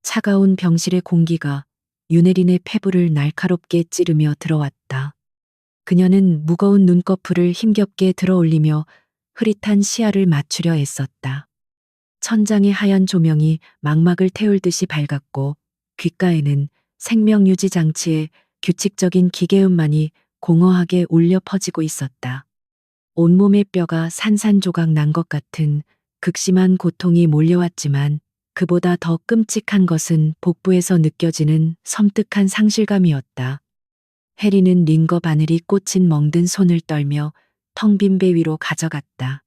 차가운 병실의 공기가 윤혜린의 폐부를 날카롭게 찌르며 들어왔다. 그녀는 무거운 눈꺼풀을 힘겹게 들어올리며 흐릿한 시야를 맞추려 애썼다. 천장의 하얀 조명이 망막을 태울듯이 밝았고 귓가에는 생명유지 장치의 규칙적인 기계음만이 공허하게 울려 퍼지고 있었다. 온몸의 뼈가 산산조각 난 것 같은 극심한 고통이 몰려왔지만 그보다 더 끔찍한 것은 복부에서 느껴지는 섬뜩한 상실감이었다. 해리는 링거 바늘이 꽂힌 멍든 손을 떨며 텅 빈 배 위로 가져갔다.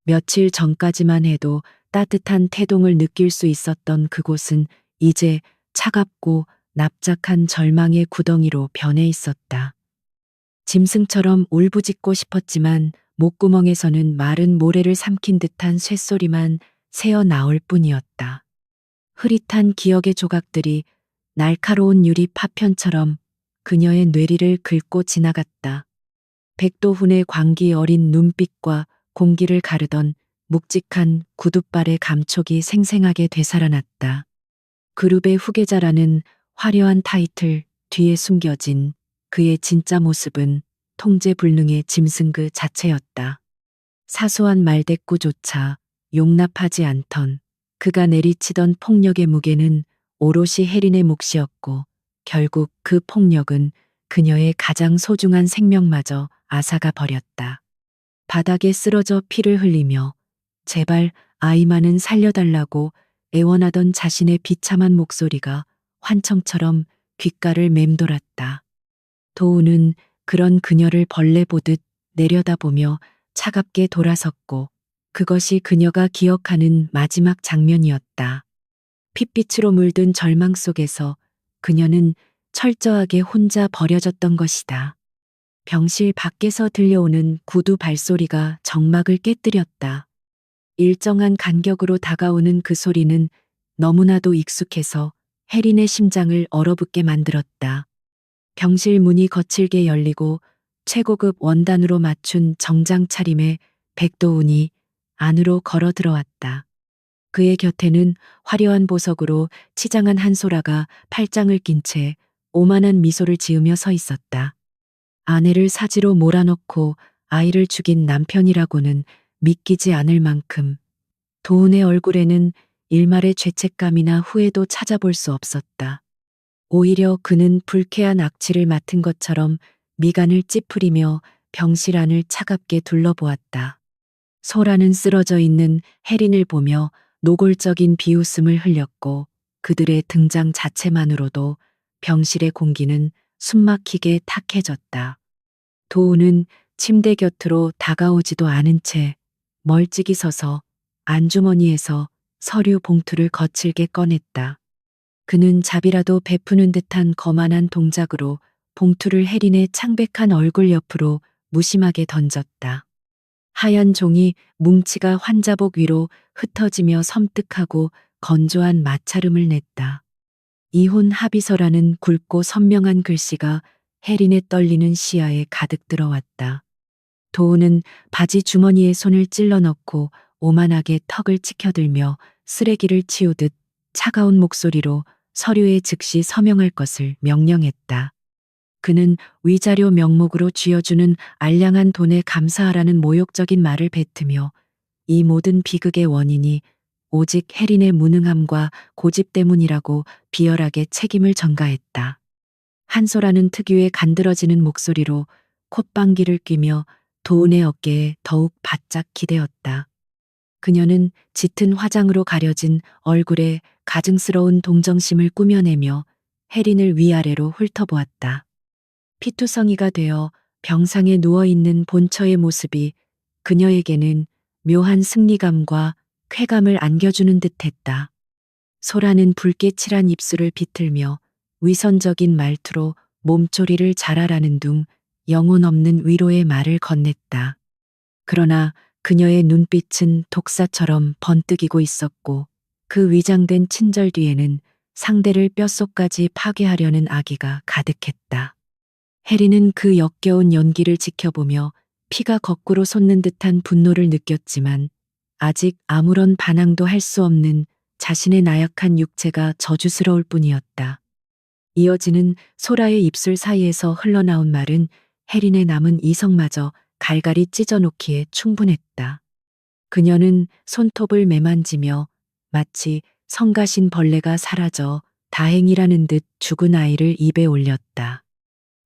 며칠 전까지만 해도 따뜻한 태동을 느낄 수 있었던 그곳은 이제 차갑고 납작한 절망의 구덩이로 변해 있었다. 짐승처럼 울부짖고 싶었지만 목구멍에서는 마른 모래를 삼킨 듯한 쇳소리만 새어 나올 뿐이었다. 흐릿한 기억의 조각들이 날카로운 유리 파편처럼 그녀의 뇌리를 긁고 지나갔다. 백도훈의 광기 어린 눈빛과 공기를 가르던 묵직한 구둣발의 감촉이 생생하게 되살아났다. 그룹의 후계자라는 화려한 타이틀 뒤에 숨겨진 그의 진짜 모습은 통제불능의 짐승 그 자체였다. 사소한 말대꾸조차 용납하지 않던 그가 내리치던 폭력의 무게는 오롯이 혜린의 몫이었고 결국 그 폭력은 그녀의 가장 소중한 생명마저 앗아가 버렸다. 바닥에 쓰러져 피를 흘리며 제발 아이만은 살려달라고 애원하던 자신의 비참한 목소리가 환청처럼 귓가를 맴돌았다. 도우는 그런 그녀를 벌레 보듯 내려다보며 차갑게 돌아섰고 그것이 그녀가 기억하는 마지막 장면이었다. 핏빛으로 물든 절망 속에서 그녀는 철저하게 혼자 버려졌던 것이다. 병실 밖에서 들려오는 구두 발소리가 정막을 깨뜨렸다. 일정한 간격으로 다가오는 그 소리는 너무나도 익숙해서 혜린의 심장을 얼어붙게 만들었다. 병실 문이 거칠게 열리고 최고급 원단으로 맞춘 정장 차림의 백도훈이 안으로 걸어 들어왔다. 그의 곁에는 화려한 보석으로 치장한 한소라가 팔짱을 낀 채 오만한 미소를 지으며 서 있었다. 아내를 사지로 몰아넣고 아이를 죽인 남편이라고는 믿기지 않을 만큼 도훈의 얼굴에는 일말의 죄책감이나 후회도 찾아볼 수 없었다. 오히려 그는 불쾌한 악취를 맡은 것처럼 미간을 찌푸리며 병실 안을 차갑게 둘러보았다. 소라는 쓰러져 있는 혜린을 보며 노골적인 비웃음을 흘렸고 그들의 등장 자체만으로도 병실의 공기는 숨막히게 탁해졌다. 도우는 침대 곁으로 다가오지도 않은 채 멀찍이 서서 안주머니에서 서류 봉투를 거칠게 꺼냈다. 그는 자비라도 베푸는 듯한 거만한 동작으로 봉투를 혜린의 창백한 얼굴 옆으로 무심하게 던졌다. 하얀 종이 뭉치가 환자복 위로 흩어지며 섬뜩하고 건조한 마찰음을 냈다. 이혼 합의서라는 굵고 선명한 글씨가 혜린의 떨리는 시야에 가득 들어왔다. 도우는 바지 주머니에 손을 찔러 넣고 오만하게 턱을 치켜들며 쓰레기를 치우듯 차가운 목소리로 서류에 즉시 서명할 것을 명령했다. 그는 위자료 명목으로 쥐어주는 알량한 돈에 감사하라는 모욕적인 말을 뱉으며 이 모든 비극의 원인이 오직 혜린의 무능함과 고집 때문이라고 비열하게 책임을 전가했다. 한소라는 특유의 간드러지는 목소리로 콧방귀를 뀌며 도운의 어깨에 더욱 바짝 기대었다. 그녀는 짙은 화장으로 가려진 얼굴에 가증스러운 동정심을 꾸며내며 혜린을 위아래로 훑어보았다. 피투성이가 되어 병상에 누워있는 본처의 모습이 그녀에게는 묘한 승리감과 쾌감을 안겨주는 듯했다. 소라는 붉게 칠한 입술을 비틀며 위선적인 말투로 몸조리를 잘하라는 둥 영혼 없는 위로의 말을 건넸다. 그러나 그녀의 눈빛은 독사처럼 번뜩이고 있었고 그 위장된 친절 뒤에는 상대를 뼛속까지 파괴하려는 악의가 가득했다. 혜리는 그 역겨운 연기를 지켜보며 피가 거꾸로 솟는 듯한 분노를 느꼈지만 아직 아무런 반항도 할 수 없는 자신의 나약한 육체가 저주스러울 뿐이었다. 이어지는 소라의 입술 사이에서 흘러나온 말은 혜린의 남은 이성마저 갈갈이 찢어놓기에 충분했다. 그녀는 손톱을 매만지며 마치 성가신 벌레가 사라져 다행이라는 듯 죽은 아이를 입에 올렸다.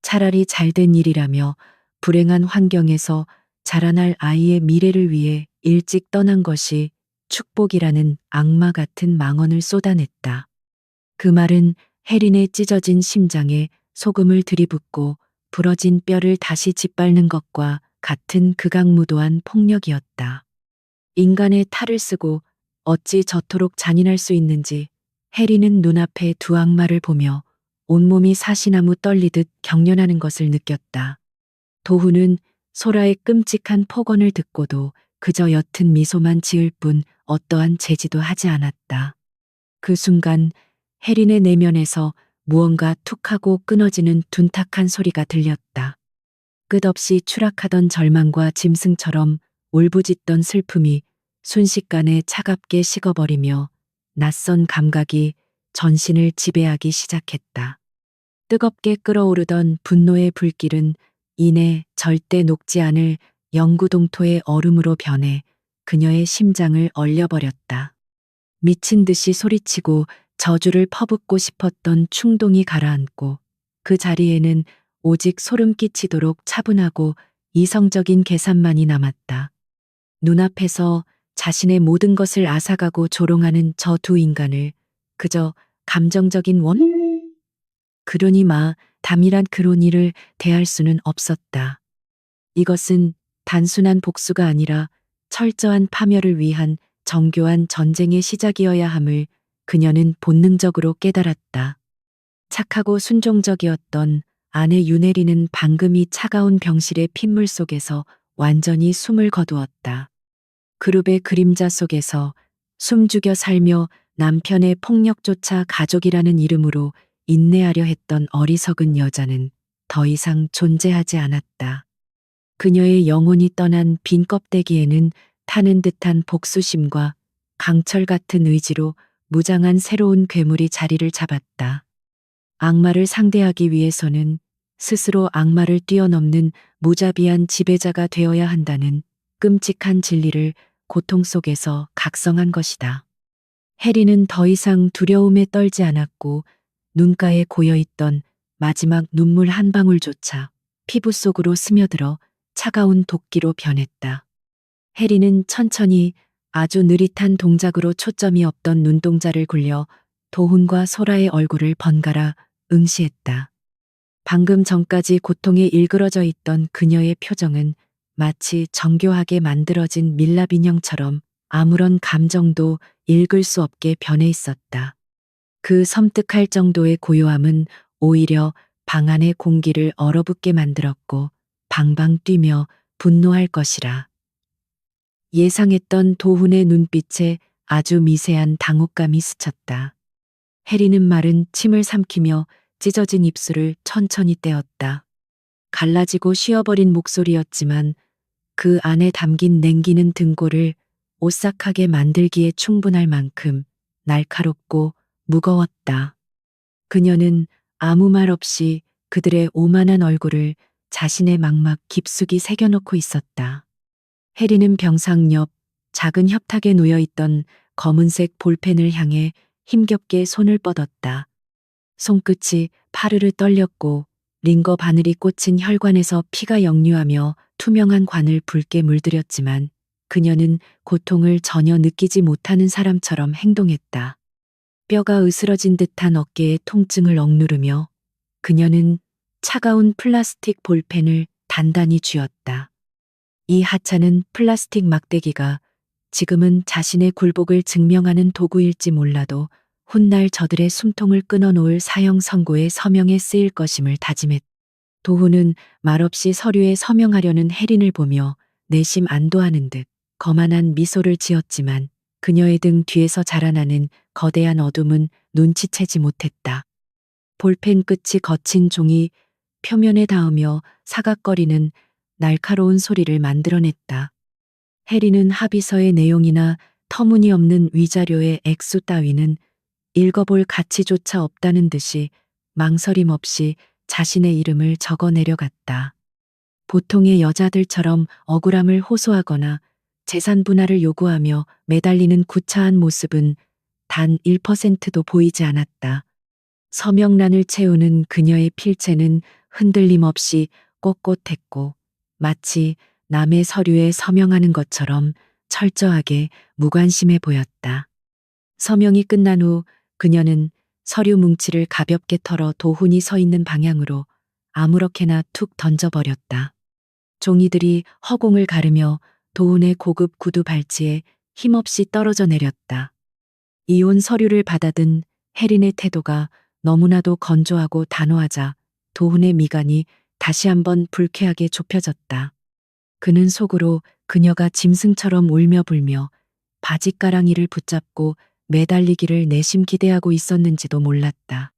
차라리 잘된 일이라며 불행한 환경에서 자라날 아이의 미래를 위해 일찍 떠난 것이 축복이라는 악마 같은 망언을 쏟아냈다. 그 말은 혜린의 찢어진 심장에 소금을 들이붓고 부러진 뼈를 다시 짓밟는 것과 같은 극악무도한 폭력이었다. 인간의 탈을 쓰고 어찌 저토록 잔인할 수 있는지 혜린은 눈앞에 두 악마를 보며 온몸이 사시나무 떨리듯 경련하는 것을 느꼈다. 도훈은 소라의 끔찍한 폭언을 듣고도 그저 옅은 미소만 지을 뿐 어떠한 제지도 하지 않았다. 그 순간 혜린의 내면에서 무언가 툭하고 끊어지는 둔탁한 소리가 들렸다. 끝없이 추락하던 절망과 짐승처럼 울부짖던 슬픔이 순식간에 차갑게 식어버리며 낯선 감각이 전신을 지배하기 시작했다. 뜨겁게 끓어오르던 분노의 불길은 이내 절대 녹지 않을 영구동토의 얼음으로 변해 그녀의 심장을 얼려버렸다. 미친 듯이 소리치고 저주를 퍼붓고 싶었던 충동이 가라앉고 그 자리에는 오직 소름 끼치도록 차분하고 이성적인 계산만이 남았다. 눈앞에서 자신의 모든 것을 앗아가고 조롱하는 저 두 인간을 그저 감정적인 그러니마 담이란 그로니를 대할 수는 없었다. 이것은 단순한 복수가 아니라 철저한 파멸을 위한 정교한 전쟁의 시작이어야 함을 그녀는 본능적으로 깨달았다. 착하고 순종적이었던 아내 윤혜리는 방금 이 차가운 병실의 핏물 속에서 완전히 숨을 거두었다. 그룹의 그림자 속에서 숨죽여 살며 남편의 폭력조차 가족이라는 이름으로 인내하려 했던 어리석은 여자는 더 이상 존재하지 않았다. 그녀의 영혼이 떠난 빈 껍데기에는 타는 듯한 복수심과 강철 같은 의지로 무장한 새로운 괴물이 자리를 잡았다. 악마를 상대하기 위해서는 스스로 악마를 뛰어넘는 무자비한 지배자가 되어야 한다는 끔찍한 진리를 고통 속에서 각성한 것이다. 해리는 더 이상 두려움에 떨지 않았고 눈가에 고여있던 마지막 눈물 한 방울조차 피부 속으로 스며들어 차가운 도끼로 변했다. 해리는 천천히 아주 느릿한 동작으로 초점이 없던 눈동자를 굴려 도훈과 소라의 얼굴을 번갈아 응시했다. 방금 전까지 고통에 일그러져 있던 그녀의 표정은 마치 정교하게 만들어진 밀랍 인형처럼 아무런 감정도 읽을 수 없게 변해 있었다. 그 섬뜩할 정도의 고요함은 오히려 방 안의 공기를 얼어붙게 만들었고 방방 뛰며 분노할 것이라. 예상했던 도훈의 눈빛에 아주 미세한 당혹감이 스쳤다. 해리는 마른 침을 삼키며 찢어진 입술을 천천히 떼었다. 갈라지고 쉬어버린 목소리였지만 그 안에 담긴 냉기는 등골을 오싹하게 만들기에 충분할 만큼 날카롭고 무거웠다. 그녀는 아무 말 없이 그들의 오만한 얼굴을 자신의 망막 깊숙이 새겨놓고 있었다. 해리는 병상 옆 작은 협탁에 놓여있던 검은색 볼펜을 향해 힘겹게 손을 뻗었다. 손끝이 파르르 떨렸고 링거 바늘이 꽂힌 혈관에서 피가 역류하며 투명한 관을 붉게 물들였지만 그녀는 고통을 전혀 느끼지 못하는 사람처럼 행동했다. 뼈가 으스러진 듯한 어깨의 통증을 억누르며 그녀는 차가운 플라스틱 볼펜을 단단히 쥐었다. 이 하찮은 플라스틱 막대기가 지금은 자신의 굴복을 증명하는 도구일지 몰라도 훗날 저들의 숨통을 끊어놓을 사형 선고의 서명에 쓰일 것임을 다짐했다. 도훈은 말없이 서류에 서명하려는 혜린을 보며 내심 안도하는 듯 거만한 미소를 지었지만 그녀의 등 뒤에서 자라나는 거대한 어둠은 눈치채지 못했다. 볼펜 끝이 거친 종이 표면에 닿으며 사각거리는 날카로운 소리를 만들어냈다. 해리는 합의서의 내용이나 터무니없는 위자료의 액수 따위는 읽어볼 가치조차 없다는 듯이 망설임 없이 자신의 이름을 적어 내려갔다. 보통의 여자들처럼 억울함을 호소하거나 재산 분할을 요구하며 매달리는 구차한 모습은 단 1%도 보이지 않았다. 서명란을 채우는 그녀의 필체는 흔들림 없이 꼿꼿했고 마치 남의 서류에 서명하는 것처럼 철저하게 무관심해 보였다. 서명이 끝난 후 그녀는 서류 뭉치를 가볍게 털어 도훈이 서 있는 방향으로 아무렇게나 툭 던져버렸다. 종이들이 허공을 가르며 도훈의 고급 구두 발치에 힘없이 떨어져 내렸다. 이혼 서류를 받아든 혜린의 태도가 너무나도 건조하고 단호하자 도훈의 미간이 다시 한번 불쾌하게 좁혀졌다. 그는 속으로 그녀가 짐승처럼 울며 불며 바짓가랑이를 붙잡고 매달리기를 내심 기대하고 있었는지도 몰랐다.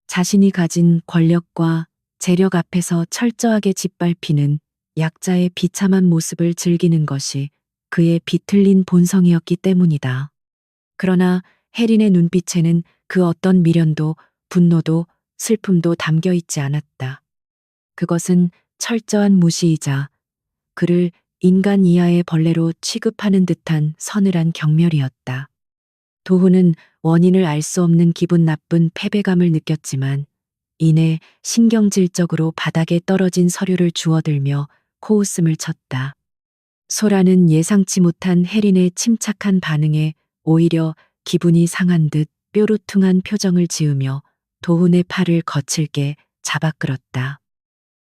자신이 가진 권력과 재력 앞에서 철저하게 짓밟히는 약자의 비참한 모습을 즐기는 것이 그의 비틀린 본성이었기 때문이다. 그러나 혜린의 눈빛에는 그 어떤 미련도 분노도 슬픔도 담겨 있지 않았다. 그것은 철저한 무시이자 그를 인간 이하의 벌레로 취급하는 듯한 서늘한 경멸이었다. 도훈은 원인을 알 수 없는 기분 나쁜 패배감을 느꼈지만 이내 신경질적으로 바닥에 떨어진 서류를 주워들며 코웃음을 쳤다. 소라는 예상치 못한 혜린의 침착한 반응에 오히려 기분이 상한 듯 뾰루퉁한 표정을 지으며 도훈의 팔을 거칠게 잡아 끌었다.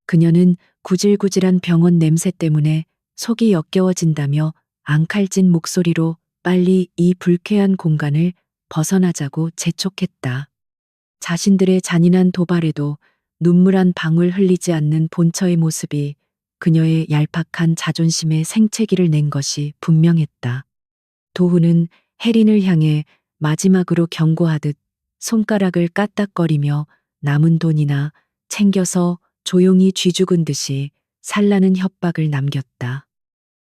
그녀는 구질구질한 병원 냄새 때문에 속이 역겨워진다며 앙칼진 목소리로 빨리 이 불쾌한 공간을 벗어나자고 재촉했다. 자신들의 잔인한 도발에도 눈물 한 방울 흘리지 않는 본처의 모습이 그녀의 얄팍한 자존심에 생채기를 낸 것이 분명했다. 도훈은 혜린을 향해 마지막으로 경고하듯 손가락을 까딱거리며 남은 돈이나 챙겨서 조용히 쥐죽은 듯이 살라는 협박을 남겼다.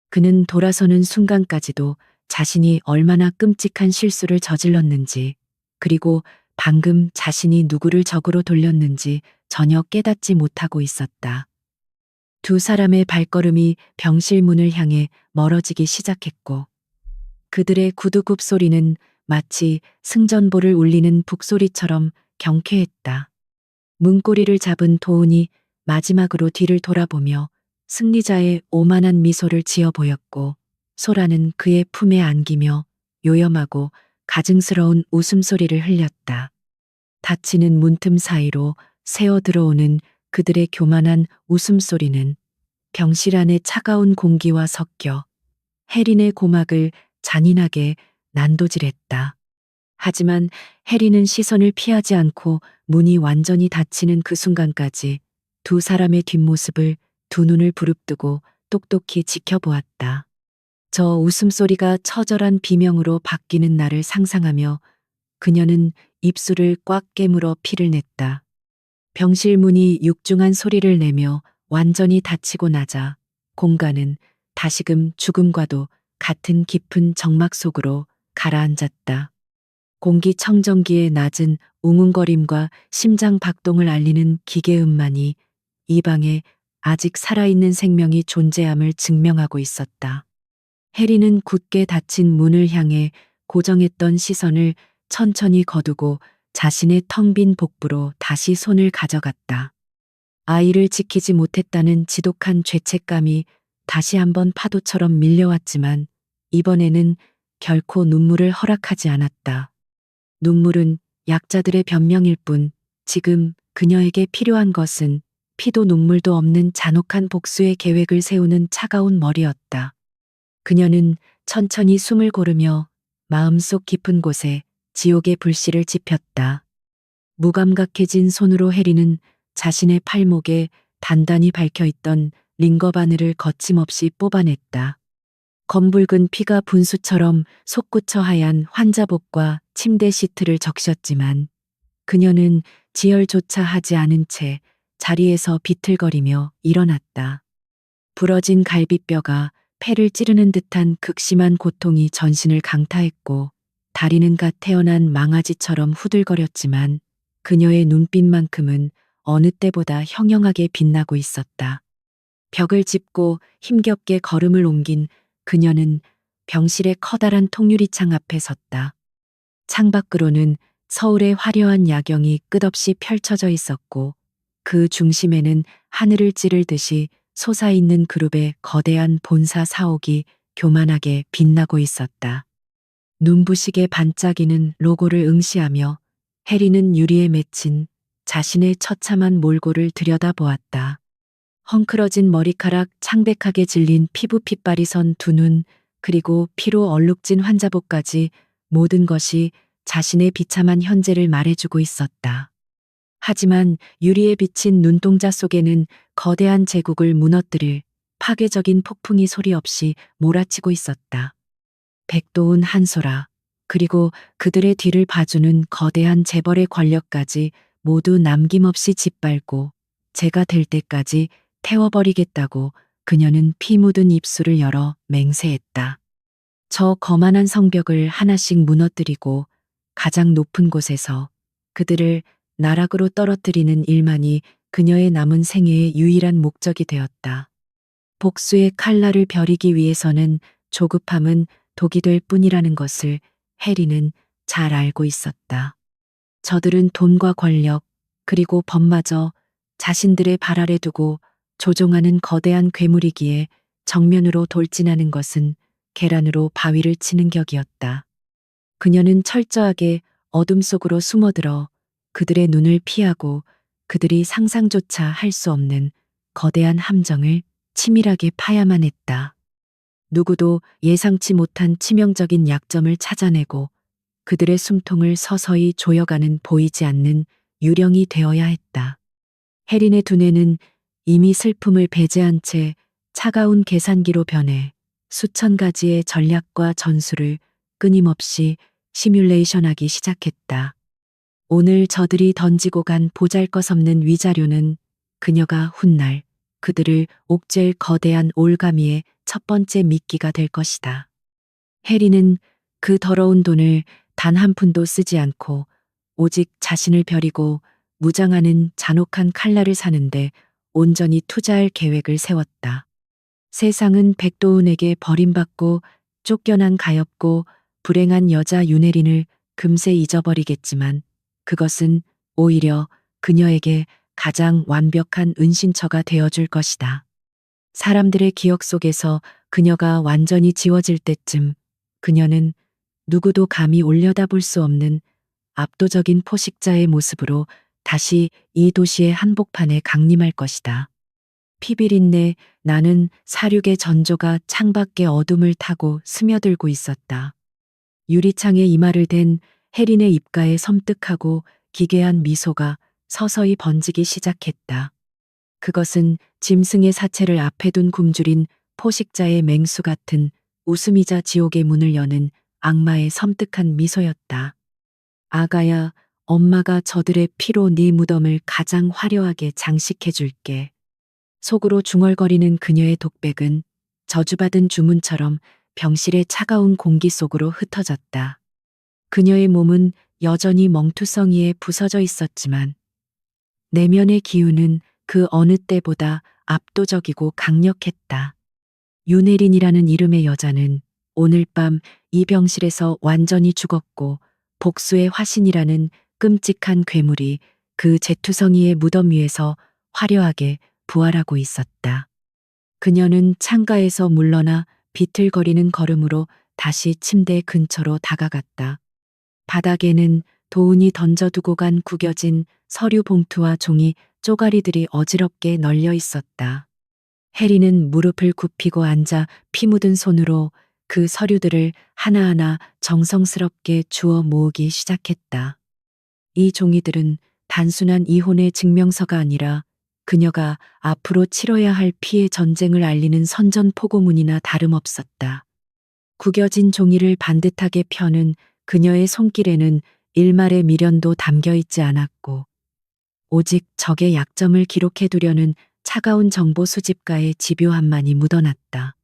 그는 돌아서는 순간까지도 자신이 얼마나 끔찍한 실수를 저질렀는지, 그리고 방금 자신이 누구를 적으로 돌렸는지 전혀 깨닫지 못하고 있었다. 두 사람의 발걸음이 병실 문을 향해 멀어지기 시작했고, 그들의 구두굽 소리는 마치 승전보를 울리는 북소리처럼 경쾌했다. 문고리를 잡은 도훈이 마지막으로 뒤를 돌아보며 승리자의 오만한 미소를 지어 보였고, 소라는 그의 품에 안기며 요염하고 가증스러운 웃음소리를 흘렸다. 닫히는 문틈 사이로 새어 들어오는 그들의 교만한 웃음소리는 병실 안의 차가운 공기와 섞여 혜린의 고막을 잔인하게 난도질했다. 하지만 혜린은 시선을 피하지 않고 문이 완전히 닫히는 그 순간까지 두 사람의 뒷모습을 두 눈을 부릅뜨고 똑똑히 지켜보았다. 저 웃음소리가 처절한 비명으로 바뀌는 날을 상상하며 그녀는 입술을 꽉 깨물어 피를 냈다. 병실 문이 육중한 소리를 내며 완전히 닫히고 나자 공간은 다시금 죽음과도 같은 깊은 정막 속으로 가라앉았다. 공기청정기의 낮은 웅웅거림과 심장 박동을 알리는 기계음만이 이 방에 아직 살아있는 생명이 존재함을 증명하고 있었다. 혜리는 굳게 닫힌 문을 향해 고정했던 시선을 천천히 거두고 자신의 텅 빈 복부로 다시 손을 가져갔다. 아이를 지키지 못했다는 지독한 죄책감이 다시 한번 파도처럼 밀려왔지만 이번에는 결코 눈물을 허락하지 않았다. 눈물은 약자들의 변명일 뿐 지금 그녀에게 필요한 것은 피도 눈물도 없는 잔혹한 복수의 계획을 세우는 차가운 머리였다. 그녀는 천천히 숨을 고르며 마음속 깊은 곳에 지옥의 불씨를 지폈다. 무감각해진 손으로 혜리는 자신의 팔목에 단단히 박혀있던 링거 바늘을 거침없이 뽑아냈다. 검붉은 피가 분수처럼 솟구쳐 하얀 환자복과 침대 시트를 적셨지만 그녀는 지혈조차 하지 않은 채 자리에서 비틀거리며 일어났다. 부러진 갈비뼈가 폐를 찌르는 듯한 극심한 고통이 전신을 강타했고 다리는 갓 태어난 망아지처럼 후들거렸지만 그녀의 눈빛만큼은 어느 때보다 형형하게 빛나고 있었다. 벽을 짚고 힘겹게 걸음을 옮긴 그녀는 병실의 커다란 통유리창 앞에 섰다. 창밖으로는 서울의 화려한 야경이 끝없이 펼쳐져 있었고 그 중심에는 하늘을 찌를 듯이 솟아있는 그룹의 거대한 본사 사옥이 교만하게 빛나고 있었다. 눈부시게 반짝이는 로고를 응시하며 해리는 유리에 맺힌 자신의 처참한 몰골을 들여다보았다. 헝클어진 머리카락, 창백하게 질린 피부 핏발이 선 두 눈, 그리고 피로 얼룩진 환자복까지 모든 것이 자신의 비참한 현재를 말해주고 있었다. 하지만 유리에 비친 눈동자 속에는 거대한 제국을 무너뜨릴 파괴적인 폭풍이 소리 없이 몰아치고 있었다. 백도운, 한소라, 그리고 그들의 뒤를 봐주는 거대한 재벌의 권력까지 모두 남김없이 짓밟고 제가 될 때까지 태워버리겠다고 그녀는 피 묻은 입술을 열어 맹세했다. 저 거만한 성벽을 하나씩 무너뜨리고 가장 높은 곳에서 그들을 나락으로 떨어뜨리는 일만이 그녀의 남은 생애의 유일한 목적이 되었다. 복수의 칼날을 벼리기 위해서는 조급함은 독이 될 뿐이라는 것을 해리는 잘 알고 있었다. 저들은 돈과 권력, 그리고 법마저 자신들의 발 아래 두고 조종하는 거대한 괴물이기에 정면으로 돌진하는 것은 계란으로 바위를 치는 격이었다. 그녀는 철저하게 어둠 속으로 숨어들어 그들의 눈을 피하고 그들이 상상조차 할 수 없는 거대한 함정을 치밀하게 파야만 했다. 누구도 예상치 못한 치명적인 약점을 찾아내고 그들의 숨통을 서서히 조여가는 보이지 않는 유령이 되어야 했다. 해린의 두뇌는 이미 슬픔을 배제한 채 차가운 계산기로 변해 수천 가지의 전략과 전술을 끊임없이 시뮬레이션하기 시작했다. 오늘 저들이 던지고 간 보잘것없는 위자료는 그녀가 훗날 그들을 옥죄일 거대한 올가미의 첫 번째 미끼가 될 것이다. 해리는 그 더러운 돈을 단 한 푼도 쓰지 않고 오직 자신을 벼리고 무장하는 잔혹한 칼날을 사는데 온전히 투자할 계획을 세웠다. 세상은 백도운에게 버림받고 쫓겨난 가엾고 불행한 여자 윤혜린을 금세 잊어버리겠지만 그것은 오히려 그녀에게 가장 완벽한 은신처가 되어줄 것이다. 사람들의 기억 속에서 그녀가 완전히 지워질 때쯤 그녀는 누구도 감히 올려다볼 수 없는 압도적인 포식자의 모습으로 다시 이 도시의 한복판에 강림할 것이다. 피비린내 나는 사륙의 전조가 창밖의 어둠을 타고 스며들고 있었다. 유리창에 이마를 댄 해린의 입가에 섬뜩하고 기괴한 미소가 서서히 번지기 시작했다. 그것은 짐승의 사체를 앞에 둔 굶주린 포식자의 맹수 같은 웃음이자 지옥의 문을 여는 악마의 섬뜩한 미소였다. 아가야, 엄마가 저들의 피로 네 무덤을 가장 화려하게 장식해 줄게. 속으로 중얼거리는 그녀의 독백은 저주받은 주문처럼 병실의 차가운 공기 속으로 흩어졌다. 그녀의 몸은 여전히 멍투성이에 부서져 있었지만 내면의 기운은 그 어느 때보다 압도적이고 강력했다. 윤혜린이라는 이름의 여자는 오늘 밤 이 병실에서 완전히 죽었고 복수의 화신이라는 끔찍한 괴물이 그 제투성이의 무덤 위에서 화려하게 부활하고 있었다. 그녀는 창가에서 물러나 비틀거리는 걸음으로 다시 침대 근처로 다가갔다. 바닥에는 도훈이 던져두고 간 구겨진 서류 봉투와 종이 쪼가리들이 어지럽게 널려 있었다. 해리는 무릎을 굽히고 앉아 피 묻은 손으로 그 서류들을 하나하나 정성스럽게 주워 모으기 시작했다. 이 종이들은 단순한 이혼의 증명서가 아니라 그녀가 앞으로 치러야 할 피의 전쟁을 알리는 선전포고문이나 다름없었다. 구겨진 종이를 반듯하게 펴는 그녀의 손길에는 일말의 미련도 담겨 있지 않았고 오직 적의 약점을 기록해 두려는 차가운 정보 수집가의 집요함만이 묻어났다.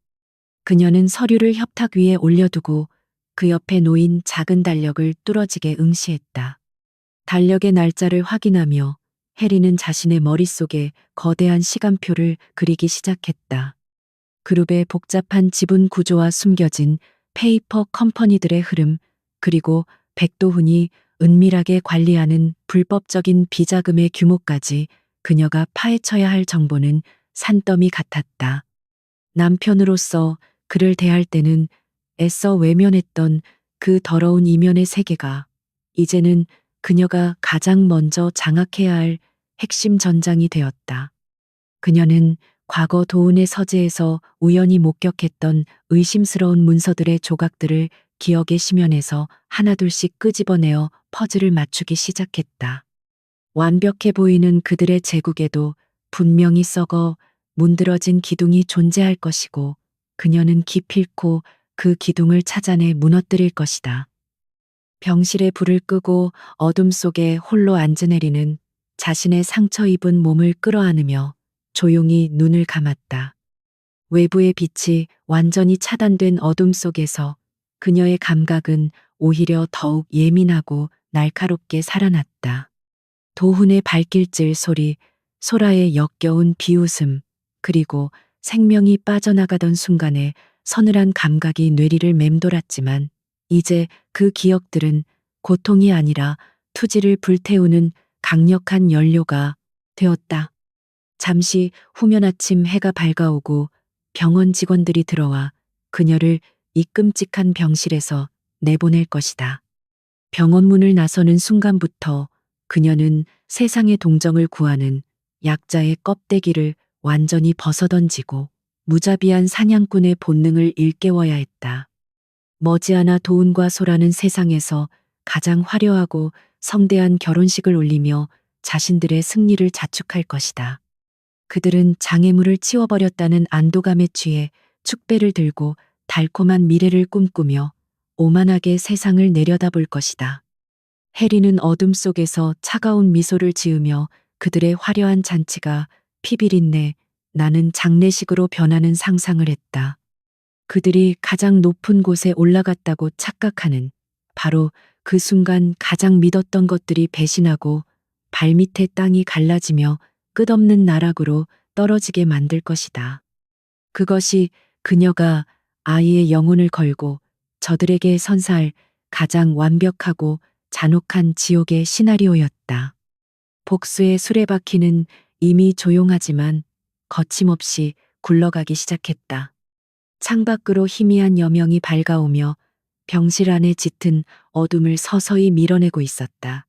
그녀는 서류를 협탁 위에 올려두고 그 옆에 놓인 작은 달력을 뚫어지게 응시했다. 달력의 날짜를 확인하며 해리는 자신의 머릿속에 거대한 시간표를 그리기 시작했다. 그룹의 복잡한 지분 구조와 숨겨진 페이퍼 컴퍼니들의 흐름, 그리고 백도훈이 은밀하게 관리하는 불법적인 비자금의 규모까지 그녀가 파헤쳐야 할 정보는 산더미 같았다. 남편으로서 그를 대할 때는 애써 외면했던 그 더러운 이면의 세계가 이제는 그녀가 가장 먼저 장악해야 할 핵심 전장이 되었다. 그녀는 과거 도운의 서재에서 우연히 목격했던 의심스러운 문서들의 조각들을 기억의 심연에서 하나둘씩 끄집어내어 퍼즐을 맞추기 시작했다. 완벽해 보이는 그들의 제국에도 분명히 썩어 문드러진 기둥이 존재할 것이고 그녀는 기필코 그 기둥을 찾아내 무너뜨릴 것이다. 병실에 불을 끄고 어둠 속에 홀로 앉은 해리는 자신의 상처 입은 몸을 끌어안으며 조용히 눈을 감았다. 외부의 빛이 완전히 차단된 어둠 속에서 그녀의 감각은 오히려 더욱 예민하고 날카롭게 살아났다. 도훈의 발길질 소리, 소라의 역겨운 비웃음, 그리고 생명이 빠져나가던 순간에 서늘한 감각이 뇌리를 맴돌았지만 이제 그 기억들은 고통이 아니라 투지를 불태우는 강력한 연료가 되었다. 잠시 후면 아침 해가 밝아오고 병원 직원들이 들어와 그녀를 이 끔찍한 병실에서 내보낼 것이다. 병원 문을 나서는 순간부터 그녀는 세상의 동정을 구하는 약자의 껍데기를 완전히 벗어던지고 무자비한 사냥꾼의 본능을 일깨워야 했다. 머지않아 도훈과 소라는 세상에서 가장 화려하고 성대한 결혼식을 올리며 자신들의 승리를 자축할 것이다. 그들은 장애물을 치워버렸다는 안도감에 취해 축배를 들고 달콤한 미래를 꿈꾸며 오만하게 세상을 내려다볼 것이다. 해리는 어둠 속에서 차가운 미소를 지으며 그들의 화려한 잔치가 피비린내 나는 장례식으로 변하는 상상을 했다. 그들이 가장 높은 곳에 올라갔다고 착각하는 바로 그 순간 가장 믿었던 것들이 배신하고 발밑의 땅이 갈라지며 끝없는 나락으로 떨어지게 만들 것이다. 그것이 그녀가 아이의 영혼을 걸고 저들에게 선사할 가장 완벽하고 잔혹한 지옥의 시나리오였다. 복수의 수레바퀴는 이미 조용하지만 거침없이 굴러가기 시작했다. 창밖으로 희미한 여명이 밝아오며 병실 안에 짙은 어둠을 서서히 밀어내고 있었다.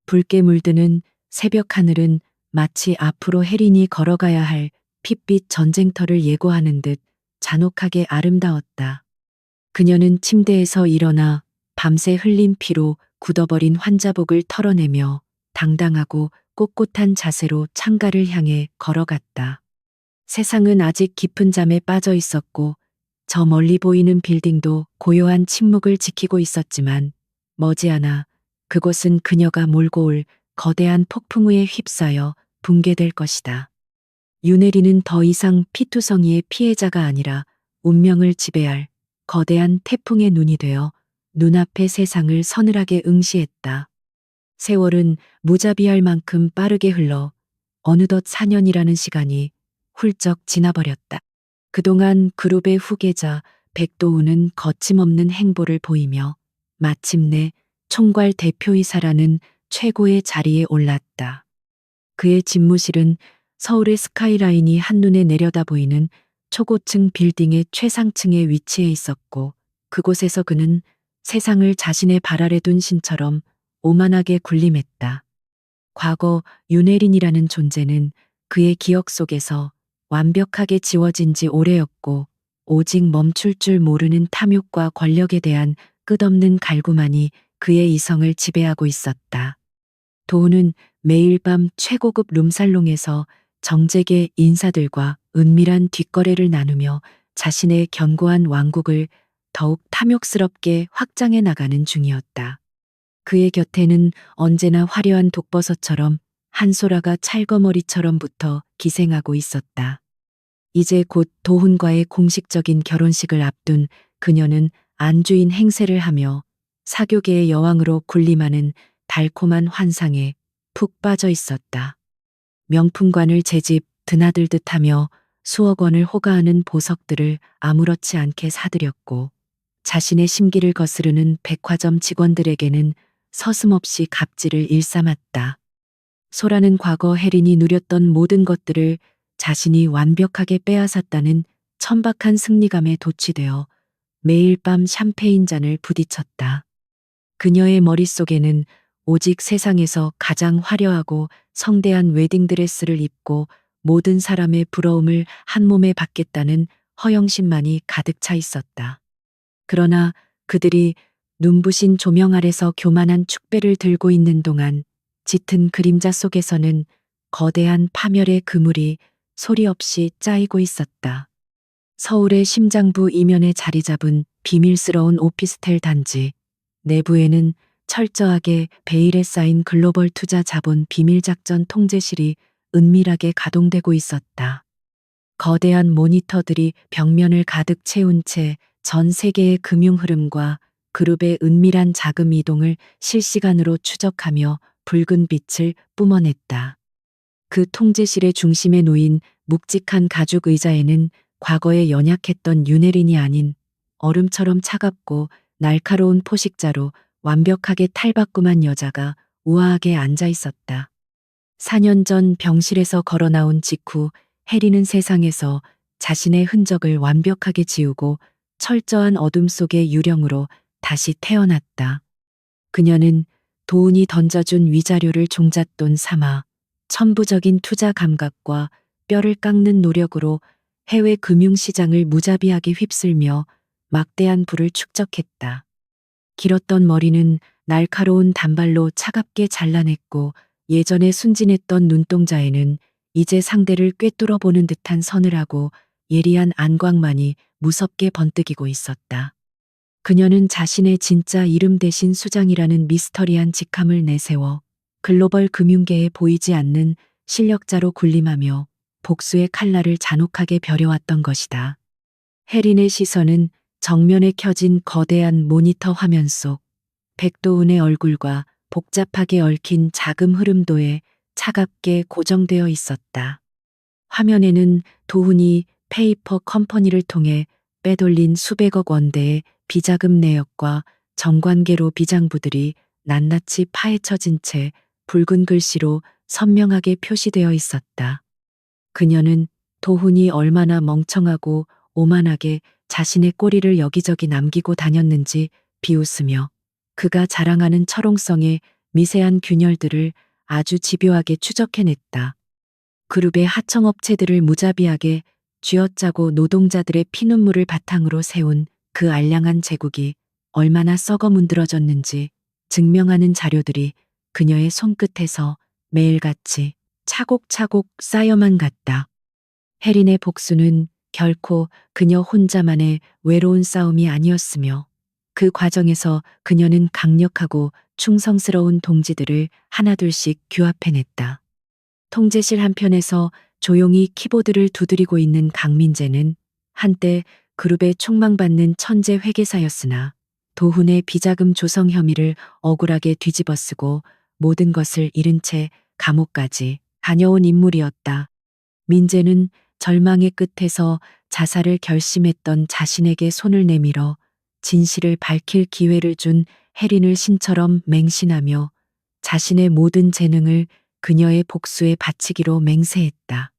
붉게 물드는 새벽 하늘은 마치 앞으로 해린이 걸어가야 할 핏빛 전쟁터를 예고하는 듯 잔혹하게 아름다웠다. 그녀는 침대에서 일어나 밤새 흘린 피로 굳어버린 환자복을 털어내며 당당하고 꼿꼿한 자세로 창가를 향해 걸어갔다. 세상은 아직 깊은 잠에 빠져 있었고 저 멀리 보이는 빌딩도 고요한 침묵을 지키고 있었지만 머지않아 그곳은 그녀가 몰고 올 거대한 폭풍우에 휩싸여 붕괴될 것이다. 윤혜리는 더 이상 피투성이의 피해자가 아니라 운명을 지배할 거대한 태풍의 눈이 되어 눈앞의 세상을 서늘하게 응시했다. 세월은 무자비할 만큼 빠르게 흘러 어느덧 4년이라는 시간이 훌쩍 지나버렸다. 그동안 그룹의 후계자 백도훈은 거침없는 행보를 보이며 마침내 총괄 대표이사라는 최고의 자리에 올랐다. 그의 집무실은 서울의 스카이라인이 한눈에 내려다 보이는 초고층 빌딩의 최상층에 위치해 있었고 그곳에서 그는 세상을 자신의 발 아래 둔 신처럼 오만하게 군림했다. 과거 윤혜린이라는 존재는 그의 기억 속에서 완벽하게 지워진 지 오래였고 오직 멈출 줄 모르는 탐욕과 권력에 대한 끝없는 갈구만이 그의 이성을 지배하고 있었다. 도훈은 매일 밤 최고급 룸살롱에서 정재계 인사들과 은밀한 뒷거래를 나누며 자신의 견고한 왕국을 더욱 탐욕스럽게 확장해 나가는 중이었다. 그의 곁에는 언제나 화려한 독버섯처럼 한소라가 찰거머리처럼 붙어 기생하고 있었다. 이제 곧 도훈과의 공식적인 결혼식을 앞둔 그녀는 안주인 행세를 하며 사교계의 여왕으로 군림하는 달콤한 환상에 푹 빠져 있었다. 명품관을 제집 드나들듯 하며 수억 원을 호가하는 보석들을 아무렇지 않게 사들였고 자신의 심기를 거스르는 백화점 직원들에게는 서슴없이 갑질을 일삼았다. 소라는 과거 혜린이 누렸던 모든 것들을 자신이 완벽하게 빼앗았다는 천박한 승리감에 도취되어 매일 밤 샴페인 잔을 부딪혔다. 그녀의 머릿속에는 오직 세상에서 가장 화려하고 성대한 웨딩드레스를 입고 모든 사람의 부러움을 한 몸에 받겠다는 허영심만이 가득 차 있었다. 그러나 그들이 눈부신 조명 아래서 교만한 축배를 들고 있는 동안 짙은 그림자 속에서는 거대한 파멸의 그물이 소리 없이 짜이고 있었다. 서울의 심장부 이면에 자리 잡은 비밀스러운 오피스텔 단지. 내부에는 철저하게 베일에 쌓인 글로벌 투자 자본 비밀작전 통제실이 은밀하게 가동되고 있었다. 거대한 모니터들이 벽면을 가득 채운 채 전 세계의 금융 흐름과 그룹의 은밀한 자금 이동을 실시간으로 추적하며 붉은 빛을 뿜어냈다. 그 통제실의 중심에 놓인 묵직한 가죽 의자에는 과거에 연약했던 윤혜린이 아닌 얼음처럼 차갑고 날카로운 포식자로 완벽하게 탈바꿈한 여자가 우아하게 앉아 있었다. 4년 전 병실에서 걸어 나온 직후 혜리는 세상에서 자신의 흔적을 완벽하게 지우고 철저한 어둠 속의 유령으로 다시 태어났다. 그녀는 도운이 던져준 위자료를 종잣돈 삼아 천부적인 투자 감각과 뼈를 깎는 노력으로 해외 금융시장을 무자비하게 휩쓸며 막대한 부를 축적했다. 길었던 머리는 날카로운 단발로 차갑게 잘라냈고 예전에 순진했던 눈동자에는 이제 상대를 꿰뚫어 보는 듯한 서늘하고 예리한 안광만이 무섭게 번뜩이고 있었다. 그녀는 자신의 진짜 이름 대신 수장이라는 미스터리한 직함을 내세워 글로벌 금융계에 보이지 않는 실력자로 군림하며 복수의 칼날을 잔혹하게 벼려왔던 것이다. 혜린의 시선은 정면에 켜진 거대한 모니터 화면 속 백도훈의 얼굴과 복잡하게 얽힌 자금 흐름도에 차갑게 고정되어 있었다. 화면에는 도훈이 페이퍼 컴퍼니를 통해 빼돌린 수백억 원대의 비자금 내역과 정관계로 비장부들이 낱낱이 파헤쳐진 채 붉은 글씨로 선명하게 표시되어 있었다. 그녀는 도훈이 얼마나 멍청하고 오만하게 자신의 꼬리를 여기저기 남기고 다녔는지 비웃으며 그가 자랑하는 철옹성의 미세한 균열들을 아주 집요하게 추적해냈다. 그룹의 하청업체들을 무자비하게 쥐어짜고 노동자들의 피눈물을 바탕으로 세운 그 알량한 제국이 얼마나 썩어 문드러졌는지 증명하는 자료들이 그녀의 손끝에서 매일같이 차곡차곡 쌓여만 갔다. 혜린의 복수는 결코 그녀 혼자만의 외로운 싸움이 아니었으며 그 과정에서 그녀는 강력하고 충성스러운 동지들을 하나둘씩 규합해냈다. 통제실 한편에서 조용히 키보드를 두드리고 있는 강민재는 한때 그룹의 촉망받는 천재 회계사였으나 도훈의 비자금 조성 혐의를 억울하게 뒤집어쓰고 모든 것을 잃은 채 감옥까지 다녀온 인물이었다. 민재는 절망의 끝에서 자살을 결심했던 자신에게 손을 내밀어 진실을 밝힐 기회를 준 혜린을 신처럼 맹신하며 자신의 모든 재능을 그녀의 복수에 바치기로 맹세했다.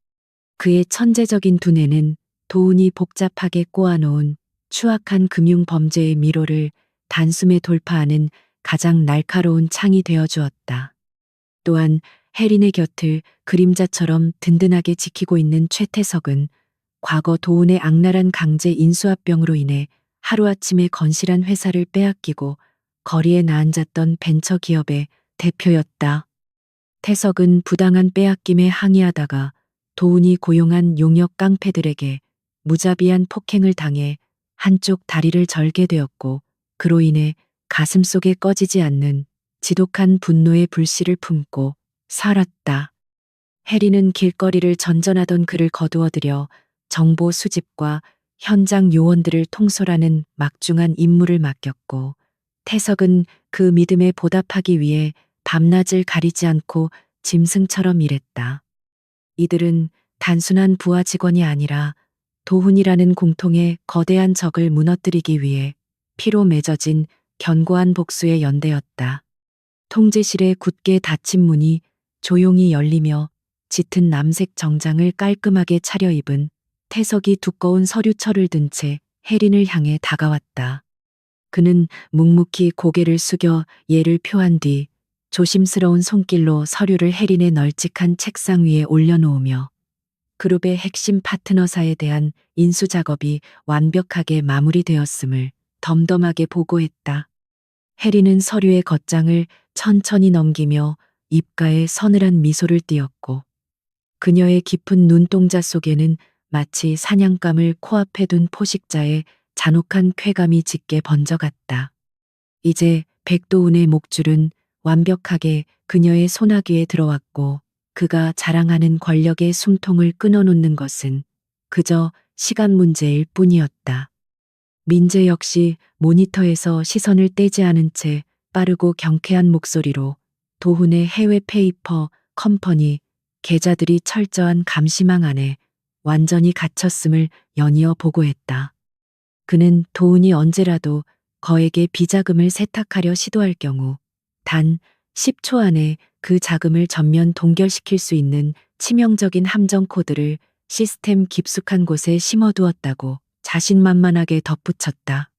그의 천재적인 두뇌는 도훈이 복잡하게 꼬아놓은 추악한 금융 범죄의 미로를 단숨에 돌파하는 가장 날카로운 창이 되어 주었다. 또한 혜린의 곁을 그림자처럼 든든하게 지키고 있는 최태석은 과거 도훈의 악랄한 강제 인수합병으로 인해 하루아침에 건실한 회사를 빼앗기고 거리에 나앉았던 벤처기업의 대표였다. 태석은 부당한 빼앗김에 항의하다가 도훈이 고용한 용역 깡패들에게 무자비한 폭행을 당해 한쪽 다리를 절게 되었고 그로 인해 가슴속에 꺼지지 않는 지독한 분노의 불씨를 품고 살았다. 혜린은 길거리를 전전하던 그를 거두어들여 정보 수집과 현장 요원들을 통솔하는 막중한 임무를 맡겼고, 태석은 그 믿음에 보답하기 위해 밤낮을 가리지 않고 짐승처럼 일했다. 이들은 단순한 부하 직원이 아니라 도훈이라는 공통의 거대한 적을 무너뜨리기 위해 피로 맺어진 견고한 복수의 연대였다. 통제실에 굳게 닫힌 문이 조용히 열리며 짙은 남색 정장을 깔끔하게 차려입은 태석이 두꺼운 서류철을 든 채 혜린을 향해 다가왔다. 그는 묵묵히 고개를 숙여 예를 표한 뒤 조심스러운 손길로 서류를 혜린의 널찍한 책상 위에 올려놓으며 그룹의 핵심 파트너사에 대한 인수 작업이 완벽하게 마무리되었음을 덤덤하게 보고했다. 혜린은 서류의 겉장을 천천히 넘기며 입가에 서늘한 미소를 띄었고 그녀의 깊은 눈동자 속에는 마치 사냥감을 코앞에 둔 포식자의 잔혹한 쾌감이 짙게 번져갔다. 이제 백도운의 목줄은 완벽하게 그녀의 소나귀에 들어왔고 그가 자랑하는 권력의 숨통을 끊어놓는 것은 그저 시간 문제일 뿐이었다. 민재 역시 모니터에서 시선을 떼지 않은 채 빠르고 경쾌한 목소리로 도훈의 해외 페이퍼 컴퍼니 계좌들이 철저한 감시망 안에 완전히 갇혔음을 연이어 보고했다. 그는 도훈이 언제라도 거액의 비자금을 세탁하려 시도할 경우 단 10초 안에 그 자금을 전면 동결시킬 수 있는 치명적인 함정 코드를 시스템 깊숙한 곳에 심어두었다고 자신만만하게 덧붙였다.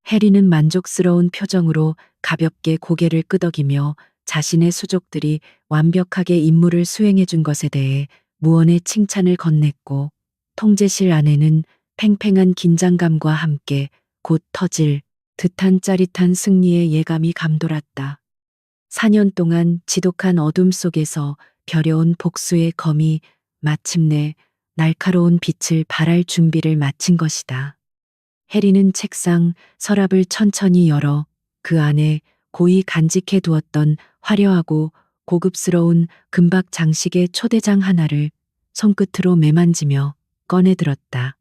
해리는 만족스러운 표정으로 가볍게 고개를 끄덕이며 자신의 수족들이 완벽하게 임무를 수행해 준 것에 대해 무언의 칭찬을 건넸고 통제실 안에는 팽팽한 긴장감과 함께 곧 터질 듯한 짜릿한 승리의 예감이 감돌았다. 4년 동안 지독한 어둠 속에서 벼려온 복수의 검이 마침내 날카로운 빛을 발할 준비를 마친 것이다. 해리는 책상 서랍을 천천히 열어 그 안에 고이 간직해 두었던 화려하고 고급스러운 금박 장식의 초대장 하나를 손끝으로 매만지며 꺼내 들었다.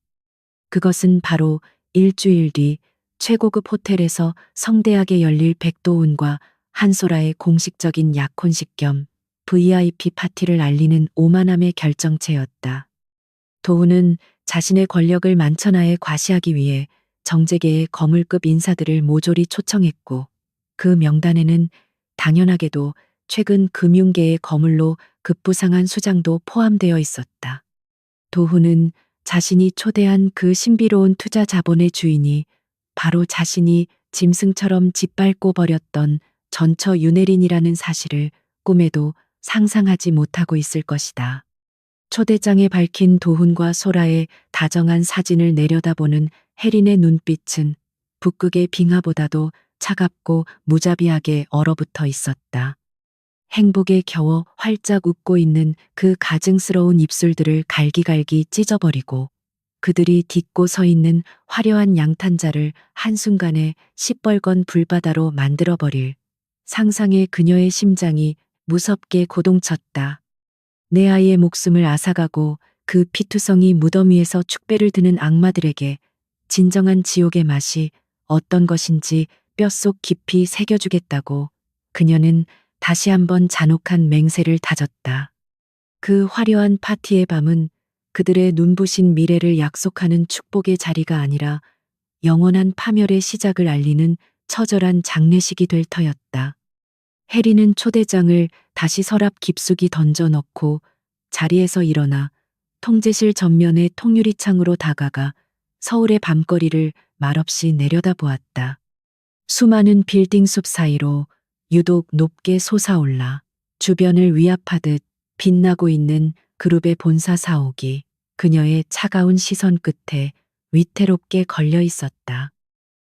그것은 바로 일주일 뒤 최고급 호텔에서 성대하게 열릴 백도훈과 한소라의 공식적인 약혼식 겸 VIP 파티를 알리는 오만함의 결정체였다. 도훈은 자신의 권력을 만천하에 과시하기 위해 정재계의 거물급 인사들을 모조리 초청했고 그 명단에는 당연하게도 최근 금융계의 거물로 급부상한 수장도 포함되어 있었다. 도훈은 자신이 초대한 그 신비로운 투자 자본의 주인이 바로 자신이 짐승처럼 짓밟고 버렸던 전처 윤혜린이라는 사실을 꿈에도 상상하지 못하고 있을 것이다. 초대장에 밝힌 도훈과 소라의 다정한 사진을 내려다보는 혜린의 눈빛은 북극의 빙하보다도 차갑고 무자비하게 얼어붙어 있었다. 행복에 겨워 활짝 웃고 있는 그 가증스러운 입술들을 갈기갈기 찢어버리고 그들이 딛고 서 있는 화려한 양탄자를 한순간에 시뻘건 불바다로 만들어버릴 상상의 그녀의 심장이 무섭게 고동쳤다. 내 아이의 목숨을 앗아가고 그 피투성이 무덤 위에서 축배를 드는 악마들에게 진정한 지옥의 맛이 어떤 것인지 뼛속 깊이 새겨주겠다고 그녀는 다시 한번 잔혹한 맹세를 다졌다. 그 화려한 파티의 밤은 그들의 눈부신 미래를 약속하는 축복의 자리가 아니라 영원한 파멸의 시작을 알리는 처절한 장례식이 될 터였다. 해리는 초대장을 다시 서랍 깊숙이 던져 넣고 자리에서 일어나 통제실 전면의 통유리창으로 다가가 서울의 밤거리를 말없이 내려다보았다. 수많은 빌딩 숲 사이로 유독 높게 솟아올라 주변을 위압하듯 빛나고 있는 그룹의 본사 사옥이 그녀의 차가운 시선 끝에 위태롭게 걸려 있었다.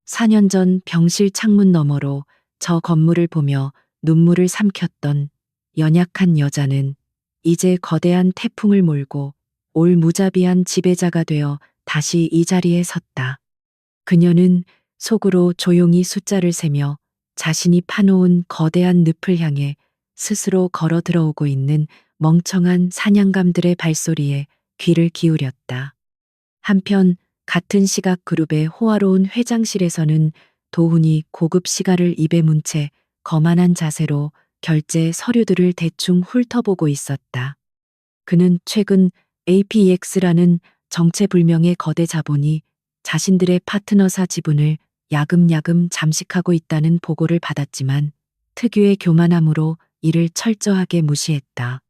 4년 전 병실 창문 너머로 저 건물을 보며 눈물을 삼켰던 연약한 여자는 이제 거대한 태풍을 몰고 올 무자비한 지배자가 되어 다시 이 자리에 섰다. 그녀는 속으로 조용히 숫자를 세며 자신이 파놓은 거대한 늪을 향해 스스로 걸어 들어오고 있는 멍청한 사냥감들의 발소리에 귀를 기울였다. 한편 같은 시각 그룹의 호화로운 회장실에서는 도훈이 고급 시가를 입에 문 채 거만한 자세로 결제 서류들을 대충 훑어보고 있었다. 그는 최근 APEX라는 정체불명의 거대 자본이 자신들의 파트너사 지분을 야금야금 잠식하고 있다는 보고를 받았지만 특유의 교만함으로 이를 철저하게 무시했다.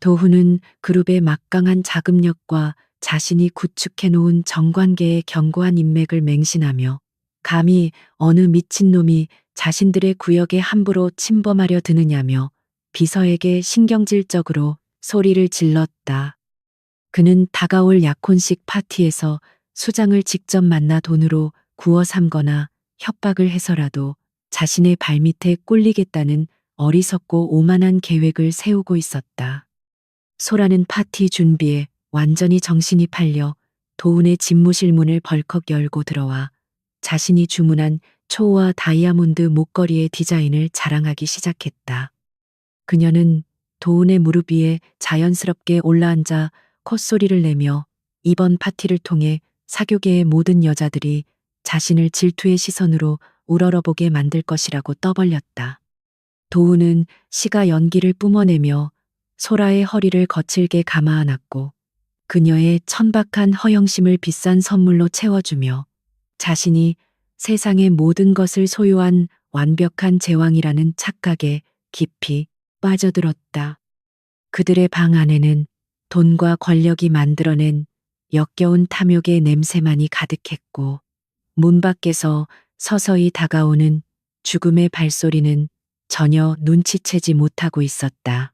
도훈은 그룹의 막강한 자금력과 자신이 구축해놓은 정관계의 견고한 인맥을 맹신하며 감히 어느 미친놈이 자신들의 구역에 함부로 침범하려 드느냐며 비서에게 신경질적으로 소리를 질렀다. 그는 다가올 약혼식 파티에서 수장을 직접 만나 돈으로 구워 삼거나 협박을 해서라도 자신의 발밑에 꿀리겠다는 어리석고 오만한 계획을 세우고 있었다. 소라는 파티 준비에 완전히 정신이 팔려 도훈의 집무실 문을 벌컥 열고 들어와 자신이 주문한 초호화 다이아몬드 목걸이의 디자인을 자랑하기 시작했다. 그녀는 도훈의 무릎 위에 자연스럽게 올라앉아 콧소리를 내며 이번 파티를 통해 사교계의 모든 여자들이 자신을 질투의 시선으로 우러러보게 만들 것이라고 떠벌렸다. 도훈은 시가 연기를 뿜어내며 소라의 허리를 거칠게 감아 안았고 그녀의 천박한 허영심을 비싼 선물로 채워주며 자신이 세상의 모든 것을 소유한 완벽한 제왕이라는 착각에 깊이 빠져들었다. 그들의 방 안에는 돈과 권력이 만들어낸 역겨운 탐욕의 냄새만이 가득했고 문 밖에서 서서히 다가오는 죽음의 발소리는 전혀 눈치채지 못하고 있었다.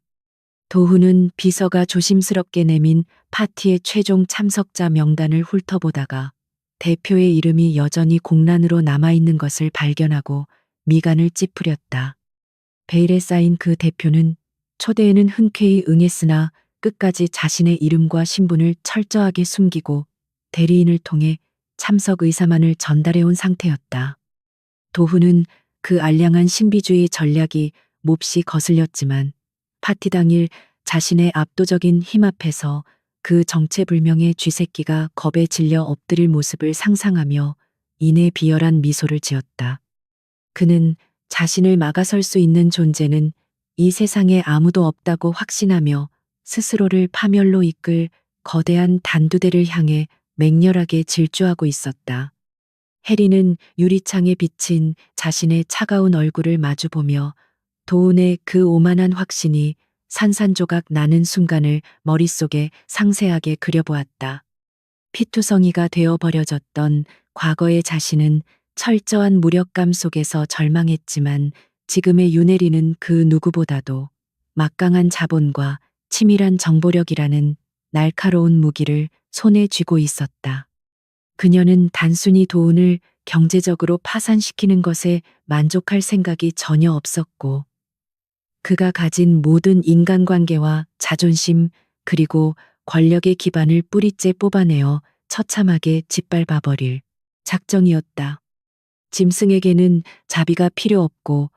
도훈은 비서가 조심스럽게 내민 파티의 최종 참석자 명단을 훑어보다가 대표의 이름이 여전히 공란으로 남아있는 것을 발견하고 미간을 찌푸렸다. 베일에 쌓인 그 대표는 초대에는 흔쾌히 응했으나 끝까지 자신의 이름과 신분을 철저하게 숨기고 대리인을 통해 참석 의사만을 전달해온 상태였다. 도훈은 그 알량한 신비주의 전략이 몹시 거슬렸지만 파티 당일 자신의 압도적인 힘 앞에서 그 정체불명의 쥐새끼가 겁에 질려 엎드릴 모습을 상상하며 이내 비열한 미소를 지었다. 그는 자신을 막아설 수 있는 존재는 이 세상에 아무도 없다고 확신하며 스스로를 파멸로 이끌 거대한 단두대를 향해 맹렬하게 질주하고 있었다. 해리는 유리창에 비친 자신의 차가운 얼굴을 마주보며 도훈의 그 오만한 확신이 산산조각 나는 순간을 머릿속에 상세하게 그려보았다. 피투성이가 되어 버려졌던 과거의 자신은 철저한 무력감 속에서 절망했지만 지금의 윤혜리는 그 누구보다도 막강한 자본과 치밀한 정보력이라는 날카로운 무기를 손에 쥐고 있었다. 그녀는 단순히 도훈을 경제적으로 파산시키는 것에 만족할 생각이 전혀 없었고 그가 가진 모든 인간관계와 자존심 그리고 권력의 기반을 뿌리째 뽑아내어 처참하게 짓밟아버릴 작정이었다. 짐승에게는 자비가 필요 없고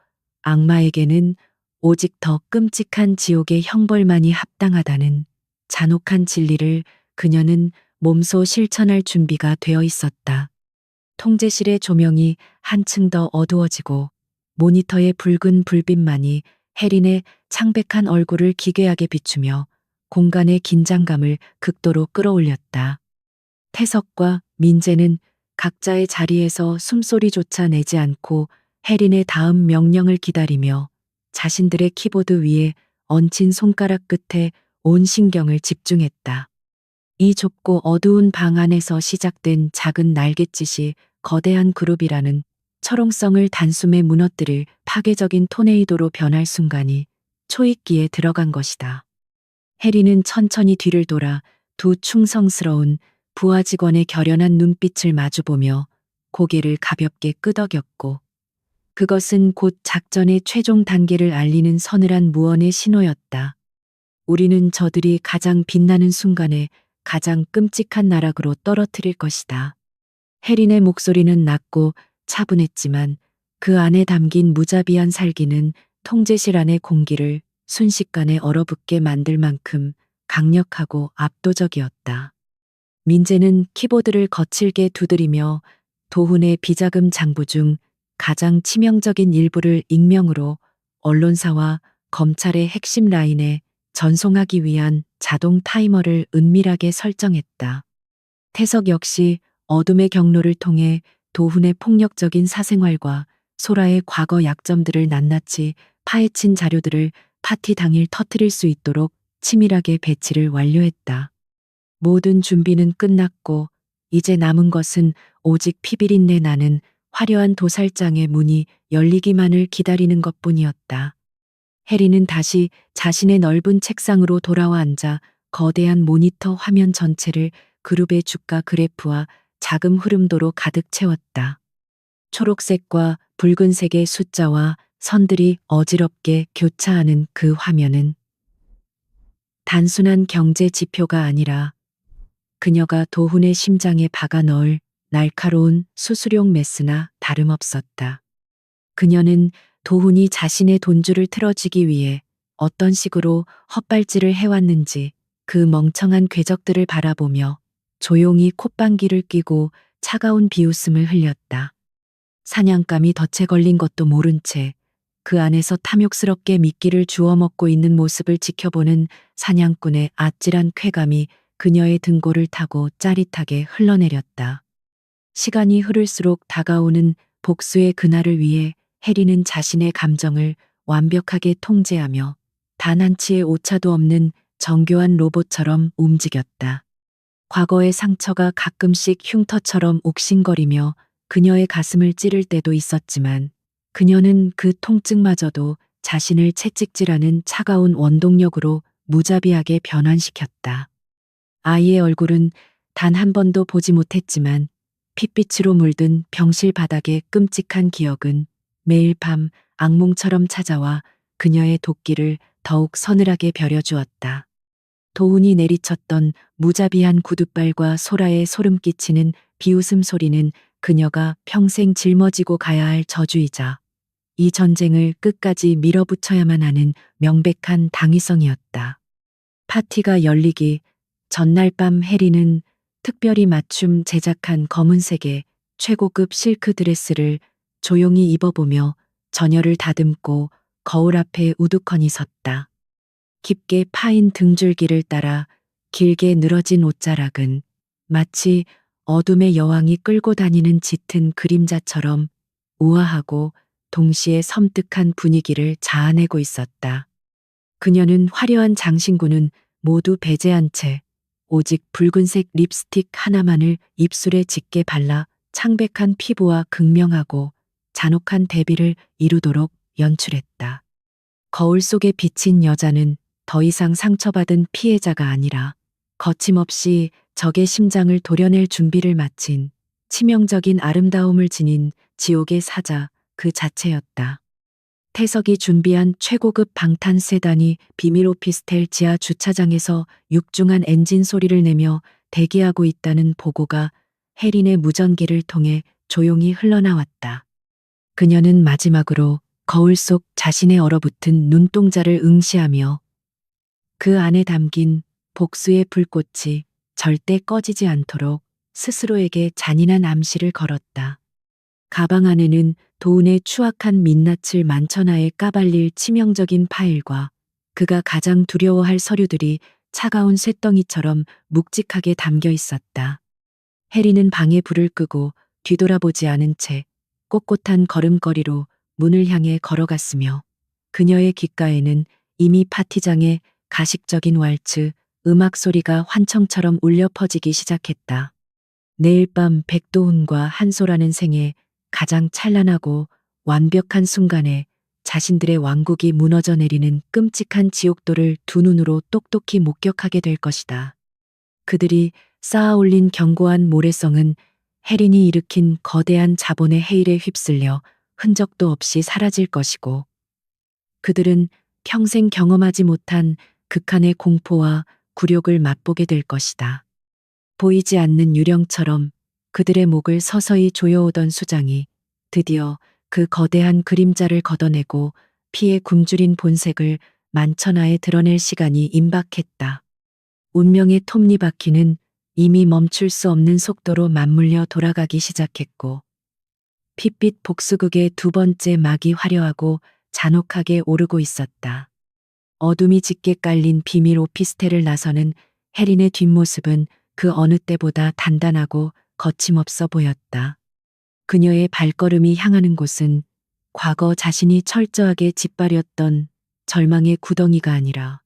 악마에게는 오직 더 끔찍한 지옥의 형벌만이 합당하다는 잔혹한 진리를 그녀는 몸소 실천할 준비가 되어 있었다. 통제실의 조명이 한층 더 어두워지고 모니터의 붉은 불빛만이 혜린의 창백한 얼굴을 기괴하게 비추며 공간의 긴장감을 극도로 끌어올렸다. 태석과 민재는 각자의 자리에서 숨소리조차 내지 않고 혜린의 다음 명령을 기다리며 자신들의 키보드 위에 얹힌 손가락 끝에 온 신경을 집중했다. 이 좁고 어두운 방 안에서 시작된 작은 날갯짓이 거대한 그룹이라는 철옹성을 단숨에 무너뜨릴 파괴적인 토네이도로 변할 순간이 초입기에 들어간 것이다. 해리는 천천히 뒤를 돌아 두 충성스러운 부하 직원의 결연한 눈빛을 마주보며 고개를 가볍게 끄덕였고 그것은 곧 작전의 최종 단계를 알리는 서늘한 무언의 신호였다. 우리는 저들이 가장 빛나는 순간에 가장 끔찍한 나락으로 떨어뜨릴 것이다. 혜린의 목소리는 낮고 차분했지만 그 안에 담긴 무자비한 살기는 통제실 안의 공기를 순식간에 얼어붙게 만들 만큼 강력하고 압도적이었다. 민재는 키보드를 거칠게 두드리며 도훈의 비자금 장부 중 가장 치명적인 일부를 익명으로 언론사와 검찰의 핵심 라인에 전송하기 위한 자동 타이머를 은밀하게 설정했다. 태석 역시 어둠의 경로를 통해 도훈의 폭력적인 사생활과 소라의 과거 약점들을 낱낱이 파헤친 자료들을 파티 당일 터뜨릴 수 있도록 치밀하게 배치를 완료했다. 모든 준비는 끝났고 이제 남은 것은 오직 피비린내 나는 화려한 도살장의 문이 열리기만을 기다리는 것뿐이었다. 해리는 다시 자신의 넓은 책상으로 돌아와 앉아 거대한 모니터 화면 전체를 그룹의 주가 그래프와 자금 흐름도로 가득 채웠다. 초록색과 붉은색의 숫자와 선들이 어지럽게 교차하는 그 화면은 단순한 경제 지표가 아니라 그녀가 도훈의 심장에 박아 넣을 날카로운 수수용 메스나 다름없었다. 그녀는 도훈이 자신의 돈줄을 틀어주기 위해 어떤 식으로 헛발질을 해왔는지 그 멍청한 궤적들을 바라보며 조용히 콧방귀를 뀌고 차가운 비웃음을 흘렸다. 사냥감이 덫에 걸린 것도 모른 채 그 안에서 탐욕스럽게 미끼를 주워 먹고 있는 모습을 지켜보는 사냥꾼의 아찔한 쾌감이 그녀의 등골을 타고 짜릿하게 흘러내렸다. 시간이 흐를수록 다가오는 복수의 그날을 위해 해리는 자신의 감정을 완벽하게 통제하며 단 한치의 오차도 없는 정교한 로봇처럼 움직였다. 과거의 상처가 가끔씩 흉터처럼 욱신거리며 그녀의 가슴을 찌를 때도 있었지만 그녀는 그 통증마저도 자신을 채찍질하는 차가운 원동력으로 무자비하게 변환시켰다. 아이의 얼굴은 단 한 번도 보지 못했지만 핏빛으로 물든 병실 바닥의 끔찍한 기억은 매일 밤 악몽처럼 찾아와 그녀의 도끼를 더욱 서늘하게 벼려주었다. 도훈이 내리쳤던 무자비한 구둣발과 소라의 소름 끼치는 비웃음 소리는 그녀가 평생 짊어지고 가야 할 저주이자 이 전쟁을 끝까지 밀어붙여야만 하는 명백한 당위성이었다. 파티가 열리기 전날 밤 해리는 특별히 맞춤 제작한 검은색의 최고급 실크 드레스를 조용히 입어보며 전열을 다듬고 거울 앞에 우두커니 섰다. 깊게 파인 등줄기를 따라 길게 늘어진 옷자락은 마치 어둠의 여왕이 끌고 다니는 짙은 그림자처럼 우아하고 동시에 섬뜩한 분위기를 자아내고 있었다. 그녀는 화려한 장신구는 모두 배제한 채 오직 붉은색 립스틱 하나만을 입술에 짙게 발라 창백한 피부와 극명하고 잔혹한 대비를 이루도록 연출했다. 거울 속에 비친 여자는 더 이상 상처받은 피해자가 아니라 거침없이 적의 심장을 도려낼 준비를 마친 치명적인 아름다움을 지닌 지옥의 사자 그 자체였다. 태석이 준비한 최고급 방탄 세단이 비밀 오피스텔 지하 주차장에서 육중한 엔진 소리를 내며 대기하고 있다는 보고가 해린의 무전기를 통해 조용히 흘러나왔다. 그녀는 마지막으로 거울 속 자신의 얼어붙은 눈동자를 응시하며 그 안에 담긴 복수의 불꽃이 절대 꺼지지 않도록 스스로에게 잔인한 암시를 걸었다. 가방 안에는 도훈의 추악한 민낯을 만천하에 까발릴 치명적인 파일과 그가 가장 두려워할 서류들이 차가운 쇳덩이처럼 묵직하게 담겨 있었다. 해리는 방에 불을 끄고 뒤돌아보지 않은 채 꼿꼿한 걸음걸이로 문을 향해 걸어갔으며 그녀의 귓가에는 이미 파티장의 가식적인 왈츠, 음악 소리가 환청처럼 울려 퍼지기 시작했다. 내일 밤 백도훈과 한소라는 생에 가장 찬란하고 완벽한 순간에 자신들의 왕국이 무너져 내리는 끔찍한 지옥도를 두 눈으로 똑똑히 목격하게 될 것이다. 그들이 쌓아 올린 견고한 모래성은 해린이 일으킨 거대한 자본의 해일에 휩쓸려 흔적도 없이 사라질 것이고 그들은 평생 경험하지 못한 극한의 공포와 굴욕을 맛보게 될 것이다. 보이지 않는 유령처럼 그들의 목을 서서히 조여오던 수장이 드디어 그 거대한 그림자를 걷어내고 피에 굶주린 본색을 만천하에 드러낼 시간이 임박했다. 운명의 톱니바퀴는 이미 멈출 수 없는 속도로 맞물려 돌아가기 시작했고 핏빛 복수극의 두 번째 막이 화려하고 잔혹하게 오르고 있었다. 어둠이 짙게 깔린 비밀 오피스텔을 나서는 혜린의 뒷모습은 그 어느 때보다 단단하고 거침없어 보였다. 그녀의 발걸음이 향하는 곳은 과거 자신이 철저하게 짓밟았던 절망의 구덩이가 아니라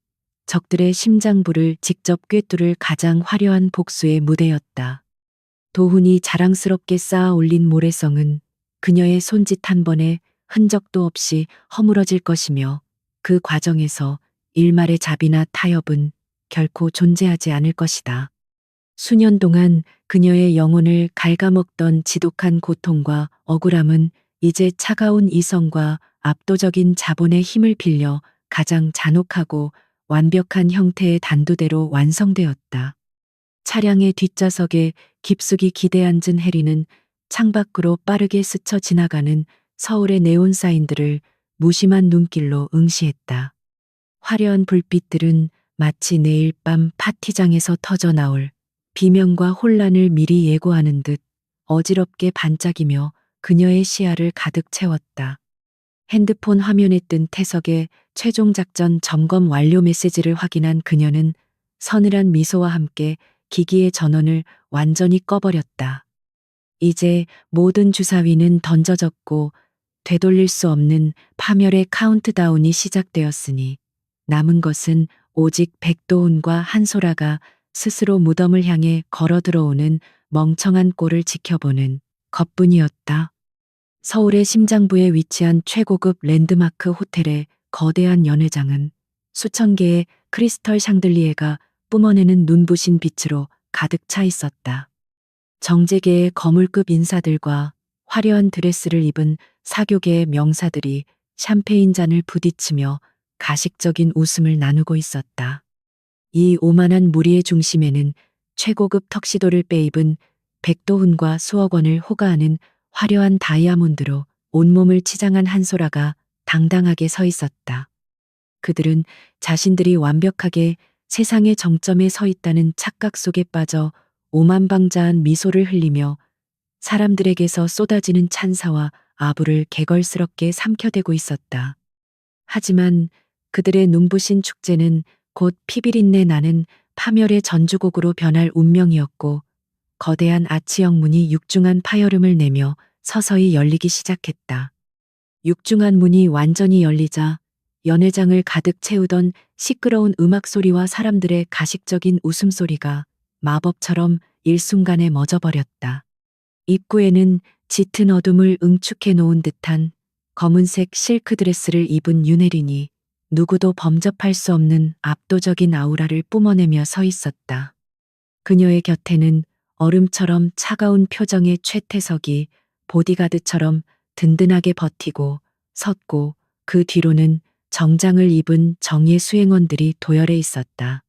적들의 심장부를 직접 꿰뚫을 가장 화려한 복수의 무대였다. 도훈이 자랑스럽게 쌓아 올린 모래성은 그녀의 손짓 한 번에 흔적도 없이 허물어질 것이며 그 과정에서 일말의 자비나 타협은 결코 존재하지 않을 것이다. 수년 동안 그녀의 영혼을 갉아먹던 지독한 고통과 억울함은 이제 차가운 이성과 압도적인 자본의 힘을 빌려 가장 잔혹하고 완벽한 형태의 단두대로 완성되었다. 차량의 뒷좌석에 깊숙이 기대앉은 해리는 창밖으로 빠르게 스쳐 지나가는 서울의 네온 사인들을 무심한 눈길로 응시했다. 화려한 불빛들은 마치 내일 밤 파티장에서 터져 나올 비명과 혼란을 미리 예고하는 듯 어지럽게 반짝이며 그녀의 시야를 가득 채웠다. 핸드폰 화면에 뜬 태석의 최종 작전 점검 완료 메시지를 확인한 그녀는 서늘한 미소와 함께 기기의 전원을 완전히 꺼버렸다. 이제 모든 주사위는 던져졌고 되돌릴 수 없는 파멸의 카운트다운이 시작되었으니 남은 것은 오직 백도훈과 한소라가 스스로 무덤을 향해 걸어 들어오는 멍청한 꼴을 지켜보는 것뿐이었다. 서울의 심장부에 위치한 최고급 랜드마크 호텔의 거대한 연회장은 수천 개의 크리스털 샹들리에가 뿜어내는 눈부신 빛으로 가득 차 있었다. 정재계의 거물급 인사들과 화려한 드레스를 입은 사교계의 명사들이 샴페인 잔을 부딪히며 가식적인 웃음을 나누고 있었다. 이 오만한 무리의 중심에는 최고급 턱시도를 빼입은 백도훈과 수억 원을 호가하는 화려한 다이아몬드로 온몸을 치장한 한소라가 당당하게 서 있었다. 그들은 자신들이 완벽하게 세상의 정점에 서 있다는 착각 속에 빠져 오만방자한 미소를 흘리며 사람들에게서 쏟아지는 찬사와 아부를 개걸스럽게 삼켜대고 있었다. 하지만 그들의 눈부신 축제는 곧 피비린내 나는 파멸의 전주곡으로 변할 운명이었고 거대한 아치형 문이 육중한 파열음을 내며 서서히 열리기 시작했다. 육중한 문이 완전히 열리자 연회장을 가득 채우던 시끄러운 음악 소리와 사람들의 가식적인 웃음소리가 마법처럼 일순간에 멎어버렸다. 입구에는 짙은 어둠을 응축해 놓은 듯한 검은색 실크 드레스를 입은 윤혜린이 누구도 범접할 수 없는 압도적인 아우라를 뿜어내며 서 있었다. 그녀의 곁에는 얼음처럼 차가운 표정의 최태석이 보디가드처럼 든든하게 버티고 섰고 그 뒤로는 정장을 입은 정예 수행원들이 도열해 있었다.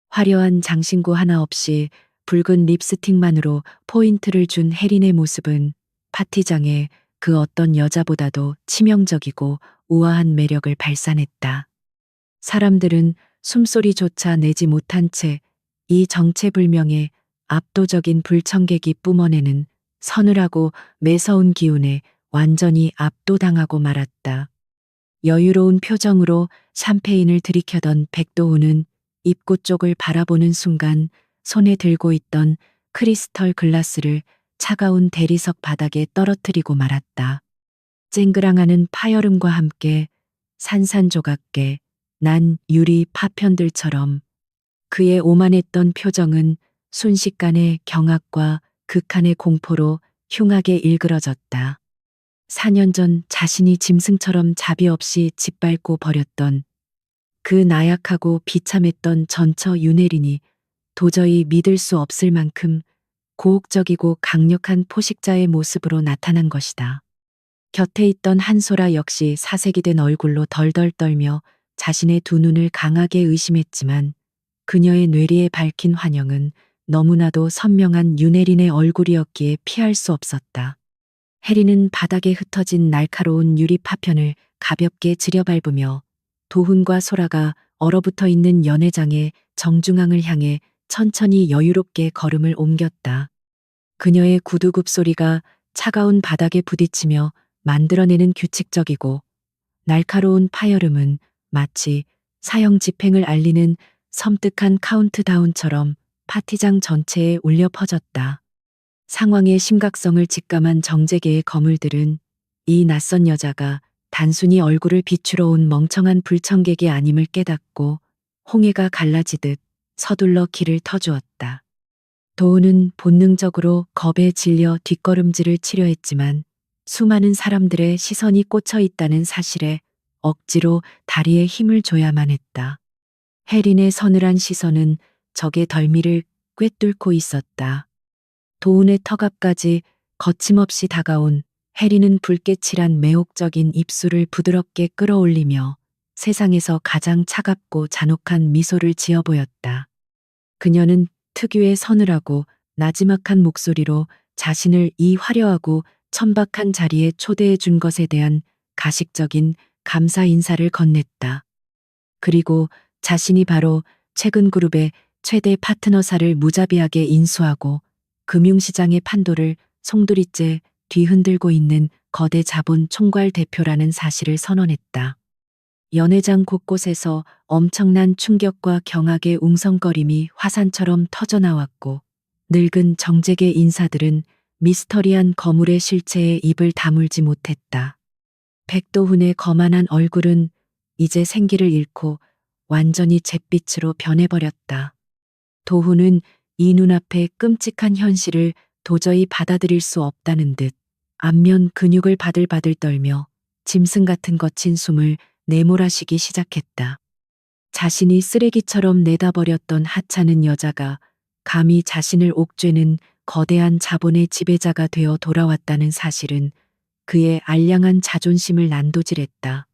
화려한 장신구 하나 없이 붉은 립스틱만으로 포인트를 준 혜린의 모습은 파티장에 그 어떤 여자보다도 치명적이고 우아한 매력을 발산했다. 사람들은 숨소리조차 내지 못한 채 이 정체불명의 압도적인 불청객이 뿜어내는 서늘하고 매서운 기운에 완전히 압도당하고 말았다. 여유로운 표정으로 샴페인을 들이켜던 백도훈은 입구 쪽을 바라보는 순간 손에 들고 있던 크리스털 글라스를 차가운 대리석 바닥에 떨어뜨리고 말았다. 쨍그랑하는 파열음과 함께 산산조각게 난 유리 파편들처럼 그의 오만했던 표정은 순식간에 경악과 극한의 공포로 흉하게 일그러졌다. 4년 전 자신이 짐승처럼 자비 없이 짓밟고 버렸던 그 나약하고 비참했던 전처 윤혜린이 도저히 믿을 수 없을 만큼 고혹적이고 강력한 포식자의 모습으로 나타난 것이다. 곁에 있던 한소라 역시 사색이 된 얼굴로 덜덜 떨며 자신의 두 눈을 강하게 의심했지만 그녀의 뇌리에 밝힌 환영은 너무나도 선명한 윤혜린의 얼굴이었기에 피할 수 없었다. 혜린은 바닥에 흩어진 날카로운 유리 파편을 가볍게 지려밟으며 도훈과 소라가 얼어붙어 있는 연회장의 정중앙을 향해 천천히 여유롭게 걸음을 옮겼다. 그녀의 구두굽 소리가 차가운 바닥에 부딪히며 만들어내는 규칙적이고 날카로운 파열음은 마치 사형 집행을 알리는 섬뜩한 카운트다운처럼 파티장 전체에 울려 퍼졌다. 상황의 심각성을 직감한 정재계의 거물들은 이 낯선 여자가 단순히 얼굴을 비추러 온 멍청한 불청객이 아님을 깨닫고 홍해가 갈라지듯 서둘러 길을 터주었다. 도우는 본능적으로 겁에 질려 뒷걸음질을 치려 했지만 수많은 사람들의 시선이 꽂혀 있다는 사실에 억지로 다리에 힘을 줘야만 했다. 혜린의 서늘한 시선은 적의 덜미를 꿰뚫고 있었다. 도운의 턱 앞까지 거침없이 다가온 혜린은 붉게 칠한 매혹적인 입술을 부드럽게 끌어올리며 세상에서 가장 차갑고 잔혹한 미소를 지어 보였다. 그녀는 특유의 서늘하고 나지막한 목소리로 자신을 이 화려하고 천박한 자리에 초대해 준 것에 대한 가식적인 감사 인사를 건넸다. 그리고 자신이 바로 최근 그룹의 최대 파트너사를 무자비하게 인수하고 금융시장의 판도를 송두리째 뒤흔들고 있는 거대 자본 총괄 대표라는 사실을 선언했다. 연회장 곳곳에서 엄청난 충격과 경악의 웅성거림이 화산처럼 터져나왔고 늙은 정재계 인사들은 미스터리한 거물의 실체에 입을 다물지 못했다. 백도훈의 거만한 얼굴은 이제 생기를 잃고 완전히 잿빛으로 변해버렸다. 도훈은 이 눈앞의 끔찍한 현실을 도저히 받아들일 수 없다는 듯 안면 근육을 바들바들 떨며 짐승 같은 거친 숨을 내몰아쉬기 시작했다. 자신이 쓰레기처럼 내다버렸던 하찮은 여자가 감히 자신을 옥죄는 거대한 자본의 지배자가 되어 돌아왔다는 사실은 그의 알량한 자존심을 난도질했다.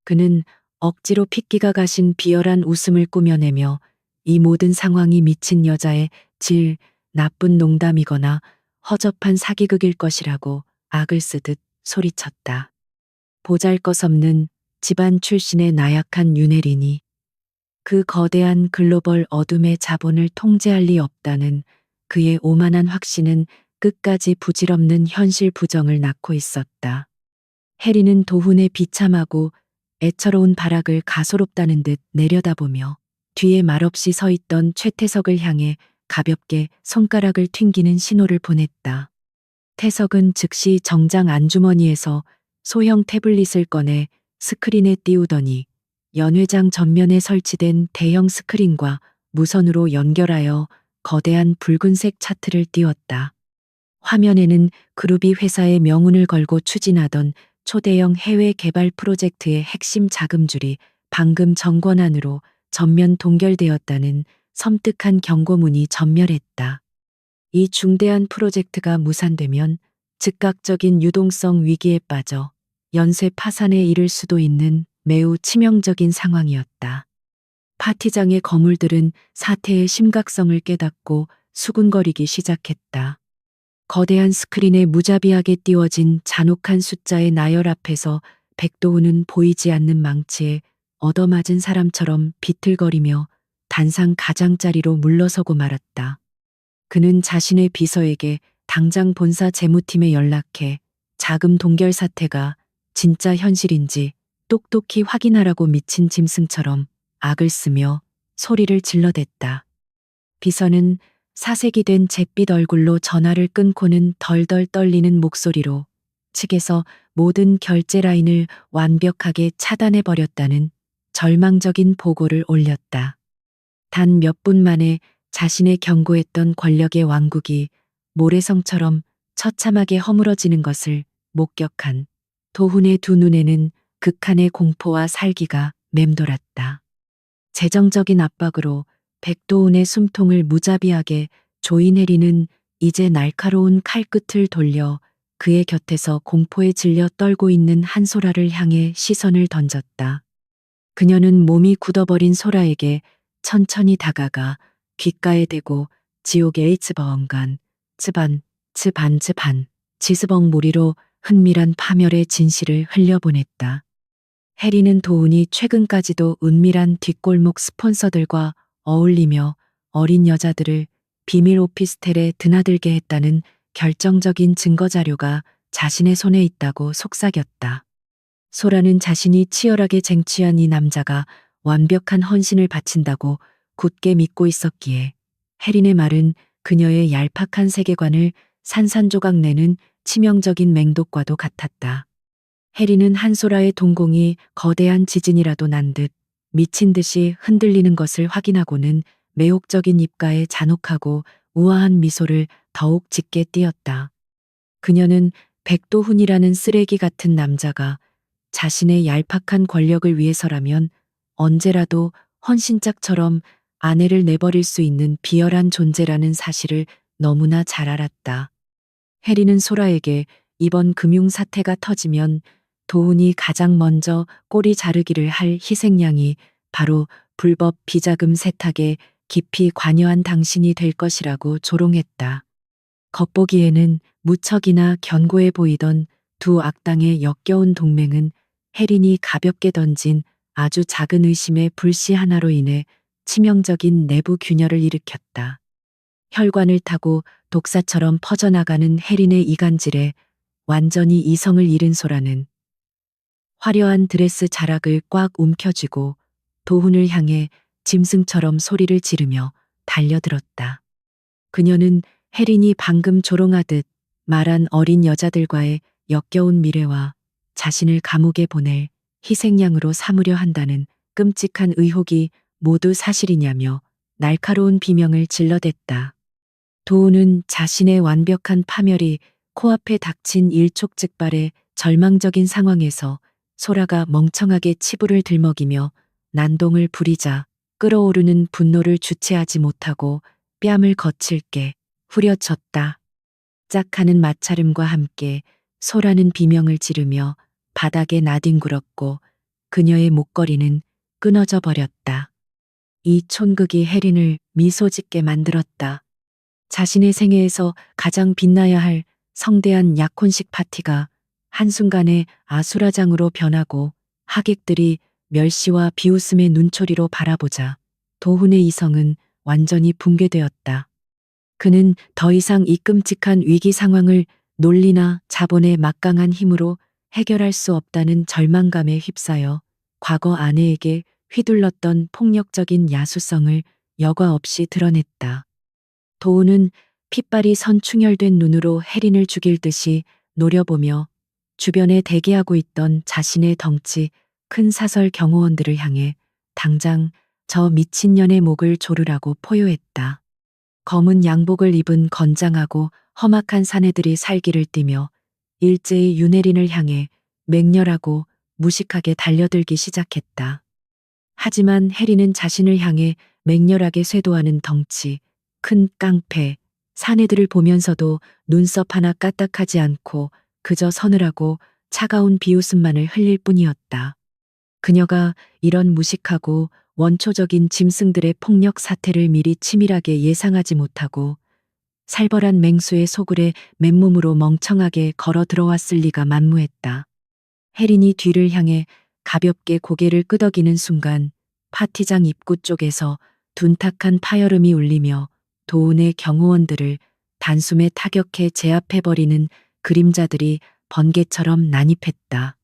그는 억지로 핏기가 가신 비열한 웃음을 꾸며내며 이 모든 상황이 미친 여자의 질, 나쁜 농담이거나 허접한 사기극일 것이라고 악을 쓰듯 소리쳤다. 보잘것없는 집안 출신의 나약한 윤혜린이 그 거대한 글로벌 어둠의 자본을 통제할 리 없다는 그의 오만한 확신은 끝까지 부질없는 현실 부정을 낳고 있었다. 혜리는 도훈의 비참하고 애처로운 발악을 가소롭다는 듯 내려다보며 뒤에 말없이 서 있던 최태석을 향해 가볍게 손가락을 튕기는 신호를 보냈다. 태석은 즉시 정장 안주머니에서 소형 태블릿을 꺼내 스크린에 띄우더니 연회장 전면에 설치된 대형 스크린과 무선으로 연결하여 거대한 붉은색 차트를 띄웠다. 화면에는 그룹이 회사의 명운을 걸고 추진하던 초대형 해외 개발 프로젝트의 핵심 자금줄이 방금 정권안으로 전면 동결되었다는 섬뜩한 경고문이 전멸했다. 이 중대한 프로젝트가 무산되면 즉각적인 유동성 위기에 빠져 연쇄 파산에 이를 수도 있는 매우 치명적인 상황이었다. 파티장의 거물들은 사태의 심각성을 깨닫고 수군거리기 시작했다. 거대한 스크린에 무자비하게 띄워진 잔혹한 숫자의 나열 앞에서 백도훈은 보이지 않는 망치에 얻어맞은 사람처럼 비틀거리며 단상 가장자리로 물러서고 말았다. 그는 자신의 비서에게 당장 본사 재무팀에 연락해 자금 동결 사태가 진짜 현실인지 똑똑히 확인하라고 미친 짐승처럼 악을 쓰며 소리를 질러댔다. 비서는 사색이 된 잿빛 얼굴로 전화를 끊고는 덜덜 떨리는 목소리로 측에서 모든 결제 라인을 완벽하게 차단해버렸다는 절망적인 보고를 올렸다. 단 몇 분 만에 자신의 경고했던 권력의 왕국이 모래성처럼 처참하게 허물어지는 것을 목격한 도훈의 두 눈에는 극한의 공포와 살기가 맴돌았다. 재정적인 압박으로 백도훈의 숨통을 무자비하게 조인 혜리는 이제 날카로운 칼끝을 돌려 그의 곁에서 공포에 질려 떨고 있는 한소라를 향해 시선을 던졌다. 그녀는 몸이 굳어버린 소라에게 천천히 다가가 귓가에 대고 지옥의 H버언간 츠반 지스벙 무리로 은밀한 파멸의 진실을 흘려보냈다. 혜리는 도훈이 최근까지도 은밀한 뒷골목 스폰서들과 어울리며 어린 여자들을 비밀 오피스텔에 드나들게 했다는 결정적인 증거 자료가 자신의 손에 있다고 속삭였다. 소라는 자신이 치열하게 쟁취한 이 남자가 완벽한 헌신을 바친다고 굳게 믿고 있었기에 혜린의 말은 그녀의 얄팍한 세계관을 산산조각 내는 치명적인 맹독과도 같았다. 혜린은 한소라의 동공이 거대한 지진이라도 난 듯 미친 듯이 흔들리는 것을 확인하고는 매혹적인 입가에 잔혹하고 우아한 미소를 더욱 짙게 띄었다. 그녀는 백도훈이라는 쓰레기 같은 남자가 자신의 얄팍한 권력을 위해서라면 언제라도 헌신짝처럼 아내를 내버릴 수 있는 비열한 존재라는 사실을 너무나 잘 알았다. 혜리는 소라에게 이번 금융 사태가 터지면 도훈이 가장 먼저 꼬리 자르기를 할 희생양이 바로 불법 비자금 세탁에 깊이 관여한 당신이 될 것이라고 조롱했다. 겉보기에는 무척이나 견고해 보이던 두 악당의 역겨운 동맹은 혜린이 가볍게 던진 아주 작은 의심의 불씨 하나로 인해 치명적인 내부 균열을 일으켰다. 혈관을 타고 독사처럼 퍼져나가는 혜린의 이간질에 완전히 이성을 잃은 소라는 화려한 드레스 자락을 꽉 움켜쥐고 도훈을 향해 짐승처럼 소리를 지르며 달려들었다. 그녀는 혜린이 방금 조롱하듯 말한 어린 여자들과의 역겨운 미래와 자신을 감옥에 보낼 희생양으로 삼으려 한다는 끔찍한 의혹이 모두 사실이냐며 날카로운 비명을 질러댔다. 도훈은 자신의 완벽한 파멸이 코앞에 닥친 일촉즉발의 절망적인 상황에서 소라가 멍청하게 치부를 들먹이며 난동을 부리자 끓어오르는 분노를 주체하지 못하고 뺨을 거칠게 후려쳤다. 짝하는 마찰음과 함께 소라는 비명을 지르며 바닥에 나뒹굴었고 그녀의 목걸이는 끊어져 버렸다. 이 촌극이 혜린을 미소 짓게 만들었다. 자신의 생애에서 가장 빛나야 할 성대한 약혼식 파티가 한순간에 아수라장으로 변하고 하객들이 멸시와 비웃음의 눈초리로 바라보자 도훈의 이성은 완전히 붕괴되었다. 그는 더 이상 이 끔찍한 위기 상황을 논리나 자본의 막강한 힘으로 해결할 수 없다는 절망감에 휩싸여 과거 아내에게 휘둘렀던 폭력적인 야수성을 여과 없이 드러냈다. 도훈은 핏발이 선 충혈된 눈으로 혜린을 죽일 듯이 노려보며 주변에 대기하고 있던 자신의 덩치 큰 사설 경호원들을 향해 당장 저 미친년의 목을 조르라고 포효했다. 검은 양복을 입은 건장하고 험악한 사내들이 살기를 띠며 일제히 윤혜린을 향해 맹렬하고 무식하게 달려들기 시작했다. 하지만 혜린은 자신을 향해 맹렬하게 쇄도하는 덩치, 큰 깡패, 사내들을 보면서도 눈썹 하나 까딱하지 않고 그저 서늘하고 차가운 비웃음만을 흘릴 뿐이었다. 그녀가 이런 무식하고 원초적인 짐승들의 폭력 사태를 미리 치밀하게 예상하지 못하고 살벌한 맹수의 소굴에 맨몸으로 멍청하게 걸어 들어왔을 리가 만무했다. 혜린이 뒤를 향해 가볍게 고개를 끄덕이는 순간 파티장 입구 쪽에서 둔탁한 파열음이 울리며 도훈의 경호원들을 단숨에 타격해 제압해버리는 그림자들이 번개처럼 난입했다.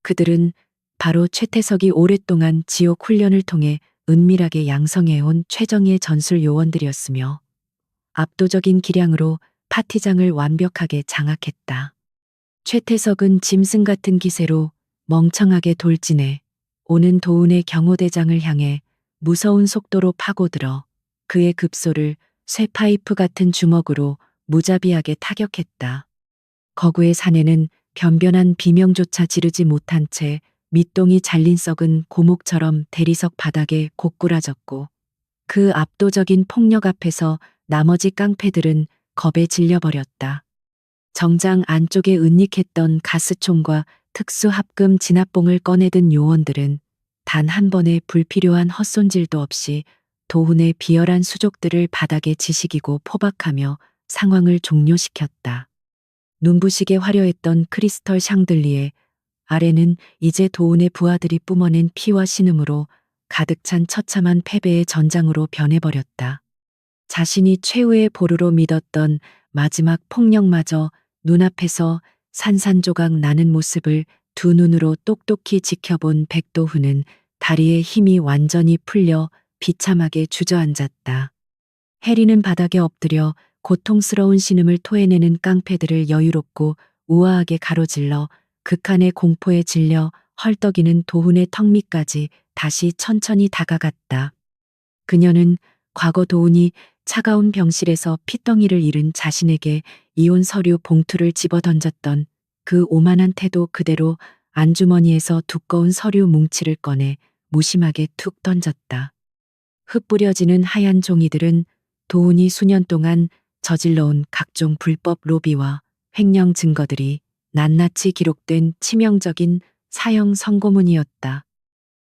그들은 바로 최태석이 오랫동안 지옥 훈련을 통해 은밀하게 양성해온 최정예 전술 요원들이었으며 압도적인 기량으로 파티장을 완벽하게 장악했다. 최태석은 짐승 같은 기세로 멍청하게 돌진해 오는 도훈의 경호대장을 향해 무서운 속도로 파고들어 그의 급소를 쇠파이프 같은 주먹으로 무자비하게 타격했다. 거구의 사내는 변변한 비명조차 지르지 못한 채 밑동이 잘린 썩은 고목처럼 대리석 바닥에 고꾸라졌고 그 압도적인 폭력 앞에서 나머지 깡패들은 겁에 질려버렸다. 정장 안쪽에 은닉했던 가스총과 특수 합금 진압봉을 꺼내든 요원들은 단 한 번의 불필요한 헛손질도 없이 도훈의 비열한 수족들을 바닥에 지식이고 포박하며 상황을 종료시켰다. 눈부시게 화려했던 크리스털 샹들리에 아래는 이제 도훈의 부하들이 뿜어낸 피와 신음으로 가득 찬 처참한 패배의 전장으로 변해버렸다. 자신이 최후의 보루로 믿었던 마지막 폭력마저 눈앞에서 산산조각 나는 모습을 두 눈으로 똑똑히 지켜본 백도훈은 다리에 힘이 완전히 풀려 비참하게 주저앉았다. 해리는 바닥에 엎드려 고통스러운 신음을 토해내는 깡패들을 여유롭고 우아하게 가로질러 극한의 공포에 질려 헐떡이는 도훈의 턱 밑까지 다시 천천히 다가갔다. 그녀는 과거 도훈이 차가운 병실에서 핏덩이를 잃은 자신에게 이혼 서류 봉투를 집어던졌던 그 오만한 태도 그대로 안주머니에서 두꺼운 서류 뭉치를 꺼내 무심하게 툭 던졌다. 흩뿌려지는 하얀 종이들은 도훈이 수년 동안 저질러온 각종 불법 로비와 횡령 증거들이 낱낱이 기록된 치명적인 사형 선고문이었다.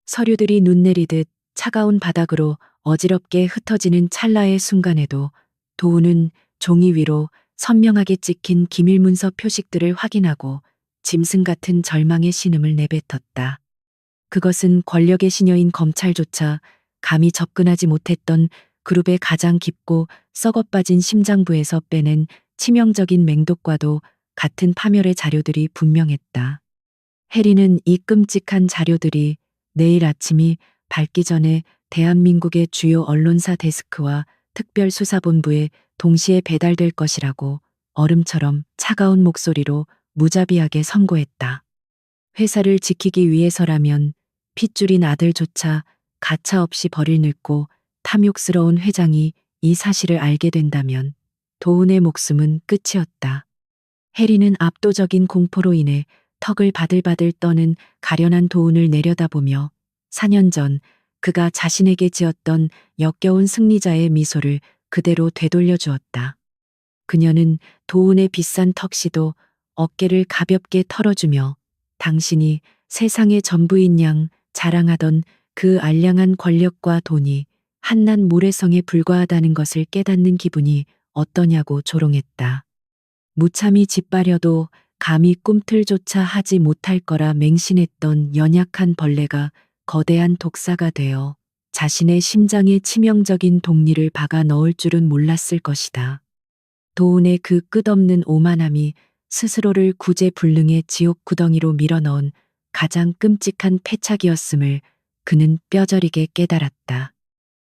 서류들이 눈 내리듯 차가운 바닥으로 어지럽게 흩어지는 찰나의 순간에도 도훈은 종이 위로 선명하게 찍힌 기밀문서 표식들을 확인하고 짐승 같은 절망의 신음을 내뱉었다. 그것은 권력의 시녀인 검찰조차 감히 접근하지 못했던 그룹의 가장 깊고 썩어빠진 심장부에서 빼낸 치명적인 맹독과도 같은 파멸의 자료들이 분명했다. 해리는 이 끔찍한 자료들이 내일 아침이 밝기 전에 대한민국의 주요 언론사 데스크와 특별수사본부에 동시에 배달될 것이라고 얼음처럼 차가운 목소리로 무자비하게 선고했다. 회사를 지키기 위해서라면 핏줄인 아들조차 가차없이 버릴 늙고 탐욕스러운 회장이 이 사실을 알게 된다면 도훈의 목숨은 끝이었다. 해리는 압도적인 공포로 인해 턱을 바들바들 떠는 가련한 도훈을 내려다보며 4년 전 그가 자신에게 지었던 역겨운 승리자의 미소를 그대로 되돌려 주었다. 그녀는 도훈의 비싼 턱시도 어깨를 가볍게 털어주며 당신이 세상의 전부인 양 자랑하던 그 알량한 권력과 돈이 한낱 모래성에 불과하다는 것을 깨닫는 기분이 어떠냐고 조롱했다. 무참히 짓밟려도 감히 꿈틀조차 하지 못할 거라 맹신했던 연약한 벌레가 거대한 독사가 되어 자신의 심장에 치명적인 독리를 박아 넣을 줄은 몰랐을 것이다. 도훈의 그 끝없는 오만함이 스스로를 구제불능의 지옥 구덩이로 밀어넣은 가장 끔찍한 패착이었음을 그는 뼈저리게 깨달았다.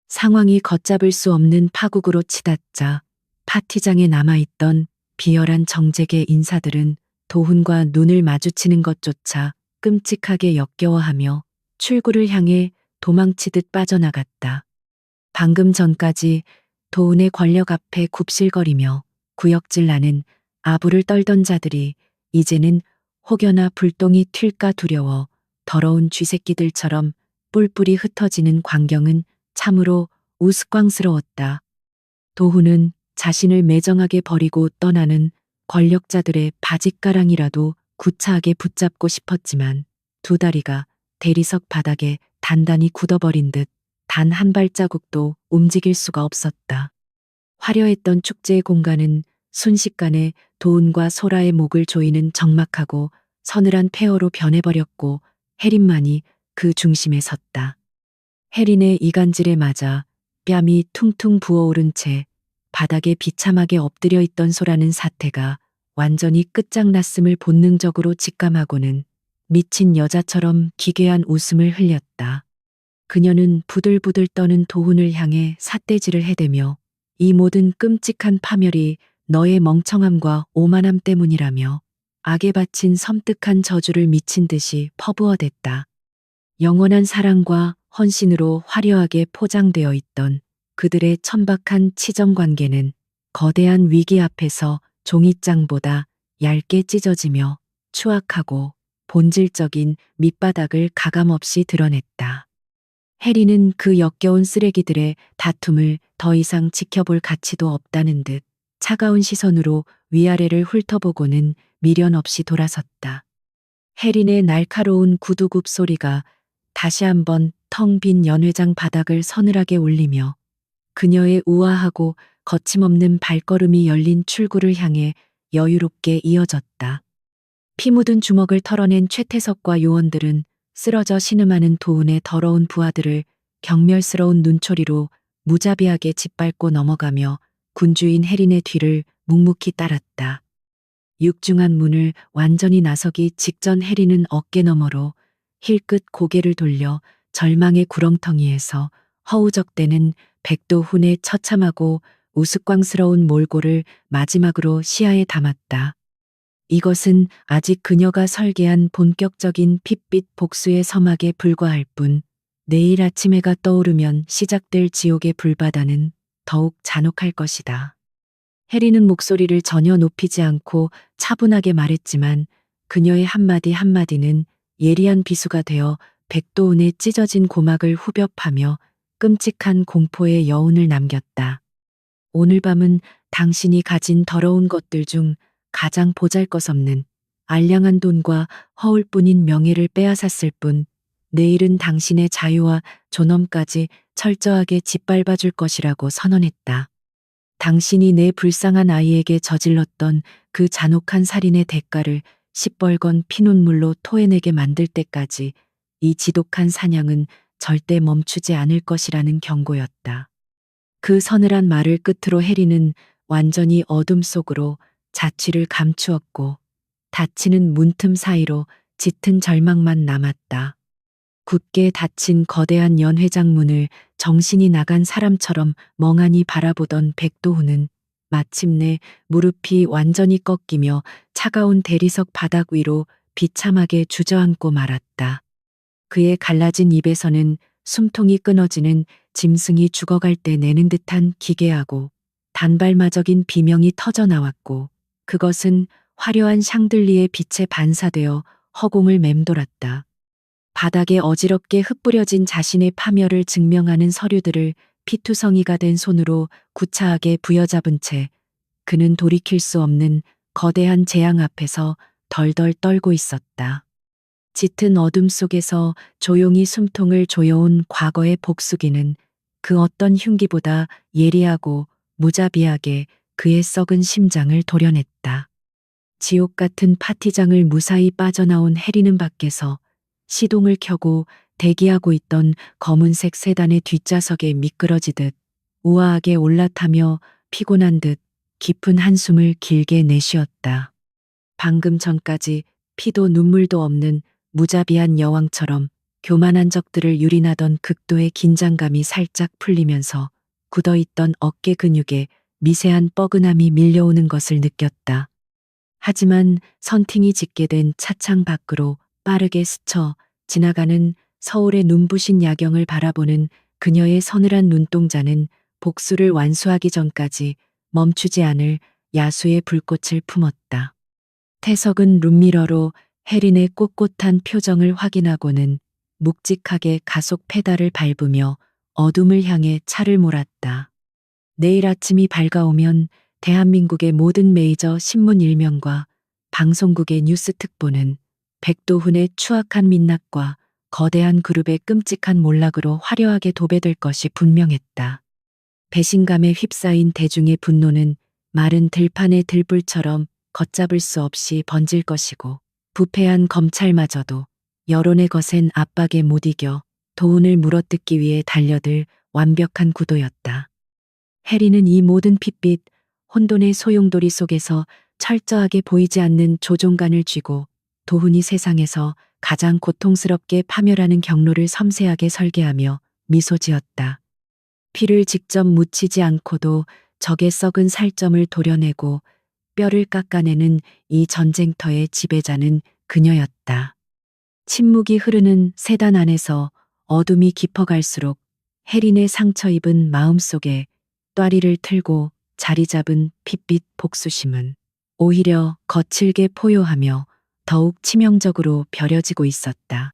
상황이 걷잡을 수 없는 파국으로 치닫자 파티장에 남아있던 비열한 정재계 인사들은 도훈과 눈을 마주치는 것조차 끔찍하게 역겨워하며 출구를 향해 도망치듯 빠져나갔다. 방금 전까지 도훈의 권력 앞에 굽실거리며 구역질 나는 아부를 떨던 자들이 이제는 혹여나 불똥이 튈까 두려워 더러운 쥐새끼들처럼 뿔뿔이 흩어지는 광경은 참으로 우스꽝스러웠다. 도훈은 자신을 매정하게 버리고 떠나는 권력자들의 바짓가랑이라도 구차하게 붙잡고 싶었지만 두 다리가 대리석 바닥에 단단히 굳어버린 듯 단 한 발자국도 움직일 수가 없었다. 화려했던 축제의 공간은 순식간에 도훈과 소라의 목을 조이는 적막하고 서늘한 폐허로 변해버렸고 혜린만이 그 중심에 섰다. 혜린의 이간질에 맞아 뺨이 퉁퉁 부어오른 채 바닥에 비참하게 엎드려 있던 소라는 사태가 완전히 끝장났음을 본능적으로 직감하고는 미친 여자처럼 기괴한 웃음을 흘렸다. 그녀는 부들부들 떠는 도훈을 향해 삿대질을 해대며 이 모든 끔찍한 파멸이 너의 멍청함과 오만함 때문이라며 악에 바친 섬뜩한 저주를 미친 듯이 퍼부어댔다. 영원한 사랑과 헌신으로 화려하게 포장되어 있던 그들의 천박한 치정 관계는 거대한 위기 앞에서 종이장보다 얇게 찢어지며 추악하고 본질적인 밑바닥을 가감없이 드러냈다. 해리는 그 역겨운 쓰레기들의 다툼을 더 이상 지켜볼 가치도 없다는 듯 차가운 시선으로 위아래를 훑어보고는 미련 없이 돌아섰다. 해린의 날카로운 구두굽 소리가 다시 한번 텅 빈 연회장 바닥을 서늘하게 울리며 그녀의 우아하고 거침없는 발걸음이 열린 출구를 향해 여유롭게 이어졌다. 피 묻은 주먹을 털어낸 최태석과 요원들은 쓰러져 신음하는 도훈의 더러운 부하들을 경멸스러운 눈초리로 무자비하게 짓밟고 넘어가며 군주인 혜린의 뒤를 묵묵히 따랐다. 육중한 문을 완전히 나서기 직전 혜린은 어깨 너머로 힐끗 고개를 돌려 절망의 구렁텅이에서 허우적대는 백도훈의 처참하고 우스꽝스러운 몰골을 마지막으로 시야에 담았다. 이것은 아직 그녀가 설계한 본격적인 핏빛 복수의 서막에 불과할 뿐, 내일 아침 해가 떠오르면 시작될 지옥의 불바다는 더욱 잔혹할 것이다. 해리는 목소리를 전혀 높이지 않고 차분하게 말했지만 그녀의 한마디 한마디는 예리한 비수가 되어 백도운의 찢어진 고막을 후벼 파며 끔찍한 공포의 여운을 남겼다. 오늘 밤은 당신이 가진 더러운 것들 중 가장 보잘것없는 알량한 돈과 허울뿐인 명예를 빼앗았을 뿐, 내일은 당신의 자유와 존엄까지 철저하게 짓밟아 줄 것이라고 선언했다. 당신이 내 불쌍한 아이에게 저질렀던 그 잔혹한 살인의 대가를 시뻘건 피눈물로 토해내게 만들 때까지 이 지독한 사냥은 절대 멈추지 않을 것이라는 경고였다. 그 서늘한 말을 끝으로 해리는 완전히 어둠 속으로 자취를 감추었고 닫히는 문틈 사이로 짙은 절망만 남았다. 굳게 닫힌 거대한 연회장 문을 정신이 나간 사람처럼 멍하니 바라보던 백도훈은 마침내 무릎이 완전히 꺾이며 차가운 대리석 바닥 위로 비참하게 주저앉고 말았다. 그의 갈라진 입에서는 숨통이 끊어지는 짐승이 죽어갈 때 내는 듯한 기괴하고 단발마적인 비명이 터져 나왔고, 그것은 화려한 샹들리의 빛에 반사되어 허공을 맴돌았다. 바닥에 어지럽게 흩뿌려진 자신의 파멸을 증명하는 서류들을 피투성이가 된 손으로 구차하게 부여잡은 채 그는 돌이킬 수 없는 거대한 재앙 앞에서 덜덜 떨고 있었다. 짙은 어둠 속에서 조용히 숨통을 조여온 과거의 복수기는 그 어떤 흉기보다 예리하고 무자비하게 그의 썩은 심장을 도려냈다. 지옥 같은 파티장을 무사히 빠져나온 해리는 밖에서 시동을 켜고 대기하고 있던 검은색 세단의 뒷좌석에 미끄러지듯 우아하게 올라타며 피곤한 듯 깊은 한숨을 길게 내쉬었다. 방금 전까지 피도 눈물도 없는 무자비한 여왕처럼 교만한 적들을 유린하던 극도의 긴장감이 살짝 풀리면서 굳어있던 어깨 근육에 미세한 뻐근함이 밀려오는 것을 느꼈다. 하지만 선팅이 짙게 된 차창 밖으로 빠르게 스쳐 지나가는 서울의 눈부신 야경을 바라보는 그녀의 서늘한 눈동자는 복수를 완수하기 전까지 멈추지 않을 야수의 불꽃을 품었다. 태석은 룸미러로 혜린의 꼿꼿한 표정을 확인하고는 묵직하게 가속 페달을 밟으며 어둠을 향해 차를 몰았다. 내일 아침이 밝아오면 대한민국의 모든 메이저 신문 일면과 방송국의 뉴스 특보는 백도훈의 추악한 민낯과 거대한 그룹의 끔찍한 몰락으로 화려하게 도배될 것이 분명했다. 배신감에 휩싸인 대중의 분노는 마른 들판의 들불처럼 걷잡을 수 없이 번질 것이고, 부패한 검찰마저도 여론의 거센 압박에 못 이겨 도훈을 물어뜯기 위해 달려들 완벽한 구도였다. 해리는 이 모든 핏빛, 혼돈의 소용돌이 속에서 철저하게 보이지 않는 조종간을 쥐고 도훈이 세상에서 가장 고통스럽게 파멸하는 경로를 섬세하게 설계하며 미소 지었다. 피를 직접 묻히지 않고도 적의 썩은 살점을 도려내고 뼈를 깎아내는 이 전쟁터의 지배자는 그녀였다. 침묵이 흐르는 세단 안에서 어둠이 깊어갈수록 혜린의 상처 입은 마음속에 또아리를 틀고 자리 잡은 핏빛 복수심은 오히려 거칠게 포효하며 더욱 치명적으로 벼려지고 있었다.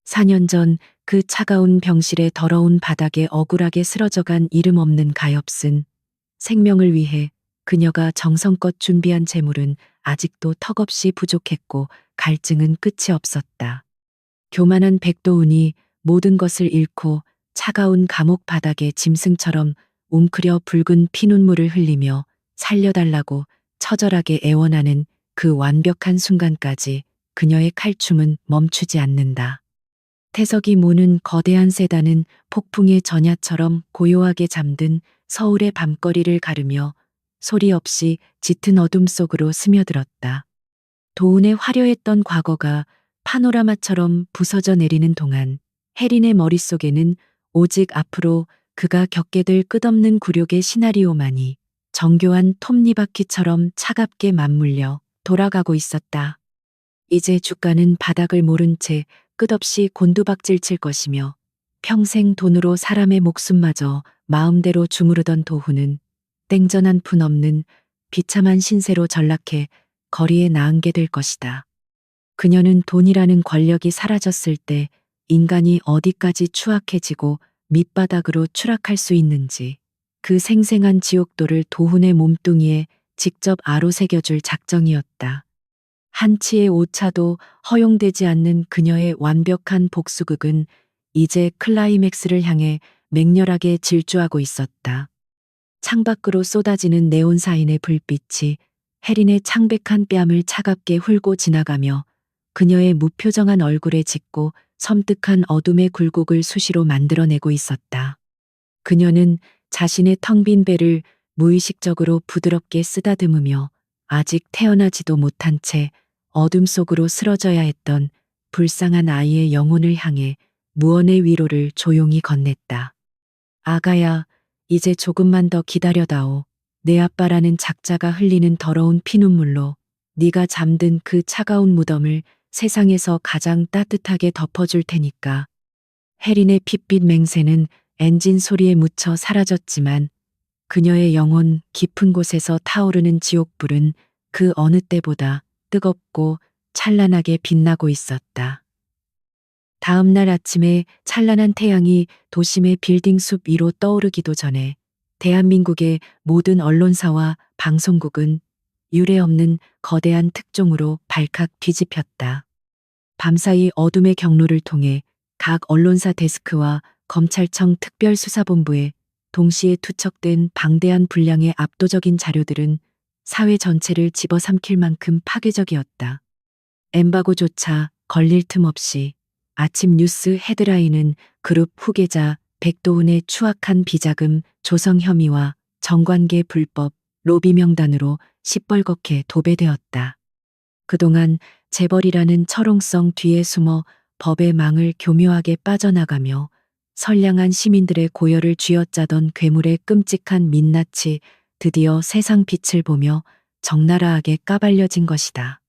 4년 전 그 차가운 병실의 더러운 바닥에 억울하게 쓰러져간 이름 없는 가엾은 생명을 위해 그녀가 정성껏 준비한 재물은 아직도 턱없이 부족했고 갈증은 끝이 없었다. 교만한 백도훈이 모든 것을 잃고 차가운 감옥 바닥에 짐승처럼 웅크려 붉은 피눈물을 흘리며 살려달라고 처절하게 애원하는 그 완벽한 순간까지 그녀의 칼춤은 멈추지 않는다. 태석이 모는 거대한 세단은 폭풍의 전야처럼 고요하게 잠든 서울의 밤거리를 가르며 소리 없이 짙은 어둠 속으로 스며들었다. 도운의 화려했던 과거가 파노라마처럼 부서져 내리는 동안 혜린의 머릿속에는 오직 앞으로 그가 겪게 될 끝없는 굴욕의 시나리오만이 정교한 톱니바퀴처럼 차갑게 맞물려 돌아가고 있었다. 이제 주가는 바닥을 모른 채 끝없이 곤두박질 칠 것이며 평생 돈으로 사람의 목숨마저 마음대로 주무르던 도훈은 땡전 한 푼 없는 비참한 신세로 전락해 거리에 나앉게 될 것이다. 그녀는 돈이라는 권력이 사라졌을 때 인간이 어디까지 추악해지고 밑바닥으로 추락할 수 있는지 그 생생한 지옥도를 도훈의 몸뚱이에 직접 아로새겨줄 작정이었다. 한치의 오차도 허용되지 않는 그녀의 완벽한 복수극은 이제 클라이맥스를 향해 맹렬하게 질주하고 있었다. 창밖으로 쏟아지는 네온사인의 불빛이 혜린의 창백한 뺨을 차갑게 훑고 지나가며 그녀의 무표정한 얼굴에 짙고 섬뜩한 어둠의 굴곡을 수시로 만들어내고 있었다. 그녀는 자신의 텅 빈 배를 무의식적으로 부드럽게 쓰다듬으며 아직 태어나지도 못한 채 어둠 속으로 쓰러져야 했던 불쌍한 아이의 영혼을 향해 무언의 위로를 조용히 건넸다. 아가야, 이제 조금만 더 기다려다오. 내 아빠라는 작자가 흘리는 더러운 피눈물로 네가 잠든 그 차가운 무덤을 세상에서 가장 따뜻하게 덮어줄 테니까. 혜린의 핏빛 맹세는 엔진 소리에 묻혀 사라졌지만 그녀의 영혼 깊은 곳에서 타오르는 지옥불은 그 어느 때보다 뜨겁고 찬란하게 빛나고 있었다. 다음 날 아침에 찬란한 태양이 도심의 빌딩 숲 위로 떠오르기도 전에 대한민국의 모든 언론사와 방송국은 유례없는 거대한 특종으로 발칵 뒤집혔다. 밤사이 어둠의 경로를 통해 각 언론사 데스크와 검찰청 특별수사본부에 동시에 투척된 방대한 분량의 압도적인 자료들은 사회 전체를 집어삼킬 만큼 파괴적이었다. 엠바고조차 걸릴 틈 없이 아침 뉴스 헤드라인은 그룹 후계자 백도훈의 추악한 비자금 조성 혐의와 정관계 불법 로비 명단으로 시뻘겋게 도배되었다. 그동안 재벌이라는 철옹성 뒤에 숨어 법의 망을 교묘하게 빠져나가며 선량한 시민들의 고열을 쥐어짜던 괴물의 끔찍한 민낯이 드디어 세상 빛을 보며 적나라하게 까발려진 것이다.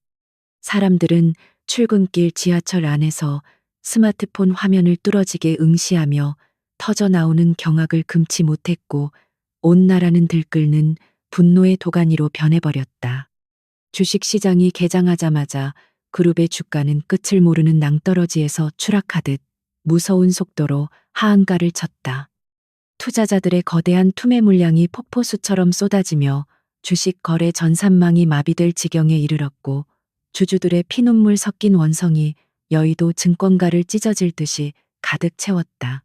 사람들은 출근길 지하철 안에서 스마트폰 화면을 뚫어지게 응시하며 터져나오는 경악을 금치 못했고 온 나라는 들끓는 분노의 도가니로 변해버렸다. 주식시장이 개장하자마자 그룹의 주가는 끝을 모르는 낭떠러지에서 추락하듯 무서운 속도로 하한가를 쳤다. 투자자들의 거대한 투매 물량이 폭포수처럼 쏟아지며 주식 거래 전산망이 마비될 지경에 이르렀고 주주들의 피눈물 섞인 원성이 여의도 증권가를 찢어질 듯이 가득 채웠다.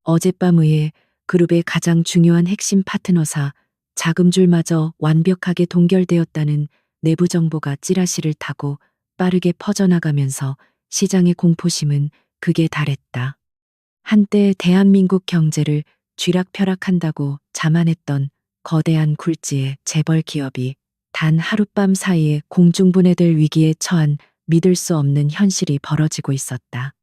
어젯밤의에 그룹의 가장 중요한 핵심 파트너사 자금줄마저 완벽하게 동결되었다는 내부 정보가 찌라시를 타고 빠르게 퍼져나가면서 시장의 공포심은 극에 달했다. 한때 대한민국 경제를 쥐락펴락한다고 자만했던 거대한 굴지의 재벌 기업이 단 하룻밤 사이에 공중분해될 위기에 처한 믿을 수 없는 현실이 벌어지고 있었다.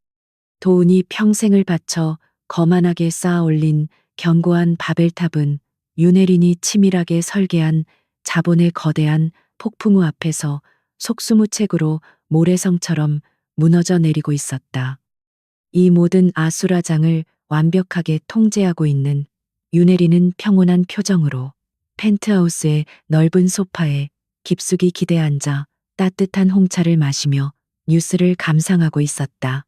도운이 평생을 바쳐 거만하게 쌓아 올린 견고한 바벨탑은 윤혜린이 치밀하게 설계한 자본의 거대한 폭풍우 앞에서 속수무책으로 모래성처럼 무너져 내리고 있었다. 이 모든 아수라장을 완벽하게 통제하고 있는 윤혜린은 평온한 표정으로 펜트하우스의 넓은 소파에 깊숙이 기대 앉아 따뜻한 홍차를 마시며 뉴스를 감상하고 있었다.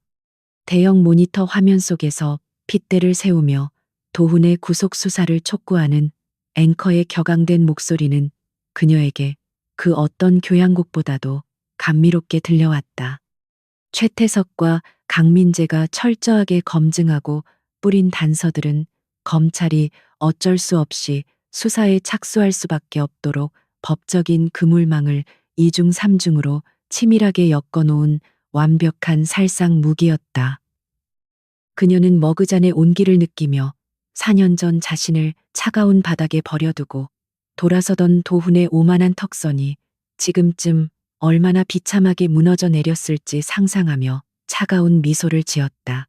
대형 모니터 화면 속에서 핏대를 세우며 도훈의 구속 수사를 촉구하는 앵커의 격앙된 목소리는 그녀에게 그 어떤 교향곡보다도 감미롭게 들려왔다. 최태석과 강민재가 철저하게 검증하고 뿌린 단서들은 검찰이 어쩔 수 없이 수사에 착수할 수밖에 없도록 법적인 그물망을 이중삼중으로 치밀하게 엮어놓은 완벽한 살상 무기였다. 그녀는 머그잔의 온기를 느끼며 4년 전 자신을 차가운 바닥에 버려두고 돌아서던 도훈의 오만한 턱선이 지금쯤 얼마나 비참하게 무너져 내렸을지 상상하며 차가운 미소를 지었다.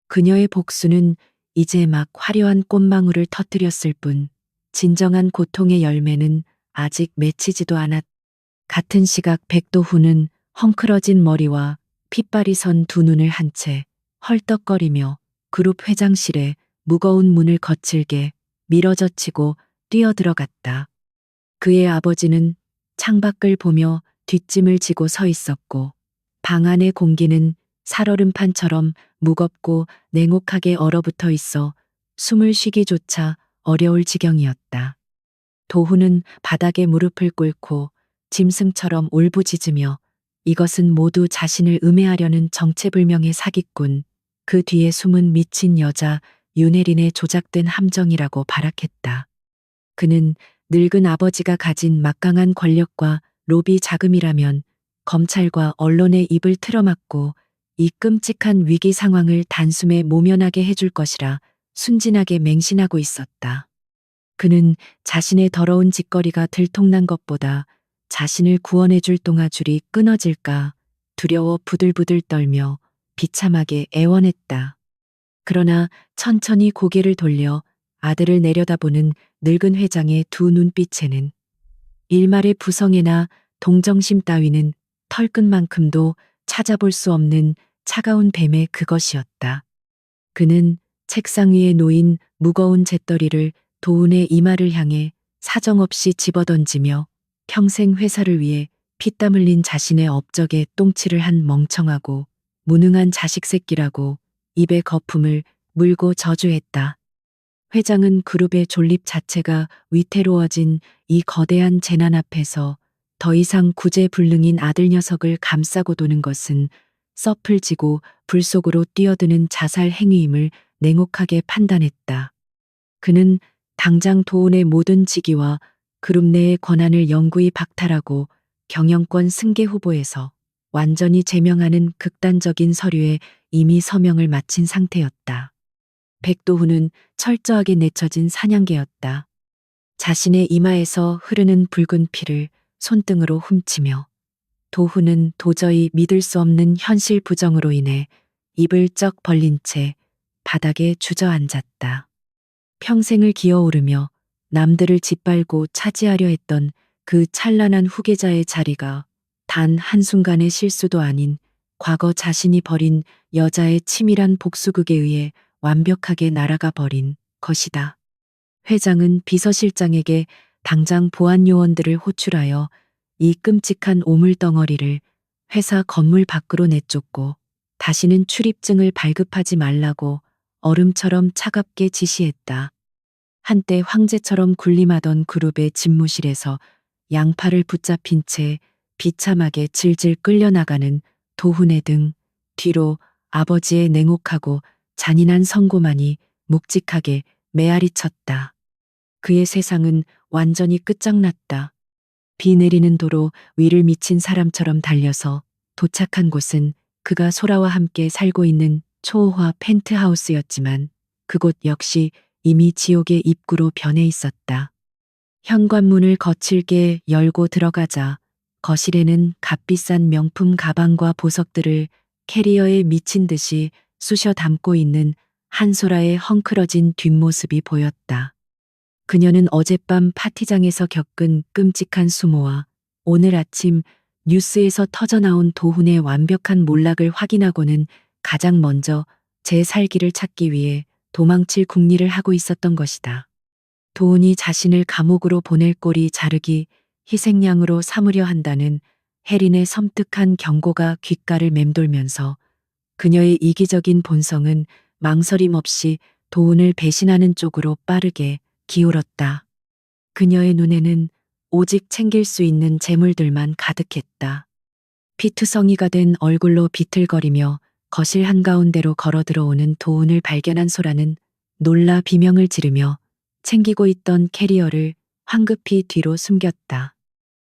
그녀의 복수는 이제 막 화려한 꽃망울을 터뜨렸을 뿐 진정한 고통의 열매는 아직 맺히지도 않았다. 같은 시각 백도훈은 헝클어진 머리와 핏발이 선 두 눈을 한 채 헐떡거리며 그룹 회장실에 무거운 문을 거칠게 밀어젖히고 뛰어들어갔다. 그의 아버지는 창밖을 보며 뒷짐을 지고 서 있었고 방 안의 공기는 살얼음판처럼 무겁고 냉혹하게 얼어붙어 있어 숨을 쉬기조차 어려울 지경이었다. 도훈은 바닥에 무릎을 꿇고 짐승처럼 울부짖으며 이것은 모두 자신을 음해하려는 정체불명의 사기꾼, 그 뒤에 숨은 미친 여자 윤혜린의 조작된 함정이라고 발악했다. 그는 늙은 아버지가 가진 막강한 권력과 로비 자금이라면 검찰과 언론의 입을 틀어막고 이 끔찍한 위기 상황을 단숨에 모면하게 해줄 것이라 순진하게 맹신하고 있었다. 그는 자신의 더러운 짓거리가 들통난 것보다 자신을 구원해줄 동아줄이 끊어질까 두려워 부들부들 떨며 비참하게 애원했다. 그러나 천천히 고개를 돌려 아들을 내려다보는 늙은 회장의 두 눈빛에는 일말의 부성애나 동정심 따위는 털끝만큼도 찾아볼 수 없는 차가운 뱀의 그것이었다. 그는 책상 위에 놓인 무거운 잿더리를 도훈의 이마를 향해 사정없이 집어던지며 평생 회사를 위해 피땀 흘린 자신의 업적에 똥칠을 한 멍청하고 무능한 자식 새끼라고 입에 거품을 물고 저주했다. 회장은 그룹의 존립 자체가 위태로워진 이 거대한 재난 앞에서 더 이상 구제불능인 아들 녀석을 감싸고 도는 것은 썩을 지고 불 속으로 뛰어드는 자살 행위임을 냉혹하게 판단했다. 그는 당장 도훈의 모든 직위와 그룹 내의 권한을 영구히 박탈하고 경영권 승계 후보에서 완전히 제명하는 극단적인 서류에 이미 서명을 마친 상태였다. 백도훈은 철저하게 내쳐진 사냥개였다. 자신의 이마에서 흐르는 붉은 피를 손등으로 훔치며 도훈은 도저히 믿을 수 없는 현실 부정으로 인해 입을 쩍 벌린 채 바닥에 주저앉았다. 평생을 기어오르며 남들을 짓밟고 차지하려 했던 그 찬란한 후계자의 자리가 단 한순간의 실수도 아닌 과거 자신이 벌인 여자의 치밀한 복수극에 의해 완벽하게 날아가 버린 것이다. 회장은 비서실장에게 당장 보안 요원들을 호출하여 이 끔찍한 오물덩어리를 회사 건물 밖으로 내쫓고 다시는 출입증을 발급하지 말라고 얼음처럼 차갑게 지시했다. 한때 황제처럼 군림하던 그룹의 집무실에서 양팔을 붙잡힌 채 비참하게 질질 끌려나가는 도훈의 등 뒤로 아버지의 냉혹하고 잔인한 선고만이 묵직하게 메아리 쳤다. 그의 세상은 완전히 끝장났다. 비 내리는 도로 위를 미친 사람처럼 달려서 도착한 곳은 그가 소라와 함께 살고 있는 초호화 펜트하우스였지만 그곳 역시 이미 지옥의 입구로 변해 있었다. 현관문을 거칠게 열고 들어가자 거실에는 값비싼 명품 가방과 보석들을 캐리어에 미친 듯이 쑤셔 담고 있는 한소라의 헝클어진 뒷모습이 보였다. 그녀는 어젯밤 파티장에서 겪은 끔찍한 수모와 오늘 아침 뉴스에서 터져나온 도훈의 완벽한 몰락을 확인하고는 가장 먼저 제 살기를 찾기 위해 도망칠 궁리를 하고 있었던 것이다. 도훈이 자신을 감옥으로 보낼 꼴이 자르기 희생양으로 삼으려 한다는 혜린의 섬뜩한 경고가 귓가를 맴돌면서 그녀의 이기적인 본성은 망설임 없이 도훈을 배신하는 쪽으로 빠르게 기울었다. 그녀의 눈에는 오직 챙길 수 있는 재물들만 가득했다. 피투성이가 된 얼굴로 비틀거리며 거실 한가운데로 걸어 들어오는 도훈을 발견한 소라는 놀라 비명을 지르며 챙기고 있던 캐리어를 황급히 뒤로 숨겼다.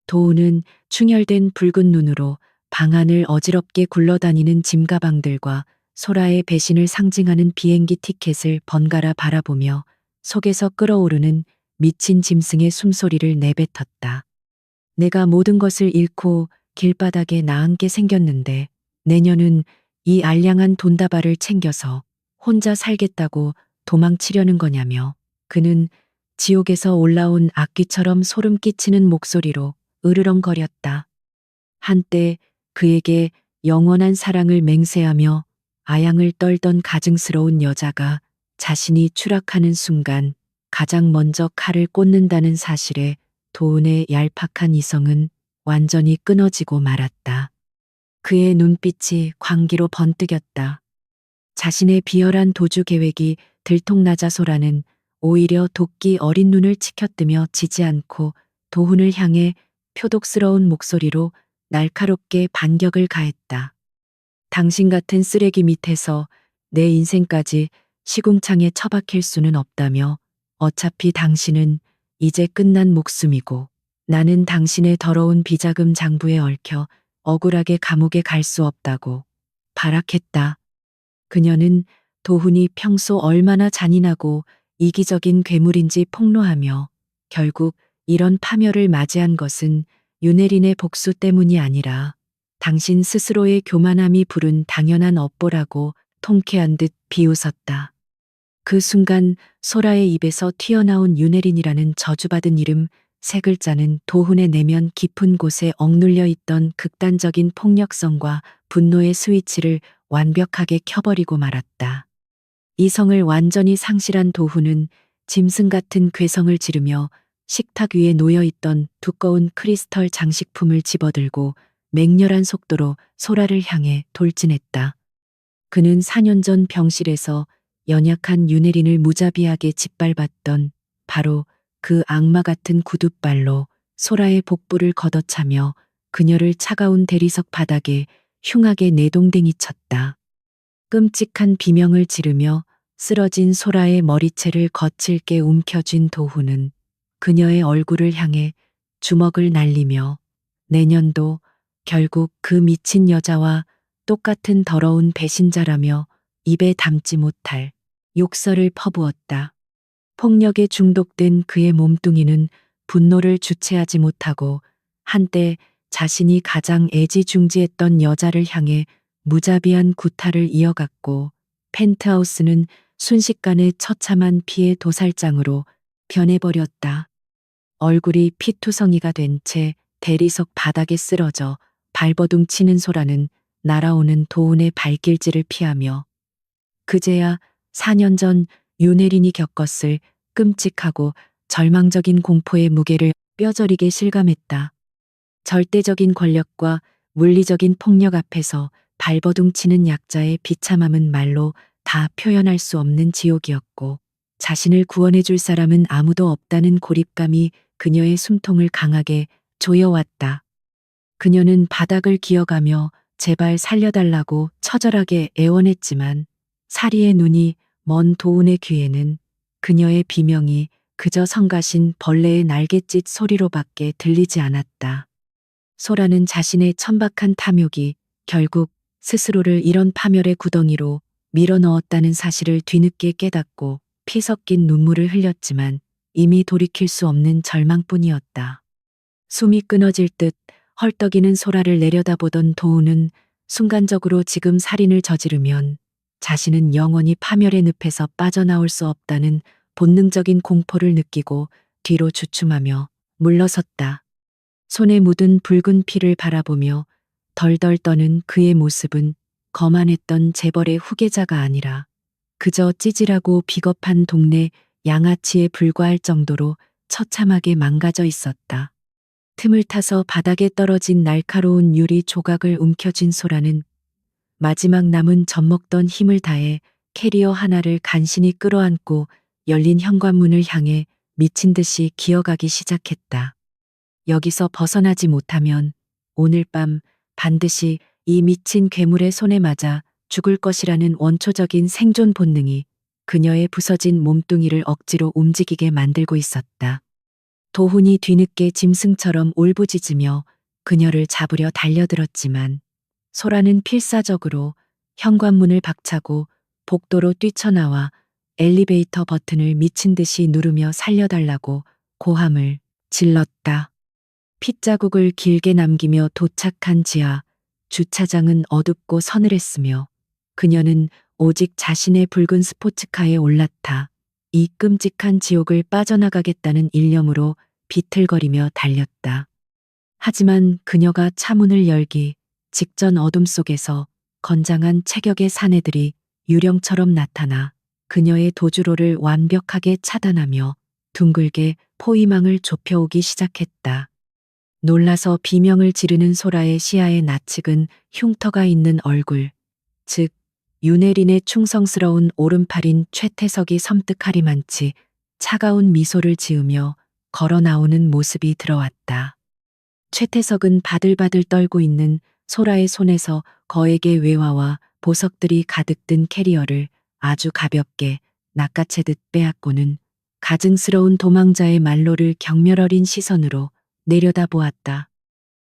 도훈은 충혈된 붉은 눈으로 방 안을 어지럽게 굴러다니는 짐가방들과 소라의 배신을 상징하는 비행기 티켓을 번갈아 바라보며 속에서 끓어오르는 미친 짐승의 숨소리를 내뱉었다. 내가 모든 것을 잃고 길바닥에 나앉게 생겼는데 내년은 이 알량한 돈다발을 챙겨서 혼자 살겠다고 도망치려는 거냐며 그는 지옥에서 올라온 악귀처럼 소름 끼치는 목소리로 으르렁거렸다. 한때 그에게 영원한 사랑을 맹세하며 아양을 떨던 가증스러운 여자가 자신이 추락하는 순간 가장 먼저 칼을 꽂는다는 사실에 도은의 얄팍한 이성은 완전히 끊어지고 말았다. 그의 눈빛이 광기로 번뜩였다. 자신의 비열한 도주 계획이 들통나자 소라는 오히려 도끼 어린 눈을 치켜뜨며 지지 않고 도훈을 향해 표독스러운 목소리로 날카롭게 반격을 가했다. 당신 같은 쓰레기 밑에서 내 인생까지 시궁창에 처박힐 수는 없다며 어차피 당신은 이제 끝난 목숨이고 나는 당신의 더러운 비자금 장부에 얽혀 억울하게 감옥에 갈 수 없다고 발악했다. 그녀는 도훈이 평소 얼마나 잔인하고 이기적인 괴물인지 폭로하며 결국 이런 파멸을 맞이한 것은 윤혜린의 복수 때문이 아니라 당신 스스로의 교만함이 부른 당연한 업보라고 통쾌한 듯 비웃었다. 그 순간 소라의 입에서 튀어나온 윤혜린이라는 저주받은 이름 세 글자는 도훈의 내면 깊은 곳에 억눌려 있던 극단적인 폭력성과 분노의 스위치를 완벽하게 켜버리고 말았다. 이성을 완전히 상실한 도훈은 짐승 같은 괴성을 지르며 식탁 위에 놓여있던 두꺼운 크리스털 장식품을 집어들고 맹렬한 속도로 소라를 향해 돌진했다. 그는 4년 전 병실에서 연약한 윤혜린을 무자비하게 짓밟았던 바로 그 악마 같은 구둣발로 소라의 복부를 걷어차며 그녀를 차가운 대리석 바닥에 흉하게 내동댕이 쳤다. 끔찍한 비명을 지르며 쓰러진 소라의 머리채를 거칠게 움켜쥔 도훈은 그녀의 얼굴을 향해 주먹을 날리며 내년도 결국 그 미친 여자와 똑같은 더러운 배신자라며 입에 담지 못할 욕설을 퍼부었다. 폭력에 중독된 그의 몸뚱이는 분노를 주체하지 못하고 한때 자신이 가장 애지중지했던 여자를 향해 무자비한 구타를 이어갔고 펜트하우스는 순식간에 처참한 피의 도살장으로 변해버렸다. 얼굴이 피투성이가 된 채 대리석 바닥에 쓰러져 발버둥 치는 소라는 날아오는 도운의 발길질을 피하며 그제야 4년 전 윤혜린이 겪었을 끔찍하고 절망적인 공포의 무게를 뼈저리게 실감했다. 절대적인 권력과 물리적인 폭력 앞에서 발버둥 치는 약자의 비참함은 말로 다 표현할 수 없는 지옥이었고 자신을 구원해 줄 사람은 아무도 없다는 고립감이 그녀의 숨통을 강하게 조여왔다. 그녀는 바닥을 기어가며 제발 살려달라고 처절하게 애원했지만 사리의 눈이 먼 도운의 귀에는 그녀의 비명이 그저 성가신 벌레의 날갯짓 소리로밖에 들리지 않았다. 소라는 자신의 천박한 탐욕이 결국 스스로를 이런 파멸의 구덩이로 밀어넣었다는 사실을 뒤늦게 깨닫고 피 섞인 눈물을 흘렸지만 이미 돌이킬 수 없는 절망뿐이었다. 숨이 끊어질 듯 헐떡이는 소라를 내려다보던 도우는 순간적으로 지금 살인을 저지르면 자신은 영원히 파멸의 늪에서 빠져나올 수 없다는 본능적인 공포를 느끼고 뒤로 주춤하며 물러섰다. 손에 묻은 붉은 피를 바라보며 덜덜 떠는 그의 모습은 거만했던 재벌의 후계자가 아니라 그저 찌질하고 비겁한 동네 양아치에 불과할 정도로 처참하게 망가져 있었다. 틈을 타서 바닥에 떨어진 날카로운 유리 조각을 움켜쥔 소라는 마지막 남은 젖먹던 힘을 다해 캐리어 하나를 간신히 끌어안고 열린 현관문을 향해 미친 듯이 기어가기 시작했다. 여기서 벗어나지 못하면 오늘 밤 반드시 이 미친 괴물의 손에 맞아 죽을 것이라는 원초적인 생존 본능이 그녀의 부서진 몸뚱이를 억지로 움직이게 만들고 있었다. 도훈이 뒤늦게 짐승처럼 울부짖으며 그녀를 잡으려 달려들었지만 소라는 필사적으로 현관문을 박차고 복도로 뛰쳐나와 엘리베이터 버튼을 미친 듯이 누르며 살려달라고 고함을 질렀다. 핏자국을 길게 남기며 도착한 지하, 주차장은 어둡고 서늘했으며 그녀는 오직 자신의 붉은 스포츠카에 올라타 이 끔찍한 지옥을 빠져나가겠다는 일념으로 비틀거리며 달렸다. 하지만 그녀가 차문을 열기 직전 어둠 속에서 건장한 체격의 사내들이 유령처럼 나타나 그녀의 도주로를 완벽하게 차단하며 둥글게 포위망을 좁혀오기 시작했다. 놀라서 비명을 지르는 소라의 시야에 나측은 흉터가 있는 얼굴, 즉 윤혜린의 충성스러운 오른팔인 최태석이 섬뜩하리만치 차가운 미소를 지으며 걸어 나오는 모습이 들어왔다. 최태석은 바들바들 떨고 있는 소라의 손에서 거액의 외화와 보석들이 가득 든 캐리어를 아주 가볍게 낚아채듯 빼앗고는 가증스러운 도망자의 말로를 경멸어린 시선으로 내려다보았다.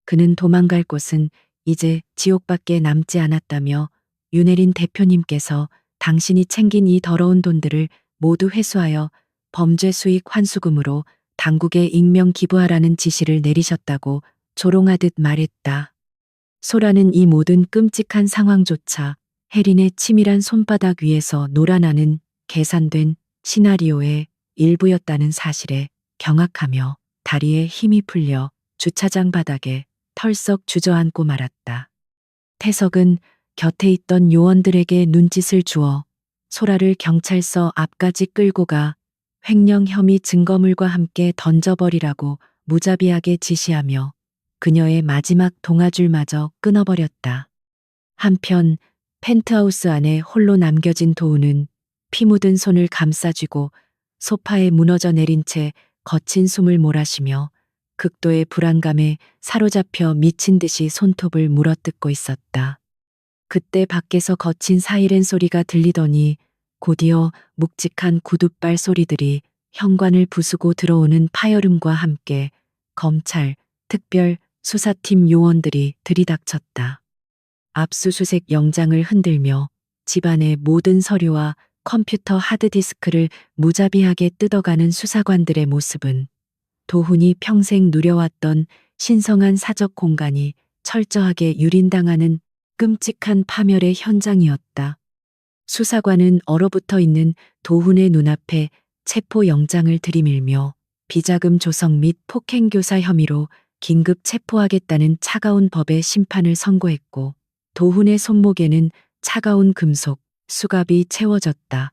그는 도망갈 곳은 이제 지옥밖에 남지 않았다며 윤혜린 대표님께서 당신이 챙긴 이 더러운 돈들을 모두 회수하여 범죄 수익 환수금으로 당국에 익명 기부하라는 지시를 내리셨다고 조롱하듯 말했다. 소라는 이 모든 끔찍한 상황조차 혜린의 치밀한 손바닥 위에서 놀아나는 계산된 시나리오의 일부였다는 사실에 경악하며 다리에 힘이 풀려 주차장 바닥에 털썩 주저앉고 말았다. 태석은 곁에 있던 요원들에게 눈짓을 주어 소라를 경찰서 앞까지 끌고 가 횡령 혐의 증거물과 함께 던져버리라고 무자비하게 지시하며 그녀의 마지막 동아줄마저 끊어버렸다. 한편 펜트하우스 안에 홀로 남겨진 도우는 피 묻은 손을 감싸쥐고 소파에 무너져 내린 채 거친 숨을 몰아쉬며 극도의 불안감에 사로잡혀 미친 듯이 손톱을 물어뜯고 있었다. 그때 밖에서 거친 사이렌 소리가 들리더니 곧이어 묵직한 구둣발 소리들이 현관을 부수고 들어오는 파열음과 함께 검찰, 특별, 수사팀 요원들이 들이닥쳤다. 압수수색 영장을 흔들며 집안의 모든 서류와 컴퓨터 하드디스크를 무자비하게 뜯어가는 수사관들의 모습은 도훈이 평생 누려왔던 신성한 사적 공간이 철저하게 유린당하는 끔찍한 파멸의 현장이었다. 수사관은 얼어붙어 있는 도훈의 눈앞에 체포 영장을 들이밀며 비자금 조성 및 폭행교사 혐의로 긴급 체포하겠다는 차가운 법의 심판을 선고했고 도훈의 손목에는 차가운 금속, 수갑이 채워졌다.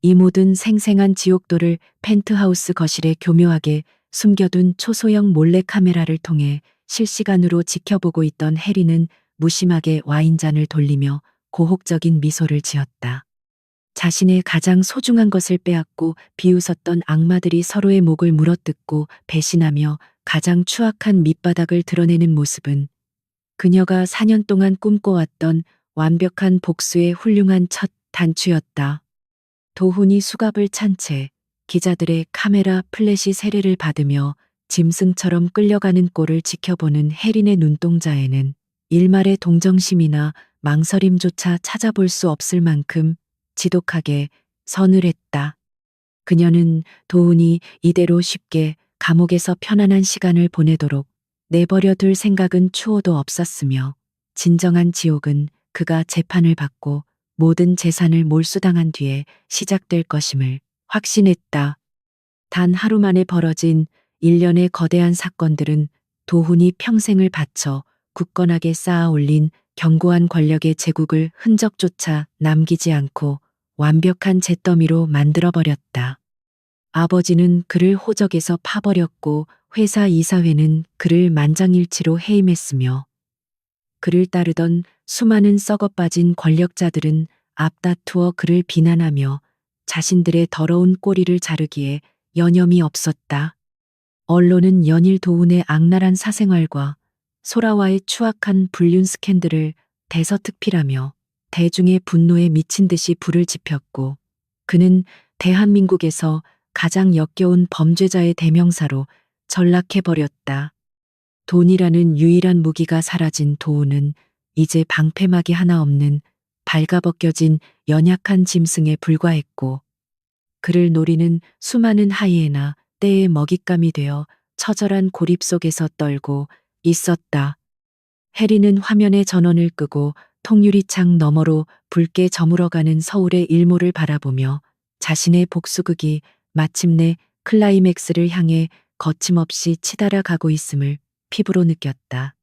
이 모든 생생한 지옥도를 펜트하우스 거실에 교묘하게 숨겨둔 초소형 몰래카메라를 통해 실시간으로 지켜보고 있던 혜리는 무심하게 와인잔을 돌리며 고혹적인 미소를 지었다. 자신의 가장 소중한 것을 빼앗고 비웃었던 악마들이 서로의 목을 물어뜯고 배신하며 가장 추악한 밑바닥을 드러내는 모습은 그녀가 4년 동안 꿈꿔왔던 완벽한 복수의 훌륭한 첫 단추였다. 도훈이 수갑을 찬 채 기자들의 카메라 플래시 세례를 받으며 짐승처럼 끌려가는 꼴을 지켜보는 혜린의 눈동자에는 일말의 동정심이나 망설임조차 찾아볼 수 없을 만큼 지독하게 서늘했다. 그녀는 도훈이 이대로 쉽게 감옥에서 편안한 시간을 보내도록 내버려 둘 생각은 추호도 없었으며 진정한 지옥은 그가 재판을 받고 모든 재산을 몰수당한 뒤에 시작될 것임을 확신했다. 단 하루 만에 벌어진 일련의 거대한 사건들은 도훈이 평생을 바쳐 굳건하게 쌓아 올린 견고한 권력의 제국을 흔적조차 남기지 않고 완벽한 잿더미로 만들어버렸다. 아버지는 그를 호적에서 파버렸고 회사 이사회는 그를 만장일치로 해임했으며 그를 따르던 수많은 썩어빠진 권력자들은 앞다투어 그를 비난하며 자신들의 더러운 꼬리를 자르기에 여념이 없었다. 언론은 연일 도훈의 악랄한 사생활과 소라와의 추악한 불륜 스캔들을 대서특필하며 대중의 분노에 미친 듯이 불을 지폈고 그는 대한민국에서 가장 역겨운 범죄자의 대명사로 전락해버렸다. 돈이라는 유일한 무기가 사라진 도훈은 이제 방패막이 하나 없는 발가벗겨진 연약한 짐승에 불과했고 그를 노리는 수많은 하이에나 떼의 먹잇감이 되어 처절한 고립 속에서 떨고 있었다. 해리는 화면의 전원을 끄고 통유리창 너머로 붉게 저물어가는 서울의 일몰을 바라보며 자신의 복수극이 마침내 클라이맥스를 향해 거침없이 치달아 가고 있음을 피부로 느꼈다.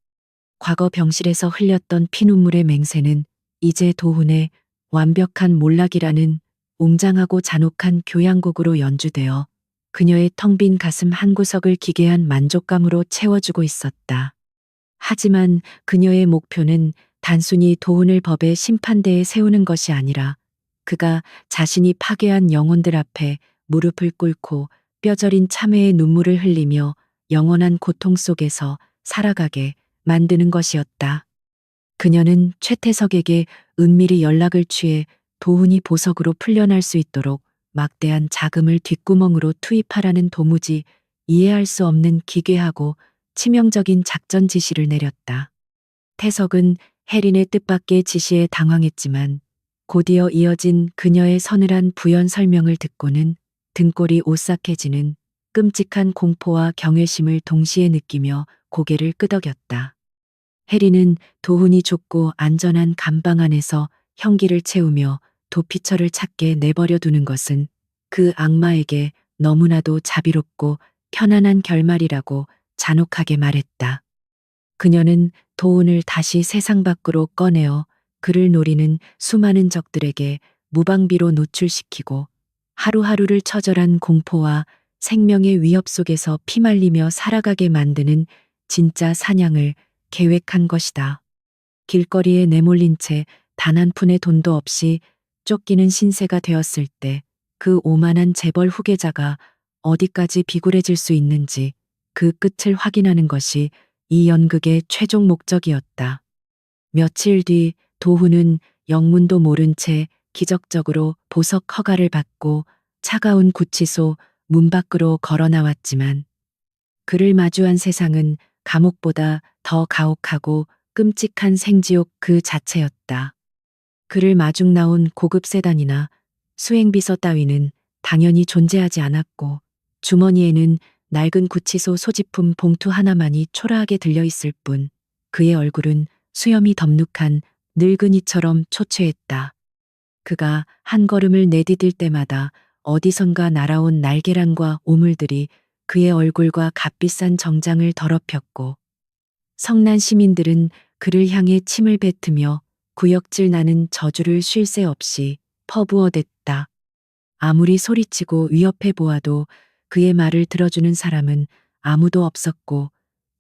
과거 병실에서 흘렸던 피눈물의 맹세는 이제 도훈의 완벽한 몰락이라는 웅장하고 잔혹한 교향곡으로 연주되어 그녀의 텅 빈 가슴 한구석을 기괴한 만족감으로 채워주고 있었다. 하지만 그녀의 목표는 단순히 도훈을 법의 심판대에 세우는 것이 아니라 그가 자신이 파괴한 영혼들 앞에 무릎을 꿇고 뼈저린 참회의 눈물을 흘리며 영원한 고통 속에서 살아가게 만드는 것이었다. 그녀는 최태석에게 은밀히 연락을 취해 도훈이 보석으로 풀려날 수 있도록 막대한 자금을 뒷구멍으로 투입하라는 도무지 이해할 수 없는 기괴하고 치명적인 작전 지시를 내렸다. 태석은 혜린의 뜻밖의 지시에 당황했지만 곧이어 이어진 그녀의 서늘한 부연 설명을 듣고는 등골이 오싹해지는 끔찍한 공포와 경외심을 동시에 느끼며 고개를 끄덕였다. 혜린은 도훈이 좁고 안전한 감방 안에서 형기를 채우며 도피처를 찾게 내버려 두는 것은 그 악마에게 너무나도 자비롭고 편안한 결말이라고 잔혹하게 말했다. 그녀는 도훈을 다시 세상 밖으로 꺼내어 그를 노리는 수많은 적들에게 무방비로 노출시키고 하루하루를 처절한 공포와 생명의 위협 속에서 피말리며 살아가게 만드는 진짜 사냥을 계획한 것이다. 길거리에 내몰린 채 단 한 푼의 돈도 없이 쫓기는 신세가 되었을 때 그 오만한 재벌 후계자가 어디까지 비굴해질 수 있는지 그 끝을 확인하는 것이 이 연극의 최종 목적이었다. 며칠 뒤 도훈은 영문도 모른 채 기적적으로 보석 허가를 받고 차가운 구치소 문 밖으로 걸어 나왔지만 그를 마주한 세상은 감옥보다 더 가혹하고 끔찍한 생지옥 그 자체였다. 그를 마중 나온 고급 세단이나 수행비서 따위는 당연히 존재하지 않았고 주머니에는 낡은 구치소 소지품 봉투 하나만이 초라하게 들려 있을 뿐 그의 얼굴은 수염이 덕룩한 늙은이처럼 초췌했다. 그가 한 걸음을 내디딜 때마다 어디선가 날아온 날계란과 오물들이 그의 얼굴과 값비싼 정장을 더럽혔고 성난 시민들은 그를 향해 침을 뱉으며 구역질 나는 저주를 쉴 새 없이 퍼부어댔다. 아무리 소리치고 위협해 보아도 그의 말을 들어주는 사람은 아무도 없었고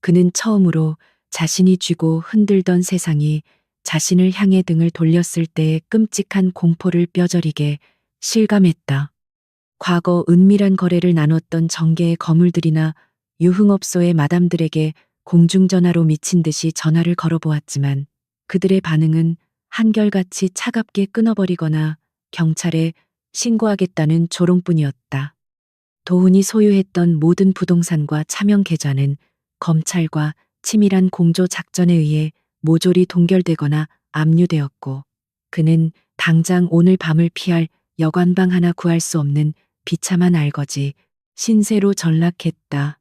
그는 처음으로 자신이 쥐고 흔들던 세상이 자신을 향해 등을 돌렸을 때의 끔찍한 공포를 뼈저리게 실감했다. 과거 은밀한 거래를 나눴던 정계의 거물들이나 유흥업소의 마담들에게 공중전화로 미친 듯이 전화를 걸어보았지만 그들의 반응은 한결같이 차갑게 끊어버리거나 경찰에 신고하겠다는 조롱뿐이었다. 도훈이 소유했던 모든 부동산과 차명 계좌는 검찰과 치밀한 공조 작전에 의해 모조리 동결되거나 압류되었고 그는 당장 오늘 밤을 피할 여관방 하나 구할 수 없는 비참한 알거지 신세로 전락했다.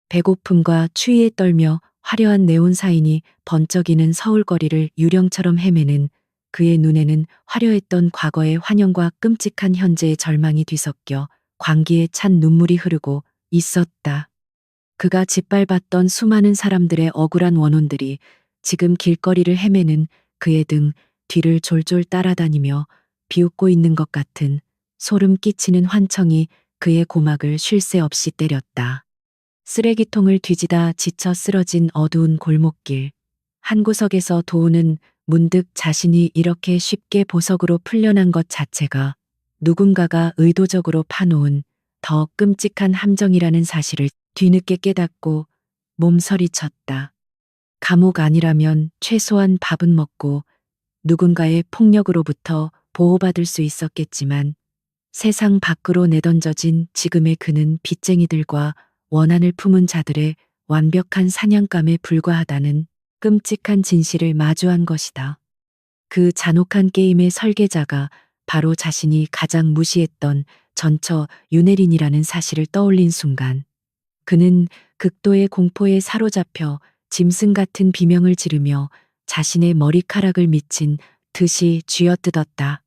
배고픔과 추위에 떨며 화려한 네온사인이 번쩍이는 서울거리를 유령처럼 헤매는 그의 눈에는 화려했던 과거의 환영과 끔찍한 현재의 절망이 뒤섞여 광기에 찬 눈물이 흐르고 있었다. 그가 짓밟았던 수많은 사람들의 억울한 원혼들이 지금 길거리를 헤매는 그의 등 뒤를 졸졸 따라다니며 비웃고 있는 것 같은 소름 끼치는 환청이 그의 고막을 쉴 새 없이 때렸다. 쓰레기통을 뒤지다 지쳐 쓰러진 어두운 골목길. 한 구석에서 도우는 문득 자신이 이렇게 쉽게 보석으로 풀려난 것 자체가 누군가가 의도적으로 파놓은 더 끔찍한 함정이라는 사실을 뒤늦게 깨닫고 몸서리쳤다. 감옥 아니라면 최소한 밥은 먹고 누군가의 폭력으로부터 보호받을 수 있었겠지만 세상 밖으로 내던져진 지금의 그는 빚쟁이들과 원한을 품은 자들의 완벽한 사냥감에 불과하다는 끔찍한 진실을 마주한 것이다. 그 잔혹한 게임의 설계자가 바로 자신이 가장 무시했던 전처 윤혜린이라는 사실을 떠올린 순간 그는 극도의 공포에 사로잡혀 짐승 같은 비명을 지르며 자신의 머리카락을 미친 듯이 쥐어뜯었다.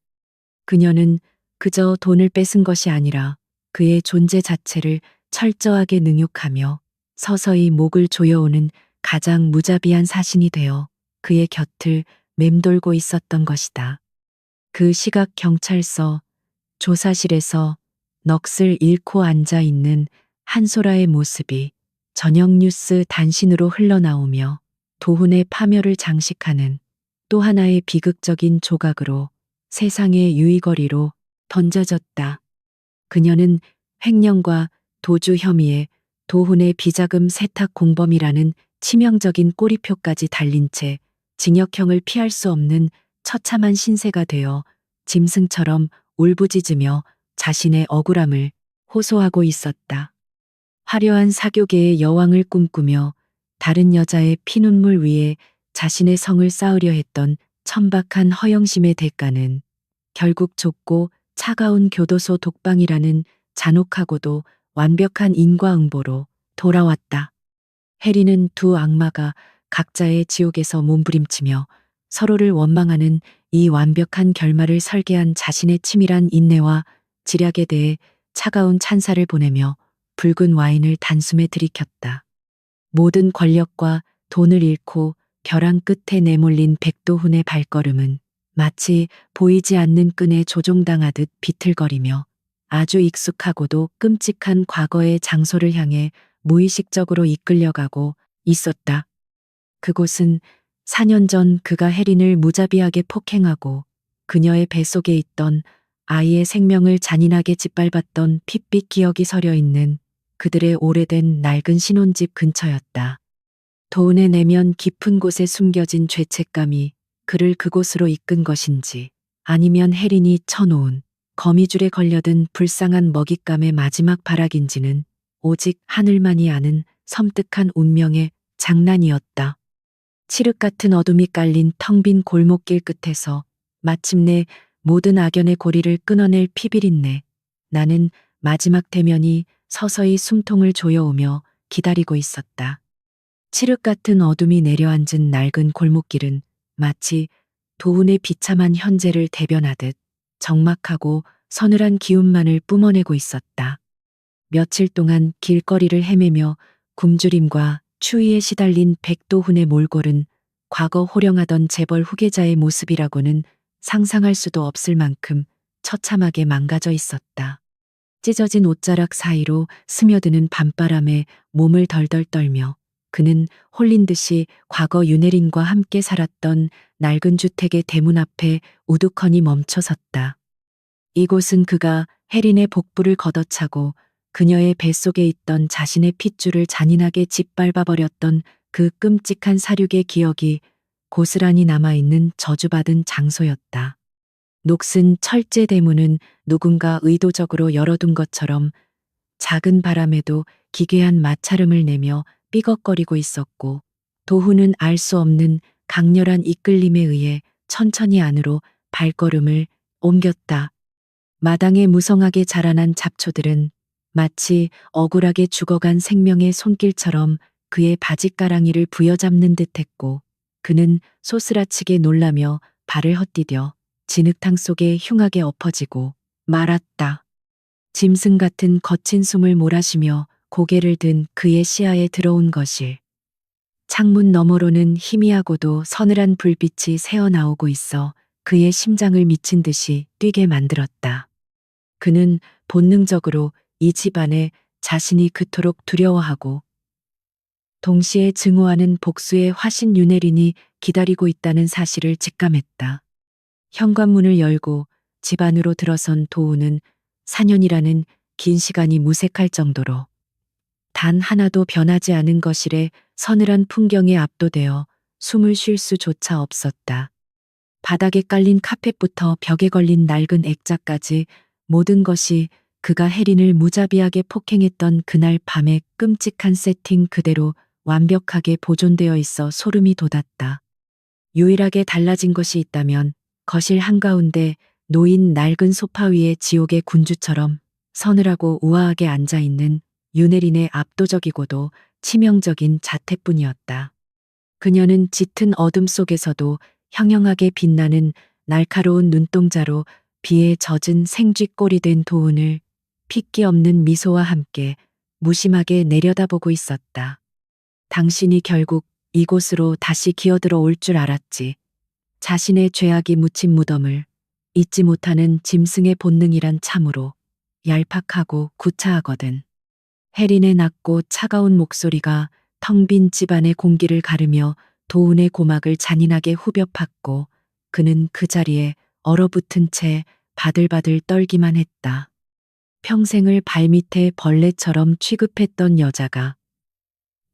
그녀는 그저 돈을 뺏은 것이 아니라 그의 존재 자체를 철저하게 능욕하며 서서히 목을 조여오는 가장 무자비한 사신이 되어 그의 곁을 맴돌고 있었던 것이다. 그 시각 경찰서 조사실에서 넋을 잃고 앉아 있는 한소라의 모습이 저녁 뉴스 단신으로 흘러나오며 도훈의 파멸을 장식하는 또 하나의 비극적인 조각으로 세상의 유의거리로 던져졌다. 그녀는 횡령과 도주 혐의에 도훈의 비자금 세탁 공범이라는 치명적인 꼬리표까지 달린 채 징역형을 피할 수 없는 처참한 신세가 되어 짐승처럼 울부짖으며 자신의 억울함을 호소하고 있었다. 화려한 사교계의 여왕을 꿈꾸며 다른 여자의 피눈물 위에 자신의 성을 쌓으려 했던 천박한 허영심의 대가는 결국 좁고 차가운 교도소 독방이라는 잔혹하고도 완벽한 인과응보로 돌아왔다. 해리는 두 악마가 각자의 지옥에서 몸부림치며 서로를 원망하는 이 완벽한 결말을 설계한 자신의 치밀한 인내와 지략에 대해 차가운 찬사를 보내며 붉은 와인을 단숨에 들이켰다. 모든 권력과 돈을 잃고 벼랑 끝에 내몰린 백도훈의 발걸음은 마치 보이지 않는 끈에 조종당하듯 비틀거리며 아주 익숙하고도 끔찍한 과거의 장소를 향해 무의식적으로 이끌려가고 있었다. 그곳은 4년 전 그가 혜린을 무자비하게 폭행하고 그녀의 뱃속에 있던 아이의 생명을 잔인하게 짓밟았던 핏빛 기억이 서려 있는 그들의 오래된 낡은 신혼집 근처였다. 도운의 내면 깊은 곳에 숨겨진 죄책감이 그를 그곳으로 이끈 것인지 아니면 혜린이 쳐놓은 거미줄에 걸려든 불쌍한 먹잇감의 마지막 발악인지는 오직 하늘만이 아는 섬뜩한 운명의 장난이었다. 칠흑 같은 어둠이 깔린 텅 빈 골목길 끝에서 마침내 모든 악연의 고리를 끊어낼 피비린내. 나는 마지막 대면이 서서히 숨통을 조여오며 기다리고 있었다. 칠흑 같은 어둠이 내려앉은 낡은 골목길은 마치 도훈의 비참한 현재를 대변하듯 적막하고 서늘한 기운만을 뿜어내고 있었다. 며칠 동안 길거리를 헤매며 굶주림과 추위에 시달린 백도훈의 몰골은 과거 호령하던 재벌 후계자의 모습이라고는 상상할 수도 없을 만큼 처참하게 망가져 있었다. 찢어진 옷자락 사이로 스며드는 밤바람에 몸을 덜덜 떨며 그는 홀린 듯이 과거 윤혜린과 함께 살았던 낡은 주택의 대문 앞에 우두커니 멈춰섰다. 이곳은 그가 혜린의 복부를 걷어차고 그녀의 뱃속에 있던 자신의 핏줄을 잔인하게 짓밟아버렸던 그 끔찍한 사륙의 기억이 고스란히 남아있는 저주받은 장소였다. 녹슨 철제 대문은 누군가 의도적으로 열어둔 것처럼 작은 바람에도 기괴한 마찰음을 내며 삐걱거리고 있었고 도훈은 알 수 없는 강렬한 이끌림에 의해 천천히 안으로 발걸음을 옮겼다. 마당에 무성하게 자라난 잡초들은 마치 억울하게 죽어간 생명의 손길처럼 그의 바짓가랑이를 부여잡는 듯했고 그는 소스라치게 놀라며 발을 헛디뎌 진흙탕 속에 흉하게 엎어지고 말았다. 짐승 같은 거친 숨을 몰아쉬며 고개를 든 그의 시야에 들어온 것이 창문 너머로는 희미하고도 서늘한 불빛이 새어나오고 있어 그의 심장을 미친 듯이 뛰게 만들었다. 그는 본능적으로 이 집안에 자신이 그토록 두려워하고 동시에 증오하는 복수의 화신 윤혜린이 기다리고 있다는 사실을 직감했다. 현관문을 열고 집 안으로 들어선 도우는 4년이라는 긴 시간이 무색할 정도로 단 하나도 변하지 않은 거실의 서늘한 풍경에 압도되어 숨을 쉴 수조차 없었다. 바닥에 깔린 카펫부터 벽에 걸린 낡은 액자까지 모든 것이 그가 혜린을 무자비하게 폭행했던 그날 밤의 끔찍한 세팅 그대로 완벽하게 보존되어 있어 소름이 돋았다. 유일하게 달라진 것이 있다면 거실 한가운데 놓인 낡은 소파 위에 지옥의 군주처럼 서늘하고 우아하게 앉아있는 윤혜린의 압도적이고도 치명적인 자태뿐이었다. 그녀는 짙은 어둠 속에서도 형형하게 빛나는 날카로운 눈동자로 비에 젖은 생쥐꼴이 된 도훈을 핏기 없는 미소와 함께 무심하게 내려다보고 있었다. 당신이 결국 이곳으로 다시 기어들어 올 줄 알았지. 자신의 죄악이 묻힌 무덤을 잊지 못하는 짐승의 본능이란 참으로 얄팍하고 구차하거든. 혜린의 낮고 차가운 목소리가 텅 빈 집안의 공기를 가르며 도훈의 고막을 잔인하게 후벼 팠고 그는 그 자리에 얼어붙은 채 바들바들 떨기만 했다. 평생을 발밑에 벌레처럼 취급했던 여자가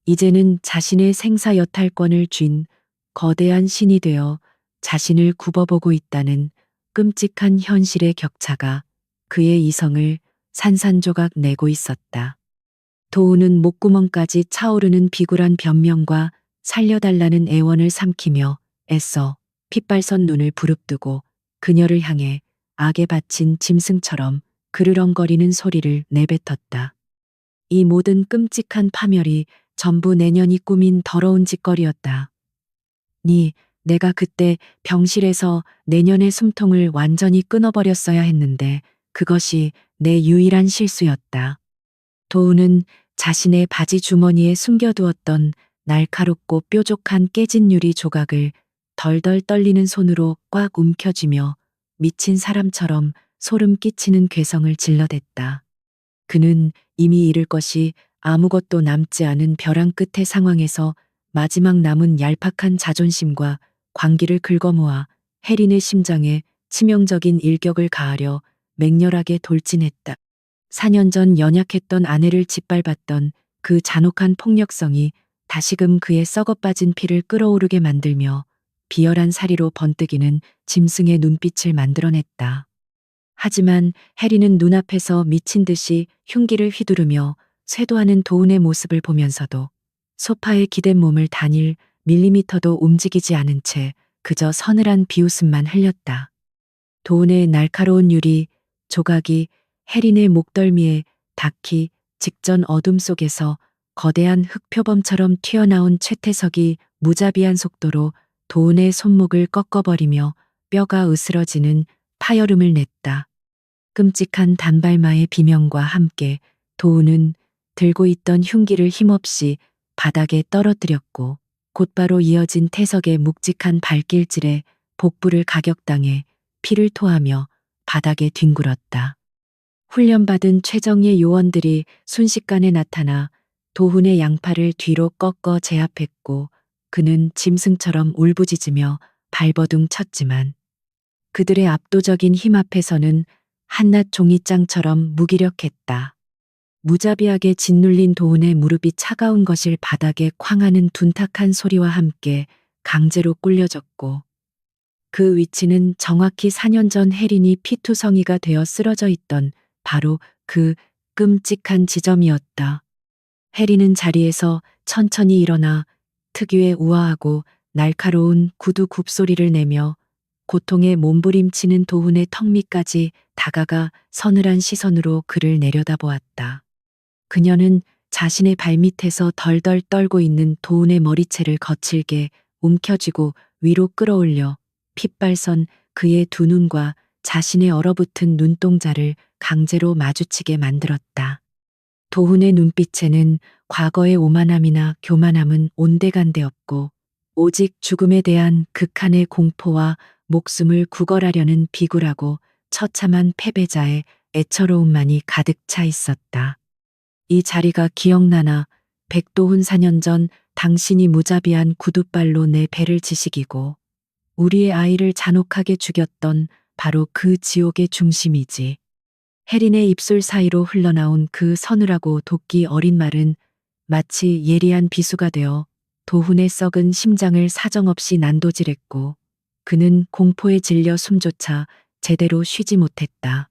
이제는 자신의 생사 여탈권을 쥔 거대한 신이 되어 자신을 굽어보고 있다는 끔찍한 현실의 격차가 그의 이성을 산산조각 내고 있었다. 도훈은 목구멍까지 차오르는 비굴한 변명과 살려달라는 애원을 삼키며 애써 핏발선 눈을 부릅뜨고 그녀를 향해 악에 바친 짐승처럼 그르렁거리는 소리를 내뱉었다. 이 모든 끔찍한 파멸이 전부 내년이 꾸민 더러운 짓거리였다. 내가 그때 병실에서 내년의 숨통을 완전히 끊어버렸어야 했는데 그것이 내 유일한 실수였다. 도훈은 자신의 바지 주머니에 숨겨두었던 날카롭고 뾰족한 깨진 유리 조각을 덜덜 떨리는 손으로 꽉 움켜쥐며 미친 사람처럼 소름 끼치는 괴성을 질러댔다. 그는 이미 잃을 것이 아무것도 남지 않은 벼랑 끝의 상황에서 마지막 남은 얄팍한 자존심과 광기를 긁어모아 혜린의 심장에 치명적인 일격을 가하려 맹렬하게 돌진했다. 4년 전 연약했던 아내를 짓밟았던 그 잔혹한 폭력성이 다시금 그의 썩어빠진 피를 끓어오르게 만들며 비열한 사리로 번뜩이는 짐승의 눈빛을 만들어냈다. 하지만 혜리는 눈앞에서 미친 듯이 흉기를 휘두르며 쇄도하는 도훈의 모습을 보면서도 소파에 기댄 몸을 단일 밀리미터도 움직이지 않은 채 그저 서늘한 비웃음만 흘렸다. 도훈의 날카로운 유리 조각이 혜린의 목덜미에 닿기 직전 어둠 속에서 거대한 흑표범처럼 튀어나온 최태석이 무자비한 속도로 도훈의 손목을 꺾어버리며 뼈가 으스러지는 파열음을 냈다. 끔찍한 단발마의 비명과 함께 도훈은 들고 있던 흉기를 힘없이 바닥에 떨어뜨렸고 곧바로 이어진 태석의 묵직한 발길질에 복부를 가격당해 피를 토하며 바닥에 뒹굴었다. 훈련받은 최정예 요원들이 순식간에 나타나 도훈의 양팔을 뒤로 꺾어 제압했고 그는 짐승처럼 울부짖으며 발버둥 쳤지만 그들의 압도적인 힘 앞에서는 한낱 종이장처럼 무기력했다. 무자비하게 짓눌린 도훈의 무릎이 차가운 것을 바닥에 쾅하는 둔탁한 소리와 함께 강제로 꿀려졌고 그 위치는 정확히 4년 전 혜린이 피투성이가 되어 쓰러져 있던 바로 그 끔찍한 지점이었다. 혜린은 자리에서 천천히 일어나 특유의 우아하고 날카로운 구두 굽소리를 내며 고통에 몸부림치는 도훈의 턱 밑까지 다가가 서늘한 시선으로 그를 내려다보았다. 그녀는 자신의 발밑에서 덜덜 떨고 있는 도훈의 머리채를 거칠게 움켜쥐고 위로 끌어올려 핏발선 그의 두 눈과 자신의 얼어붙은 눈동자를 강제로 마주치게 만들었다. 도훈의 눈빛에는 과거의 오만함이나 교만함은 온데간데 없고 오직 죽음에 대한 극한의 공포와 목숨을 구걸하려는 비굴하고 처참한 패배자의 애처로움만이 가득 차 있었다. 이 자리가 기억나나 백도훈 4년 전 당신이 무자비한 구두발로 내 배를 지식이고 우리의 아이를 잔혹하게 죽였던 바로 그 지옥의 중심이지. 혜린의 입술 사이로 흘러나온 그 서늘하고 도끼 어린 말은 마치 예리한 비수가 되어 도훈의 썩은 심장을 사정없이 난도질했고 그는 공포에 질려 숨조차 제대로 쉬지 못했다.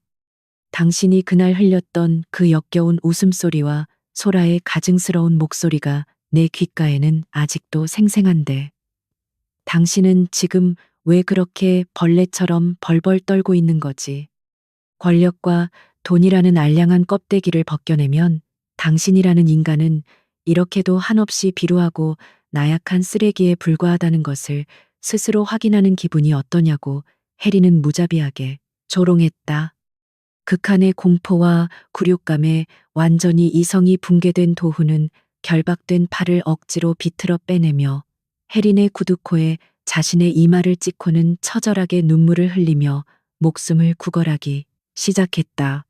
당신이 그날 흘렸던 그 역겨운 웃음소리와 소라의 가증스러운 목소리가 내 귓가에는 아직도 생생한데 당신은 지금 왜 그렇게 벌레처럼 벌벌 떨고 있는 거지? 권력과 돈이라는 알량한 껍데기를 벗겨내면 당신이라는 인간은 이렇게도 한없이 비루하고 나약한 쓰레기에 불과하다는 것을 스스로 확인하는 기분이 어떠냐고 해리는 무자비하게 조롱했다. 극한의 공포와 굴욕감에 완전히 이성이 붕괴된 도훈은 결박된 팔을 억지로 비틀어 빼내며 해린의 구두코에 자신의 이마를 찍고는 처절하게 눈물을 흘리며 목숨을 구걸하기 시작했다.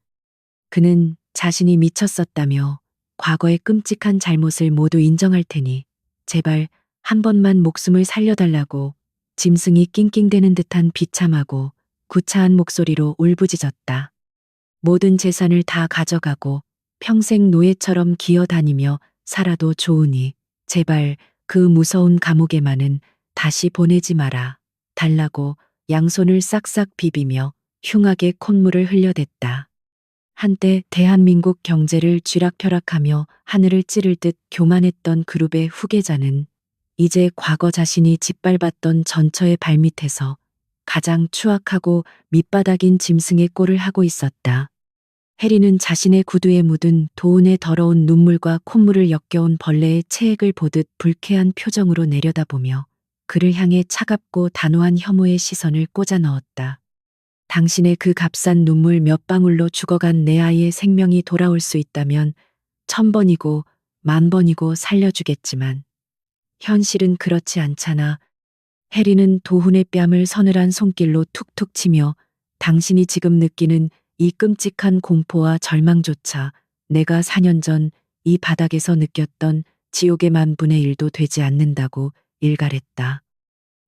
그는 자신이 미쳤었다며 과거의 끔찍한 잘못을 모두 인정할 테니 제발 한 번만 목숨을 살려달라고 짐승이 낑낑대는 듯한 비참하고 구차한 목소리로 울부짖었다. 모든 재산을 다 가져가고 평생 노예처럼 기어다니며 살아도 좋으니 제발 그 무서운 감옥에만은 다시 보내지 마라. 달라고 양손을 싹싹 비비며 흉하게 콧물을 흘려댔다. 한때 대한민국 경제를 쥐락펴락하며 하늘을 찌를 듯 교만했던 그룹의 후계자는 이제 과거 자신이 짓밟았던 전처의 발밑에서 가장 추악하고 밑바닥인 짐승의 꼴을 하고 있었다. 해리는 자신의 구두에 묻은 도운의 더러운 눈물과 콧물을 역겨운 벌레의 체액을 보듯 불쾌한 표정으로 내려다보며 그를 향해 차갑고 단호한 혐오의 시선을 꽂아 넣었다. 당신의 그 값싼 눈물 몇 방울로 죽어간 내 아이의 생명이 돌아올 수 있다면 1000번이고 10,000번이고 살려주겠지만 현실은 그렇지 않잖아. 해리는 도훈의 뺨을 서늘한 손길로 툭툭 치며 당신이 지금 느끼는 이 끔찍한 공포와 절망조차 내가 4년 전 이 바닥에서 느꼈던 지옥의 10,000분의 1도 되지 않는다고 일갈했다.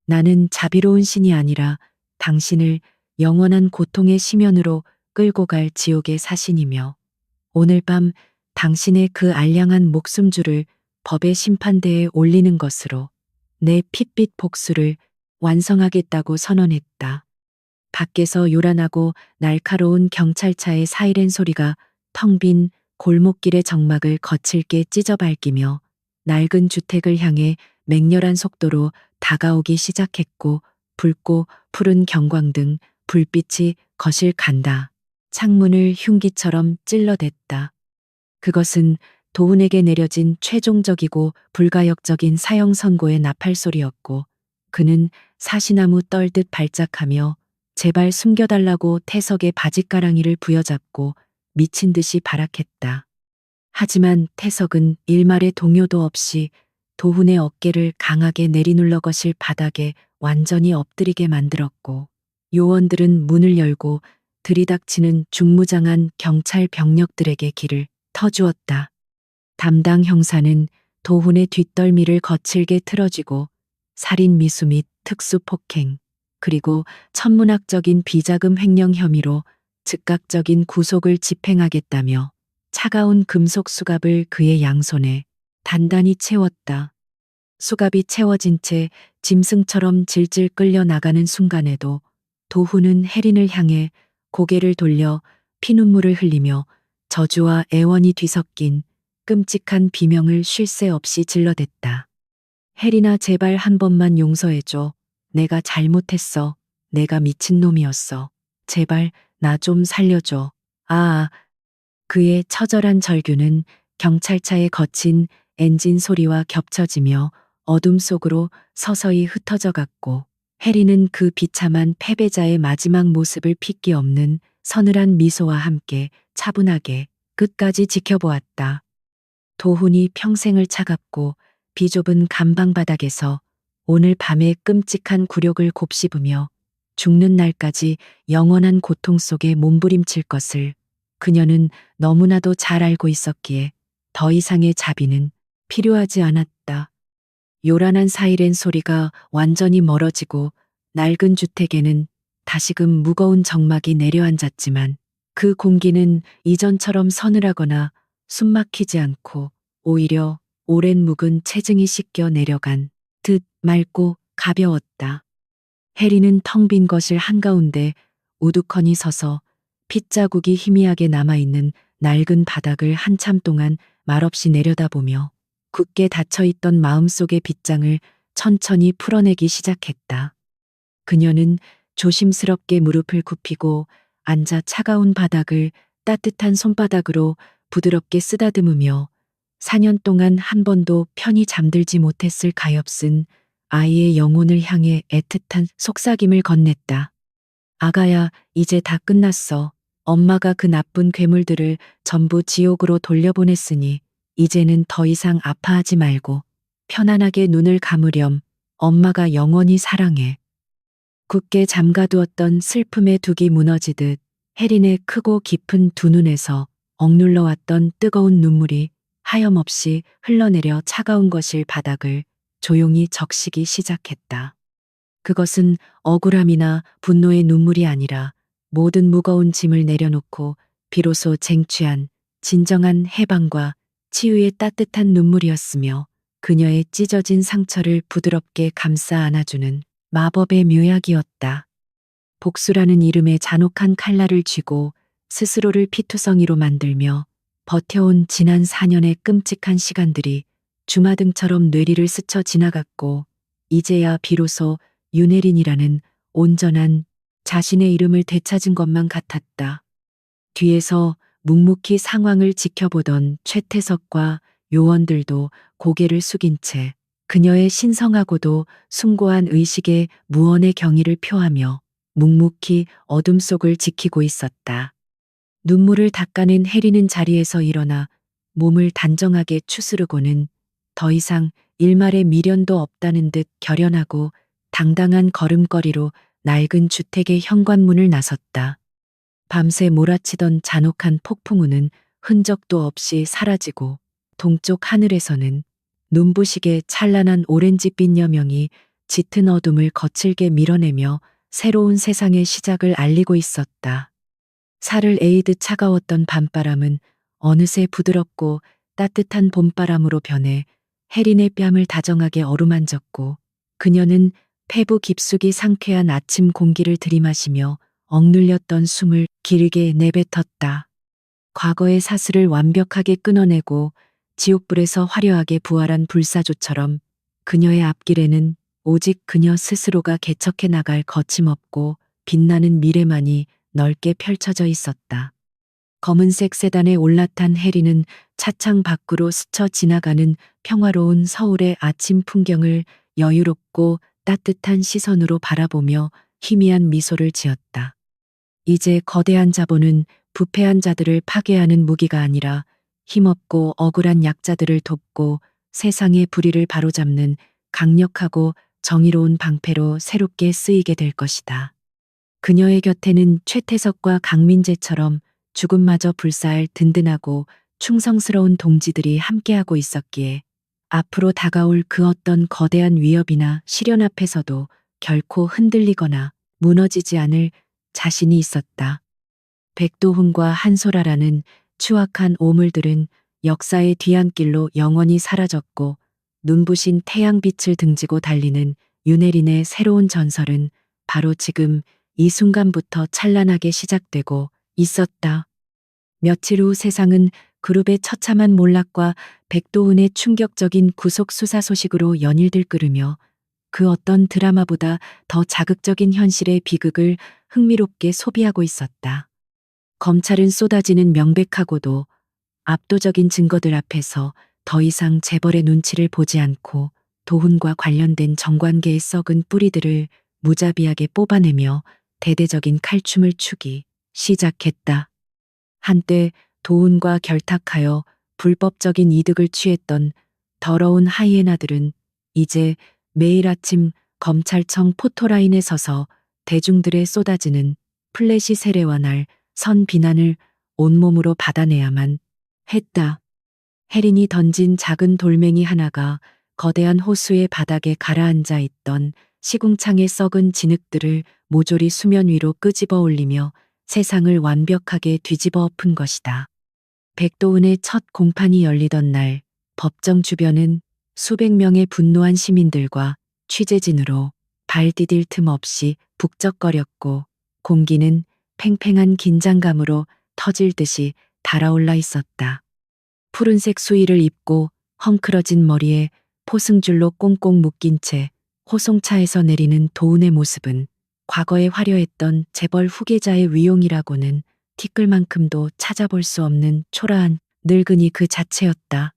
나는 자비로운 신이 아니라 당신을 영원한 고통의 심연으로 끌고 갈 지옥의 사신이며 오늘 밤 당신의 그 알량한 목숨줄을 법의 심판대에 올리는 것으로 내 핏빛 복수를 완성하겠다고 선언했다. 밖에서 요란하고 날카로운 경찰차의 사이렌 소리가 텅 빈 골목길의 정막을 거칠게 찢어밟기며 낡은 주택을 향해 맹렬한 속도로 다가오기 시작했고 붉고 푸른 경광등 불빛이 거실 간다. 창문을 흉기처럼 찔러댔다. 그것은 도훈에게 내려진 최종적이고 불가역적인 사형 선고의 나팔 소리였고 그는 사시나무 떨듯 발작하며 제발 숨겨달라고 태석의 바짓가랑이를 부여잡고 미친 듯이 발악했다. 하지만 태석은 일말의 동요도 없이 도훈의 어깨를 강하게 내리눌러 거실 바닥에 완전히 엎드리게 만들었고 요원들은 문을 열고 들이닥치는 중무장한 경찰 병력들에게 길을 터주었다. 담당 형사는 도훈의 뒷덜미를 거칠게 틀어쥐고 살인 미수 및 특수폭행 그리고 천문학적인 비자금 횡령 혐의로 즉각적인 구속을 집행하겠다며 차가운 금속 수갑을 그의 양손에 단단히 채웠다. 수갑이 채워진 채 짐승처럼 질질 끌려 나가는 순간에도 도훈은 해린을 향해 고개를 돌려 피눈물을 흘리며 저주와 애원이 뒤섞인 끔찍한 비명을 쉴 새 없이 질러댔다. 해린아 제발 한 번만 용서해줘. 내가 잘못했어. 내가 미친놈이었어. 제발 나 좀 살려줘. 아, 그의 처절한 절규는 경찰차의 거친 엔진 소리와 겹쳐지며 어둠 속으로 서서히 흩어져 갔고 해리는 그 비참한 패배자의 마지막 모습을 핏기 없는 서늘한 미소와 함께 차분하게 끝까지 지켜보았다. 도훈이 평생을 차갑고 비좁은 감방 바닥에서 오늘 밤의 끔찍한 굴욕을 곱씹으며 죽는 날까지 영원한 고통 속에 몸부림칠 것을 그녀는 너무나도 잘 알고 있었기에 더 이상의 자비는 필요하지 않았다. 요란한 사이렌 소리가 완전히 멀어지고 낡은 주택에는 다시금 무거운 정막이 내려앉았지만 그 공기는 이전처럼 서늘하거나 숨막히지 않고 오히려 오랜 묵은 체증이 씻겨 내려간 듯 맑고 가벼웠다. 해리는 텅 빈 거실 한가운데 우두커니 서서 핏자국이 희미하게 남아있는 낡은 바닥을 한참 동안 말없이 내려다보며 굳게 닫혀있던 마음속의 빗장을 천천히 풀어내기 시작했다. 그녀는 조심스럽게 무릎을 굽히고 앉아 차가운 바닥을 따뜻한 손바닥으로 부드럽게 쓰다듬으며 4년 동안 한 번도 편히 잠들지 못했을 가엾은 아이의 영혼을 향해 애틋한 속삭임을 건넸다. 아가야, 이제 다 끝났어. 엄마가 그 나쁜 괴물들을 전부 지옥으로 돌려보냈으니 이제는 더 이상 아파하지 말고 편안하게 눈을 감으렴. 엄마가 영원히 사랑해. 굳게 잠가두었던 슬픔의 둑이 무너지듯 혜린의 크고 깊은 두 눈에서 억눌러 왔던 뜨거운 눈물이 하염없이 흘러내려 차가운 거실 바닥을 조용히 적시기 시작했다. 그것은 억울함이나 분노의 눈물이 아니라 모든 무거운 짐을 내려놓고 비로소 쟁취한 진정한 해방과 치유의 따뜻한 눈물이었으며 그녀의 찢어진 상처를 부드럽게 감싸 안아주는 마법의 묘약이었다. 복수라는 이름의 잔혹한 칼날을 쥐고 스스로를 피투성이로 만들며 버텨온 지난 4년의 끔찍한 시간들이 주마등처럼 뇌리를 스쳐 지나갔고 이제야 비로소 윤혜린이라는 온전한 자신의 이름을 되찾은 것만 같았다. 뒤에서 묵묵히 상황을 지켜보던 최태석과 요원들도 고개를 숙인 채 그녀의 신성하고도 숭고한 의식에 무언의 경의를 표하며 묵묵히 어둠 속을 지키고 있었다. 눈물을 닦아낸 혜리는 자리에서 일어나 몸을 단정하게 추스르고는 더 이상 일말의 미련도 없다는 듯 결연하고 당당한 걸음걸이로 낡은 주택의 현관문을 나섰다. 밤새 몰아치던 잔혹한 폭풍우는 흔적도 없이 사라지고 동쪽 하늘에서는 눈부시게 찬란한 오렌지빛 여명이 짙은 어둠을 거칠게 밀어내며 새로운 세상의 시작을 알리고 있었다. 살을 에이듯 차가웠던 밤바람은 어느새 부드럽고 따뜻한 봄바람으로 변해 혜린의 뺨을 다정하게 어루만졌고 그녀는 폐부 깊숙이 상쾌한 아침 공기를 들이마시며 억눌렸던 숨을 길게 내뱉었다. 과거의 사슬을 완벽하게 끊어내고 지옥불에서 화려하게 부활한 불사조처럼 그녀의 앞길에는 오직 그녀 스스로가 개척해 나갈 거침없고 빛나는 미래만이 넓게 펼쳐져 있었다. 검은색 세단에 올라탄 혜리는 차창 밖으로 스쳐 지나가는 평화로운 서울의 아침 풍경을 여유롭고 따뜻한 시선으로 바라보며 희미한 미소를 지었다. 이제 거대한 자본은 부패한 자들을 파괴하는 무기가 아니라 힘없고 억울한 약자들을 돕고 세상의 불의를 바로잡는 강력하고 정의로운 방패로 새롭게 쓰이게 될 것이다. 그녀의 곁에는 최태석과 강민재처럼 죽음마저 불사할 든든하고 충성스러운 동지들이 함께하고 있었기에 앞으로 다가올 그 어떤 거대한 위협이나 시련 앞에서도 결코 흔들리거나 무너지지 않을 자신이 있었다. 백도훈과 한소라라는 추악한 오물들은 역사의 뒤안길로 영원히 사라졌고 눈부신 태양빛을 등지고 달리는 윤혜린의 새로운 전설은 바로 지금 이 순간부터 찬란하게 시작되고 있었다. 며칠 후 세상은 그룹의 처참한 몰락과 백도훈의 충격적인 구속 수사 소식으로 연일들 끓으며 그 어떤 드라마보다 더 자극적인 현실의 비극을 흥미롭게 소비하고 있었다. 검찰은 쏟아지는 명백하고도 압도적인 증거들 앞에서 더 이상 재벌의 눈치를 보지 않고 도훈과 관련된 정관계의 썩은 뿌리들을 무자비하게 뽑아내며 대대적인 칼춤을 추기 시작했다. 한때 도훈과 결탁하여 불법적인 이득을 취했던 더러운 하이에나들은 이제 매일 아침 검찰청 포토라인에 서서 대중들의 쏟아지는 플래시 세례와 날 선 비난을 온몸으로 받아내야만 했다. 혜린이 던진 작은 돌멩이 하나가 거대한 호수의 바닥에 가라앉아 있던 시궁창의 썩은 진흙들을 모조리 수면 위로 끄집어 올리며 세상을 완벽하게 뒤집어 엎은 것이다. 백도훈의 첫 공판이 열리던 날 법정 주변은 수백 명의 분노한 시민들과 취재진으로 발 디딜 틈 없이 북적거렸고 공기는 팽팽한 긴장감으로 터질 듯이 달아올라 있었다. 푸른색 수의를 입고 헝클어진 머리에 포승줄로 꽁꽁 묶인 채 호송차에서 내리는 도훈의 모습은 과거에 화려했던 재벌 후계자의 위용이라고는 티끌만큼도 찾아볼 수 없는 초라한 늙은이 그 자체였다.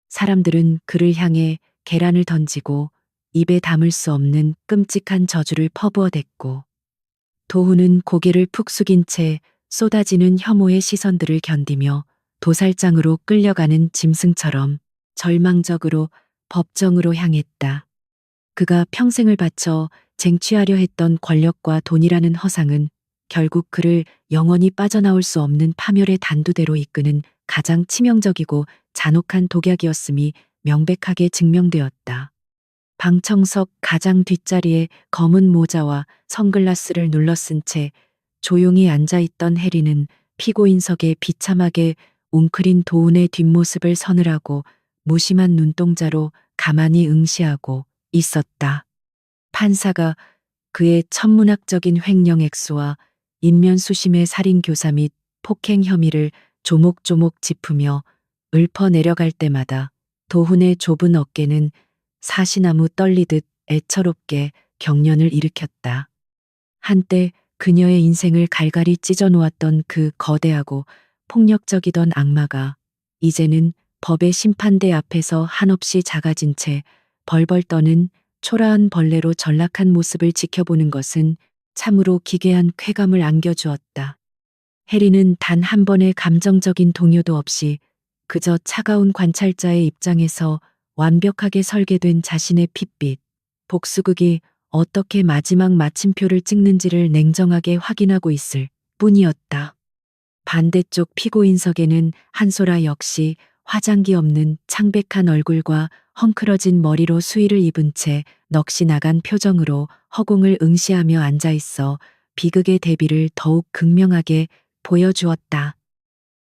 사람들은 그를 향해 계란을 던지고 입에 담을 수 없는 끔찍한 저주를 퍼부어댔고, 도훈은 고개를 푹 숙인 채 쏟아지는 혐오의 시선들을 견디며 도살장으로 끌려가는 짐승처럼 절망적으로 법정으로 향했다. 그가 평생을 바쳐 쟁취하려 했던 권력과 돈이라는 허상은 결국 그를 영원히 빠져나올 수 없는 파멸의 단두대로 이끄는 가장 치명적이고 잔혹한 독약이었음이 명백하게 증명되었다. 방청석 가장 뒷자리에 검은 모자와 선글라스를 눌러쓴 채 조용히 앉아있던 해리는 피고인석에 비참하게 웅크린 도훈의 뒷모습을 서늘하고 무심한 눈동자로 가만히 응시하고 있었다. 판사가 그의 천문학적인 횡령 액수와 인면수심의 살인교사 및 폭행 혐의를 조목조목 짚으며 읊어 내려갈 때마다 도훈의 좁은 어깨는 사시나무 떨리듯 애처롭게 경련을 일으켰다. 한때 그녀의 인생을 갈갈이 찢어 놓았던 그 거대하고 폭력적이던 악마가 이제는 법의 심판대 앞에서 한없이 작아진 채 벌벌 떠는 초라한 벌레로 전락한 모습을 지켜보는 것은 참으로 기괴한 쾌감을 안겨주었다. 해리는 단 한 번의 감정적인 동요도 없이 그저 차가운 관찰자의 입장에서 완벽하게 설계된 자신의 핏빛, 복수극이 어떻게 마지막 마침표를 찍는지를 냉정하게 확인하고 있을 뿐이었다. 반대쪽 피고인석에는 한소라 역시 화장기 없는 창백한 얼굴과 헝클어진 머리로 수의를 입은 채 넋이 나간 표정으로 허공을 응시하며 앉아 있어 비극의 대비를 더욱 극명하게 보여주었다.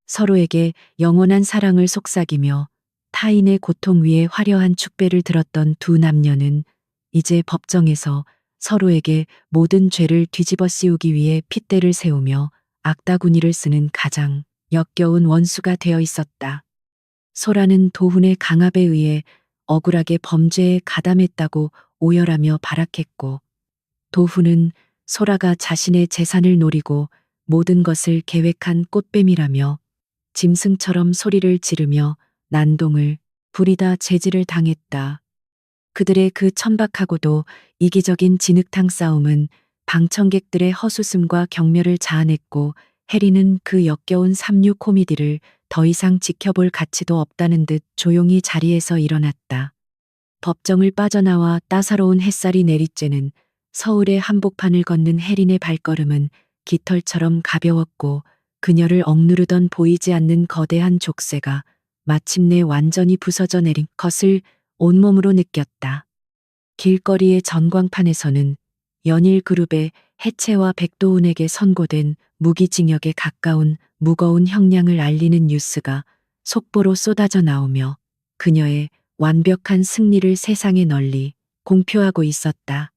서로에게 영원한 사랑을 속삭이며 타인의 고통 위에 화려한 축배를 들었던 두 남녀는 이제 법정에서 서로에게 모든 죄를 뒤집어 씌우기 위해 핏대를 세우며 악다구니를 쓰는 가장 역겨운 원수가 되어 있었다. 소라는 도훈의 강압에 의해 억울하게 범죄에 가담했다고 오열하며 발악했고, 도훈은 소라가 자신의 재산을 노리고 모든 것을 계획한 꽃뱀이라며 짐승처럼 소리를 지르며 난동을 부리다 제지를 당했다. 그들의 그 천박하고도 이기적인 진흙탕 싸움은 방청객들의 허수음과 경멸을 자아냈고, 해리는 그 역겨운 삼류 코미디를 더 이상 지켜볼 가치도 없다는 듯 조용히 자리에서 일어났다. 법정을 빠져나와 따사로운 햇살이 내리쬐는 서울의 한복판을 걷는 해린의 발걸음은 깃털처럼 가벼웠고, 그녀를 억누르던 보이지 않는 거대한 족쇄가 마침내 완전히 부서져 내린 것을 온몸으로 느꼈다. 길거리의 전광판에서는 연일 그룹의 해체와 백도훈에게 선고된 무기징역에 가까운 무거운 형량을 알리는 뉴스가 속보로 쏟아져 나오며 그녀의 완벽한 승리를 세상에 널리 공표하고 있었다.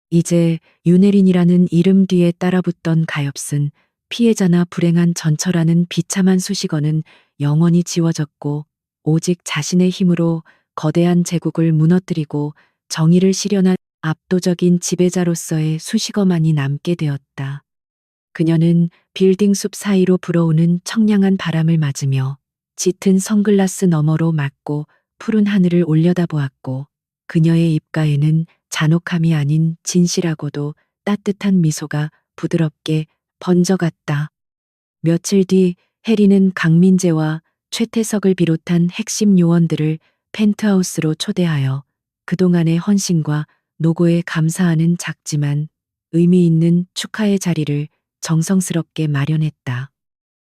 이제 윤혜린이라는 이름 뒤에 따라붙던 가엾은 피해자나 불행한 전처라는 비참한 수식어는 영원히 지워졌고, 오직 자신의 힘으로 거대한 제국을 무너뜨리고 정의를 실현한 압도적인 지배자로서의 수식어만이 남게 되었다. 그녀는 빌딩 숲 사이로 불어오는 청량한 바람을 맞으며 짙은 선글라스 너머로 맞고 푸른 하늘을 올려다보았고, 그녀의 입가에는 잔혹함이 아닌 진실하고도 따뜻한 미소가 부드럽게 번져갔다. 며칠 뒤 해리는 강민재와 최태석을 비롯한 핵심 요원들을 펜트하우스로 초대하여 그동안의 헌신과 노고에 감사하는 작지만 의미 있는 축하의 자리를 정성스럽게 마련했다.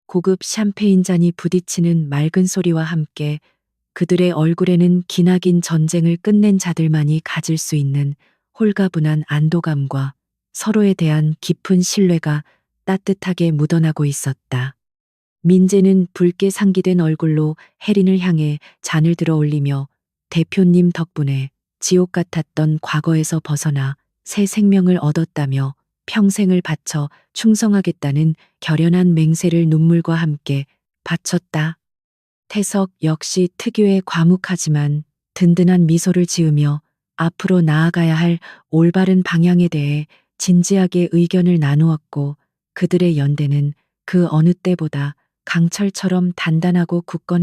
고급 샴페인 잔이 부딪히는 맑은 소리와 함께 그들의 얼굴에는 기나긴 전쟁을 끝낸 자들만이 가질 수 있는 홀가분한 안도감과 서로에 대한 깊은 신뢰가 따뜻하게 묻어나고 있었다. 민재는 붉게 상기된 얼굴로 해린을 향해 잔을 들어 올리며 대표님 덕분에 지옥 같았던 과거에서 벗어나 새 생명을 얻었다며 평생을 바쳐 충성하겠다는 결연한 맹세를 눈물과 함께 바쳤다. 태석 역시 특유의 과묵하지만 든든한 미소를 지으며 앞으로 나아가야 할 올바른 방향에 대해 진지하게 의견을 나누었고, 그들의 연대는 그 어느 때보다 강철처럼 단단하고 굳건했다.